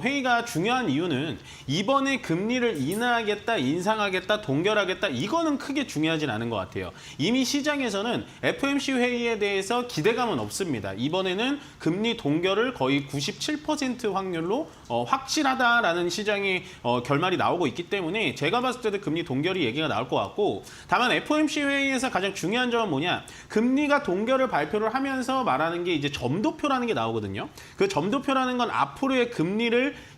회의가 중요한 이유는 이번에 금리를 인하하겠다, 인상하겠다, 동결하겠다 이거는 크게 중요하진 않은 것 같아요. 이미 시장에서는 FOMC 회의에 대해서 기대감은 없습니다. 이번에는 금리 동결을 거의 97% 확률로 확실하다라는 시장의 결말이 나오고 있기 때문에 제가 봤을 때도 금리 동결이 얘기가 나올 것 같고 다만 FOMC 회의에서 가장 중요한 점은 뭐냐? 금리가 동결을 발표를 하면서 말하는 게 이제 점도표라는 게 나오거든요. 그 점도표라는 건 앞으로의 금리를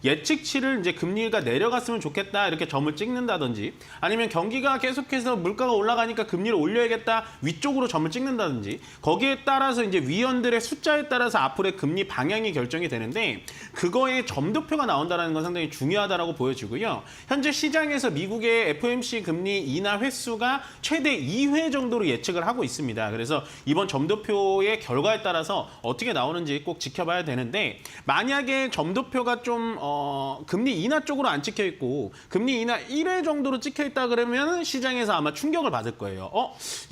예측치를 이제 금리가 내려갔으면 좋겠다 이렇게 점을 찍는다든지 아니면 경기가 계속해서 물가가 올라가니까 금리를 올려야겠다 위쪽으로 점을 찍는다든지 거기에 따라서 이제 위원들의 숫자에 따라서 앞으로의 금리 방향이 결정이 되는데 그거에 점도표가 나온다는 건 상당히 중요하다라고 보여지고요. 현재 시장에서 미국의 FOMC 금리 인하 횟수가 최대 2회 정도로 예측을 하고 있습니다. 그래서 이번 점도표의 결과에 따라서 어떻게 나오는지 꼭 지켜봐야 되는데 만약에 점도표가 좀 금리 인하 쪽으로 안 찍혀 있고 금리 인하 1회 정도로 찍혀 있다 그러면 시장에서 아마 충격을 받을 거예요.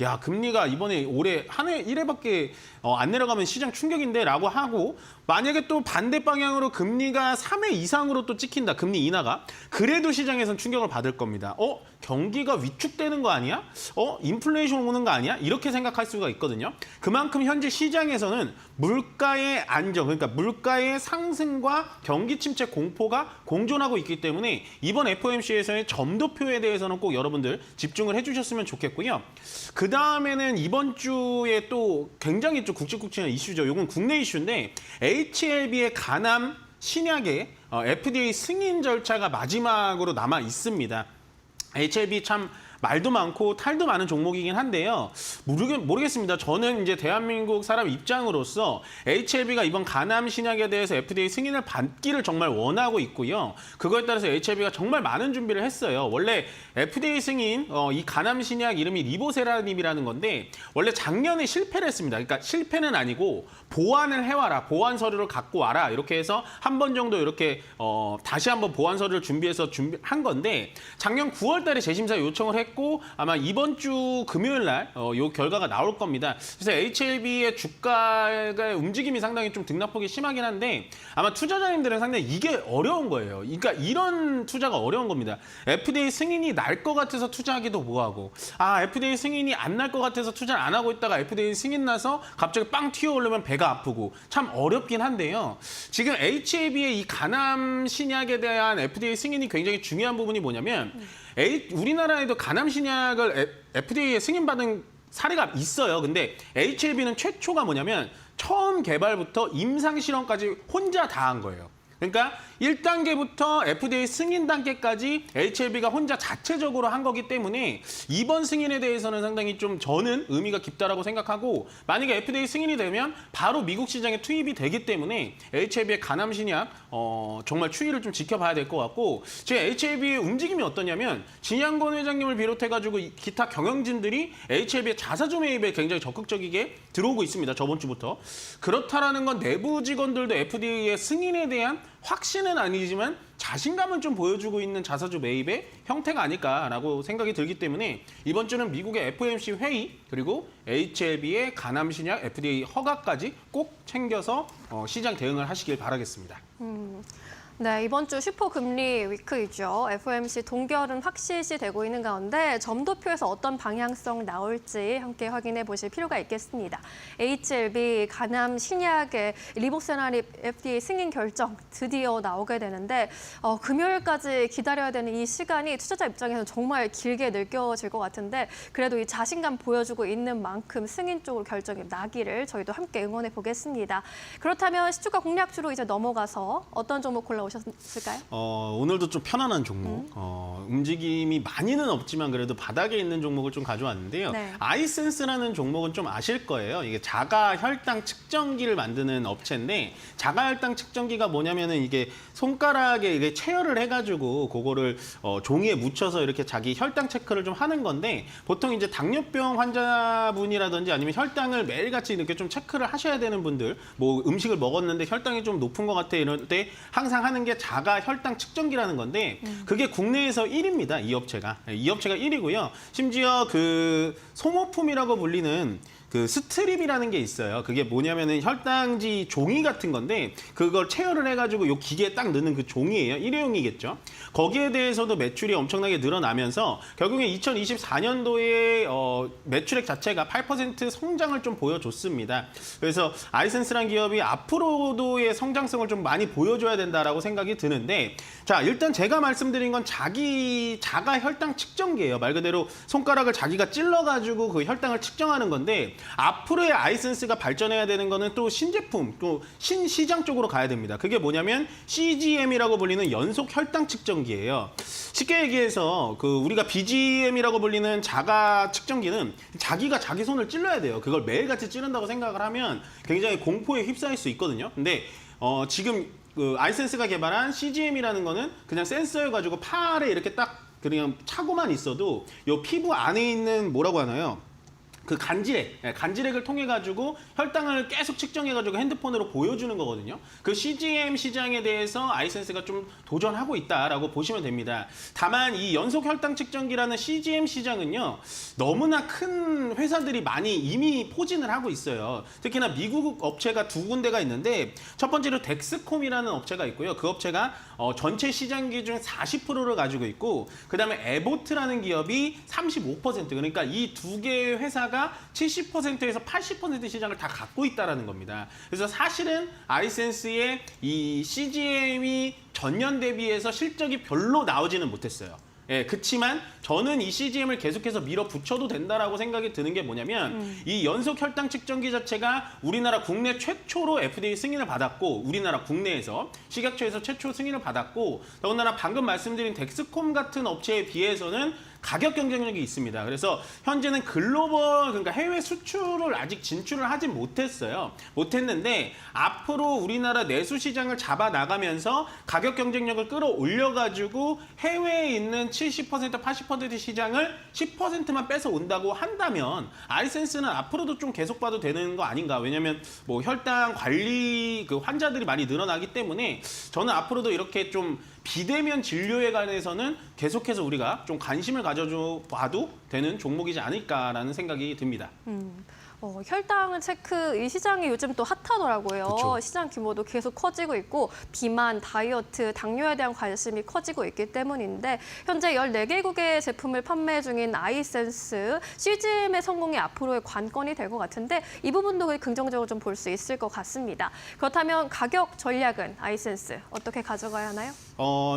야, 금리가 이번에 올해 한 해 1회밖에 안 내려가면 시장 충격인데 라고 하고 만약에 또 반대 방향으로 금리가 3회 이상으로 또 찍힌다. 금리 인하가. 그래도 시장에서는 충격을 받을 겁니다. 경기가 위축되는 거 아니야? 인플레이션 오는 거 아니야? 이렇게 생각할 수가 있거든요. 그만큼 현재 시장에서는 물가의 안정, 그러니까 물가의 상승과 경기 침체 공포가 공존하고 있기 때문에 이번 FOMC에서의 점도표에 대해서는 꼭 여러분들 집중을 해주셨으면 좋겠고요. 그 다음에는 이번 주에 또 굉장히 좀 굵직굵직한 이슈죠. 이건 국내 이슈인데 HLB의 간암 신약의 FDA 승인 절차가 마지막으로 남아 있습니다. HLB 참 말도 많고 탈도 많은 종목이긴 한데요. 모르겠습니다. 저는 이제 대한민국 사람 입장으로서 HLB가 이번 간암 신약에 대해서 FDA 승인을 받기를 정말 원하고 있고요. 그거에 따라서 HLB가 정말 많은 준비를 했어요. 원래 FDA 승인, 이 간암 신약 이름이 리보세라닙이라는 건데 원래 작년에 실패를 했습니다. 그러니까 실패는 아니고 보완을 해와라. 보완 서류를 갖고 와라. 이렇게 해서 한 번 정도 이렇게 다시 한번 보완 서류를 준비해서 준비한 건데 작년 9월 달에 재심사 요청을 했고 아마 이번 주 금요일 날 요 결과가 나올 겁니다. 그래서 HLB의 주가의 움직임이 상당히 좀 등락폭이 심하긴 한데 아마 투자자님들은 상당히 이게 어려운 거예요. 그러니까 이런 투자가 어려운 겁니다. FDA 승인이 날 것 같아서 투자하기도 뭐하고 FDA 승인이 안 날 것 같아서 투자를 안 하고 있다가 FDA 승인 나서 갑자기 빵 튀어 오르면 배가 아프고 참 어렵긴 한데요. 지금 HLB의 이 간암 신약에 대한 FDA 승인이 굉장히 중요한 부분이 뭐냐면 우리나라에도 간암 신약을 FDA에 승인받은 사례가 있어요. 근데 HLB는 최초가 뭐냐면 처음 개발부터 임상 실험까지 혼자 다 한 거예요. 그러니까 1단계부터 FDA 승인 단계까지 HLB가 혼자 자체적으로 한 거기 때문에 이번 승인에 대해서는 상당히 좀 저는 의미가 깊다라고 생각하고 만약에 FDA 승인이 되면 바로 미국 시장에 투입이 되기 때문에 HLB의 간암 신약 정말 추이를 좀 지켜봐야 될 것 같고 지금 HLB의 움직임이 어떠냐면 진양건 회장님을 비롯해가지고 기타 경영진들이 HLB의 자사주 매입에 굉장히 적극적이게 들어오고 있습니다. 저번 주부터. 그렇다라는 건 내부 직원들도 FDA의 승인에 대한 확신은 아니지만 자신감은 좀 보여주고 있는 자사주 매입의 형태가 아닐까라고 생각이 들기 때문에 이번 주는 미국의 FOMC 회의 그리고 HLB의 간암 신약 FDA 허가까지 꼭 챙겨서 시장 대응을 하시길 바라겠습니다. 네, 이번 주 슈퍼금리 위크이죠. FOMC 동결은 확실시 되고 있는 가운데 점도표에서 어떤 방향성 나올지 함께 확인해 보실 필요가 있겠습니다. HLB 간암 신약의 리보세라닙 FDA 승인 결정 드디어 나오게 되는데 금요일까지 기다려야 되는 이 시간이 투자자 입장에서는 정말 길게 느껴질 것 같은데 그래도 이 자신감 보여주고 있는 만큼 승인 쪽으로 결정이 나기를 저희도 함께 응원해 보겠습니다. 그렇다면 시주가 공략주로 이제 넘어가서 어떤 종목 골라오셨을까요? 오늘도 좀 편안한 종목, 움직임이 많이는 없지만 그래도 바닥에 있는 종목을 좀 가져왔는데요. 네. 아이센스라는 종목은 좀 아실 거예요. 이게 자가 혈당 측정기를 만드는 업체인데 자가 혈당 측정기가 뭐냐면은 이게 손가락에 이게 체열을 해가지고 그거를 종이에 묻혀서 이렇게 자기 혈당 체크를 좀 하는 건데 보통 이제 당뇨병 환자분이라든지 아니면 혈당을 매일같이 이렇게 좀 체크를 하셔야 되는 분들, 뭐 음식을 먹었는데 혈당이 좀 높은 것 같아 이럴 때 항상 하는 게 자가 혈당 측정기라는 건데 그게 국내에서 1위입니다. 이 업체가 1위고요. 심지어 그 소모품이라고 불리는 그 스트립이라는 게 있어요. 그게 뭐냐면은 혈당지 종이 같은 건데 그걸 체열을 해가지고 요 기계에 딱 넣는 그 종이에요. 일회용이겠죠. 거기에 대해서도 매출이 엄청나게 늘어나면서 결국에 2024년도에 매출액 자체가 8% 성장을 좀 보여줬습니다. 그래서 아이센스란 기업이 앞으로도의 성장성을 좀 많이 보여줘야 된다라고 생각이 드는데 자 일단 제가 말씀드린 건 자가 혈당 측정기예요. 말 그대로 손가락을 자기가 찔러가지고 그 혈당을 측정하는 건데 앞으로의 아이센스가 발전해야 되는 거는 또 신제품, 또 신시장 쪽으로 가야 됩니다. 그게 뭐냐면 CGM이라고 불리는 연속 혈당 측정기예요. 쉽게 얘기해서 그 우리가 BGM이라고 불리는 자가 측정기는 자기가 자기 손을 찔러야 돼요. 그걸 매일같이 찌른다고 생각을 하면 굉장히 공포에 휩싸일 수 있거든요. 근데 지금 그 아이센스가 개발한 CGM이라는 거는 그냥 센서여가지고 팔에 이렇게 딱 그냥 차고만 있어도 요 피부 안에 있는 뭐라고 하나요? 그 간지렉을 통해 가지고 혈당을 계속 측정해 가지고 핸드폰으로 보여주는 거거든요. 그 CGM 시장에 대해서 아이센스가 좀 도전하고 있다라고 보시면 됩니다. 다만 이 연속 혈당 측정기라는 CGM 시장은요. 너무나 큰 회사들이 많이 이미 포진을 하고 있어요. 특히나 미국 업체가 두 군데가 있는데 첫 번째로 덱스콤이라는 업체가 있고요. 그 업체가 전체 시장 기준 40%를 가지고 있고 그다음에 에보트라는 기업이 35% 그러니까 이 두 개의 회사가 70%에서 80% 시장을 다 갖고 있다라는 겁니다. 그래서 사실은 아이센스의 이 CGM이 전년 대비해서 실적이 별로 나오지는 못했어요. 예, 그치만 저는 이 CGM을 계속해서 밀어붙여도 된다라고 생각이 드는 게 뭐냐면 이 연속 혈당 측정기 자체가 우리나라 국내 최초로 FDA 승인을 받았고 우리나라 국내에서 식약처에서 최초 승인을 받았고 더군다나 방금 말씀드린 덱스콤 같은 업체에 비해서는 가격 경쟁력이 있습니다. 그래서 현재는 글로벌 그러니까 해외 수출을 아직 진출을 하진 못했는데 앞으로 우리나라 내수 시장을 잡아 나가면서 가격 경쟁력을 끌어올려가지고 해외에 있는 70% 80% 시장을 10%만 뺏어 온다고 한다면 아이센스는 앞으로도 좀 계속 봐도 되는 거 아닌가? 왜냐하면 뭐 혈당 관리 그 환자들이 많이 늘어나기 때문에 저는 앞으로도 이렇게 좀 비대면 진료에 관해서는 계속해서 우리가 좀 관심을 가져줘 봐도 되는 종목이지 않을까라는 생각이 듭니다. 혈당 체크 이 시장이 요즘 또 핫하더라고요. 그쵸. 시장 규모도 계속 커지고 있고 비만, 다이어트, 당뇨에 대한 관심이 커지고 있기 때문인데 현재 14개국의 제품을 판매 중인 아이센스, CGM의 성공이 앞으로의 관건이 될 것 같은데 이 부분도 긍정적으로 좀 볼 수 있을 것 같습니다. 그렇다면 가격 전략은 아이센스 어떻게 가져가야 하나요?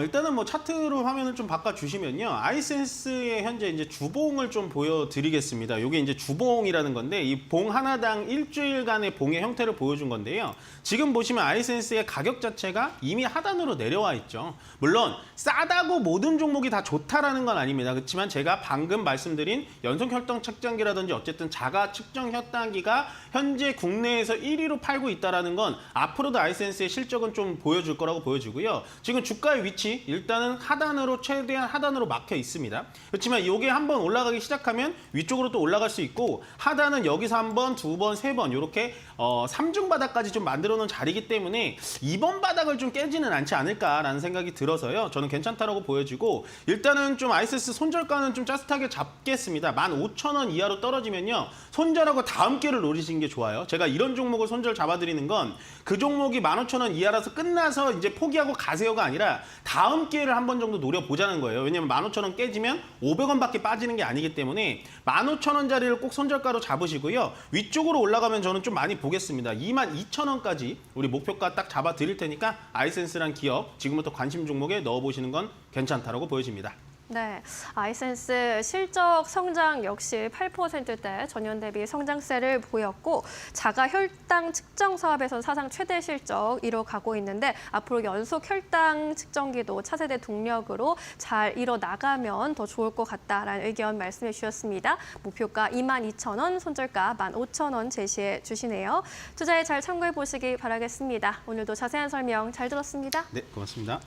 일단은 뭐 차트로 화면을 좀 바꿔주시면요. 아이센스의 현재 이제 주봉을 좀 보여드리겠습니다. 이게 이제 주봉이라는 건데 이 봉 하나당 일주일간의 봉의 형태를 보여준 건데요. 지금 보시면 아이센스의 가격 자체가 이미 하단으로 내려와 있죠. 물론 싸다고 모든 종목이 다 좋다라는 건 아닙니다. 그렇지만 제가 방금 말씀드린 연속 혈당 측정기라든지 어쨌든 자가 측정 혈당기가 현재 국내에서 1위로 팔고 있다라는 건 앞으로도 아이센스의 실적은 좀 보여줄 거라고 보여지고요. 지금 주가의 위치 일단은 하단으로 최대한 하단으로 막혀 있습니다. 그렇지만 이게 한번 올라가기 시작하면 위쪽으로 또 올라갈 수 있고 하단은 여기서 한 번, 두 번, 세 번 이렇게 3중 바닥까지 좀 만들어 놓은 자리이기 때문에 이번 바닥을 좀 깨지는 않지 않을까라는 생각이 들어서요. 저는 괜찮다라고 보여지고 일단은 좀 아이센스 손절가는 좀 짜릿하게 잡겠습니다. 15,000원 이하로 떨어지면요. 손절하고 다음 기회를 노리시는 게 좋아요. 제가 이런 종목을 손절 잡아드리는 건 그 종목이 15,000원 이하라서 끝나서 이제 포기하고 가세요가 아니라 다음 기회를 한 번 정도 노려보자는 거예요. 왜냐면 15,000원 깨지면 500원밖에 빠지는 게 아니기 때문에 15,000원짜리를 꼭 손절가로 잡으시고요. 위쪽으로 올라가면 저는 좀 많이 보겠습니다. 22,000원까지 우리 목표가 딱 잡아 드릴 테니까 아이센스란 기업 지금부터 관심 종목에 넣어보시는 건 괜찮다라고 보여집니다. 네, 아이센스 실적 성장 역시 8%대 전년 대비 성장세를 보였고 자가 혈당 측정 사업에서 사상 최대 실적 이뤄가고 있는데 앞으로 연속 혈당 측정기도 차세대 동력으로 잘 이뤄나가면 더 좋을 것 같다라는 의견 말씀해 주셨습니다. 목표가 22,000원, 손절가 15,000원 제시해 주시네요. 투자에 잘 참고해 보시기 바라겠습니다. 오늘도 자세한 설명 잘 들었습니다. 네, 고맙습니다.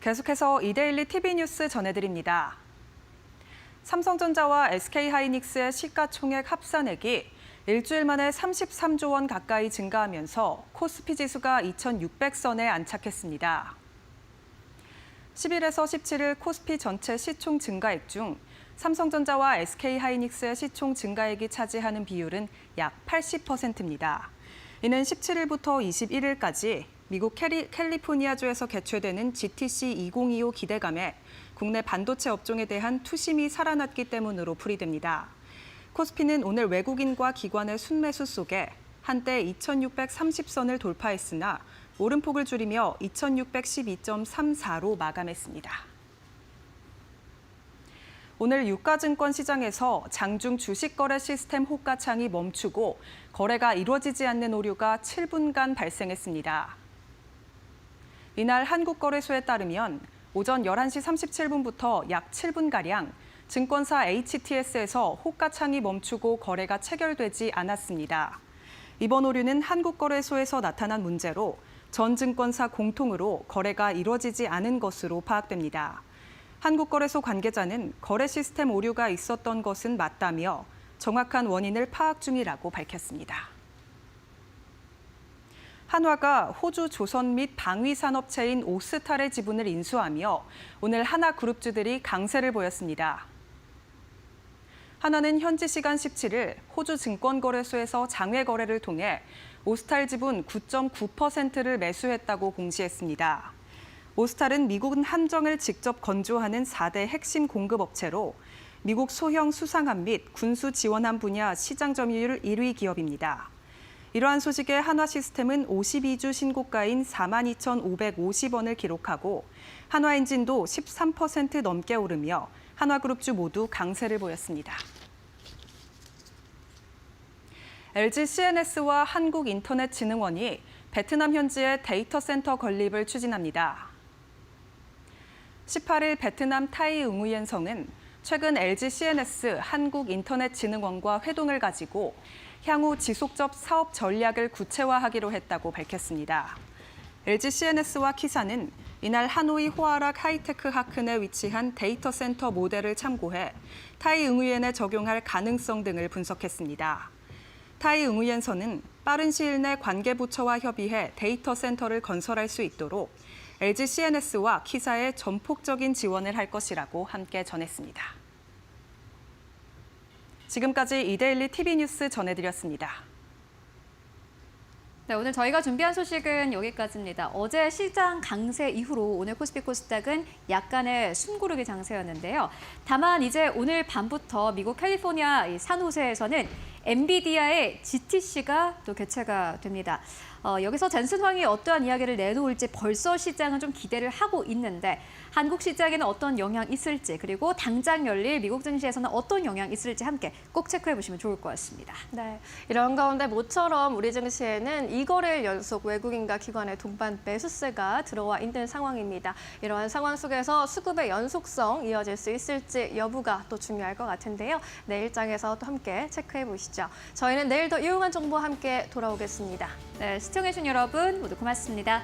계속해서 이데일리 TV 뉴스 전해드립니다. 삼성전자와 SK하이닉스의 시가총액 합산액이 일주일 만에 33조 원 가까이 증가하면서 코스피 지수가 2,600선에 안착했습니다. 10일에서 17일 코스피 전체 시총 증가액 중 삼성전자와 SK하이닉스의 시총 증가액이 차지하는 비율은 약 80%입니다. 이는 17일부터 21일까지 미국 캘리포니아주에서 개최되는 GTC 2025 기대감에 국내 반도체 업종에 대한 투심이 살아났기 때문으로 풀이됩니다. 코스피는 오늘 외국인과 기관의 순매수 속에 한때 2,630선을 돌파했으나 오름폭을 줄이며 2,612.34로 마감했습니다. 오늘 유가증권 시장에서 장중 주식거래 시스템 호가창이 멈추고 거래가 이루어지지 않는 오류가 7분간 발생했습니다. 이날 한국거래소에 따르면 오전 11시 37분부터 약 7분가량 증권사 HTS에서 호가창이 멈추고 거래가 체결되지 않았습니다. 이번 오류는 한국거래소에서 나타난 문제로 전 증권사 공통으로 거래가 이루어지지 않은 것으로 파악됩니다. 한국거래소 관계자는 거래 시스템 오류가 있었던 것은 맞다며 정확한 원인을 파악 중이라고 밝혔습니다. 한화가 호주 조선 및 방위 산업체인 오스탈의 지분을 인수하며 오늘 하나그룹주들이 강세를 보였습니다. 한화는 현지 시간 17일 호주 증권거래소에서 장외 거래를 통해 오스탈 지분 9.9%를 매수했다고 공시했습니다. 오스탈은 미국 함정을 직접 건조하는 4대 핵심 공급업체로 미국 소형 수상함 및 군수 지원함 분야 시장 점유율 1위 기업입니다. 이러한 소식에 한화시스템은 52주 신고가인 42,550원을 기록하고 한화엔진도 13% 넘게 오르며 한화그룹주 모두 강세를 보였습니다. LG CNS와 한국인터넷진흥원이 베트남 현지의 데이터 센터 건립을 추진합니다. 18일 베트남 타이 응우옌성은 최근 LG CNS 한국인터넷진흥원과 회동을 가지고 향후 지속적 사업 전략을 구체화하기로 했다고 밝혔습니다. LG CNS와 키사는 이날 하노이 호아락 하이테크 하큰에 위치한 데이터 센터 모델을 참고해 타이 응우옌에 적용할 가능성 등을 분석했습니다. 타이 응우옌선은 빠른 시일 내 관계 부처와 협의해 데이터 센터를 건설할 수 있도록 LG CNS와 키사의 전폭적인 지원을 할 것이라고 함께 전했습니다. 지금까지 이데일리 TV 뉴스 전해드렸습니다. 네, 오늘 저희가 준비한 소식은 여기까지입니다. 어제 시장 강세 이후로 오늘 코스피 코스닥은 약간의 숨고르기 장세였는데요. 다만 이제 오늘 밤부터 미국 캘리포니아 산호세에서는 엔비디아의 GTC가 또 개최가 됩니다. 여기서 젠슨 황이 어떠한 이야기를 내놓을지 벌써 시장은 좀 기대를 하고 있는데 한국 시장에는 어떤 영향이 있을지 그리고 당장 열릴 미국 증시에서는 어떤 영향이 있을지 함께 꼭 체크해 보시면 좋을 것 같습니다. 네, 이런 가운데 모처럼 우리 증시에는 2거래일 연속 외국인과 기관의 동반 매수세가 들어와 있는 상황입니다. 이러한 상황 속에서 수급의 연속성 이어질 수 있을지 여부가 또 중요할 것 같은데요. 내일장에서 또 함께 체크해 보시죠. 저희는 내일 더 유용한 정보와 함께 돌아오겠습니다. 네, 시청해주신 여러분 모두 고맙습니다.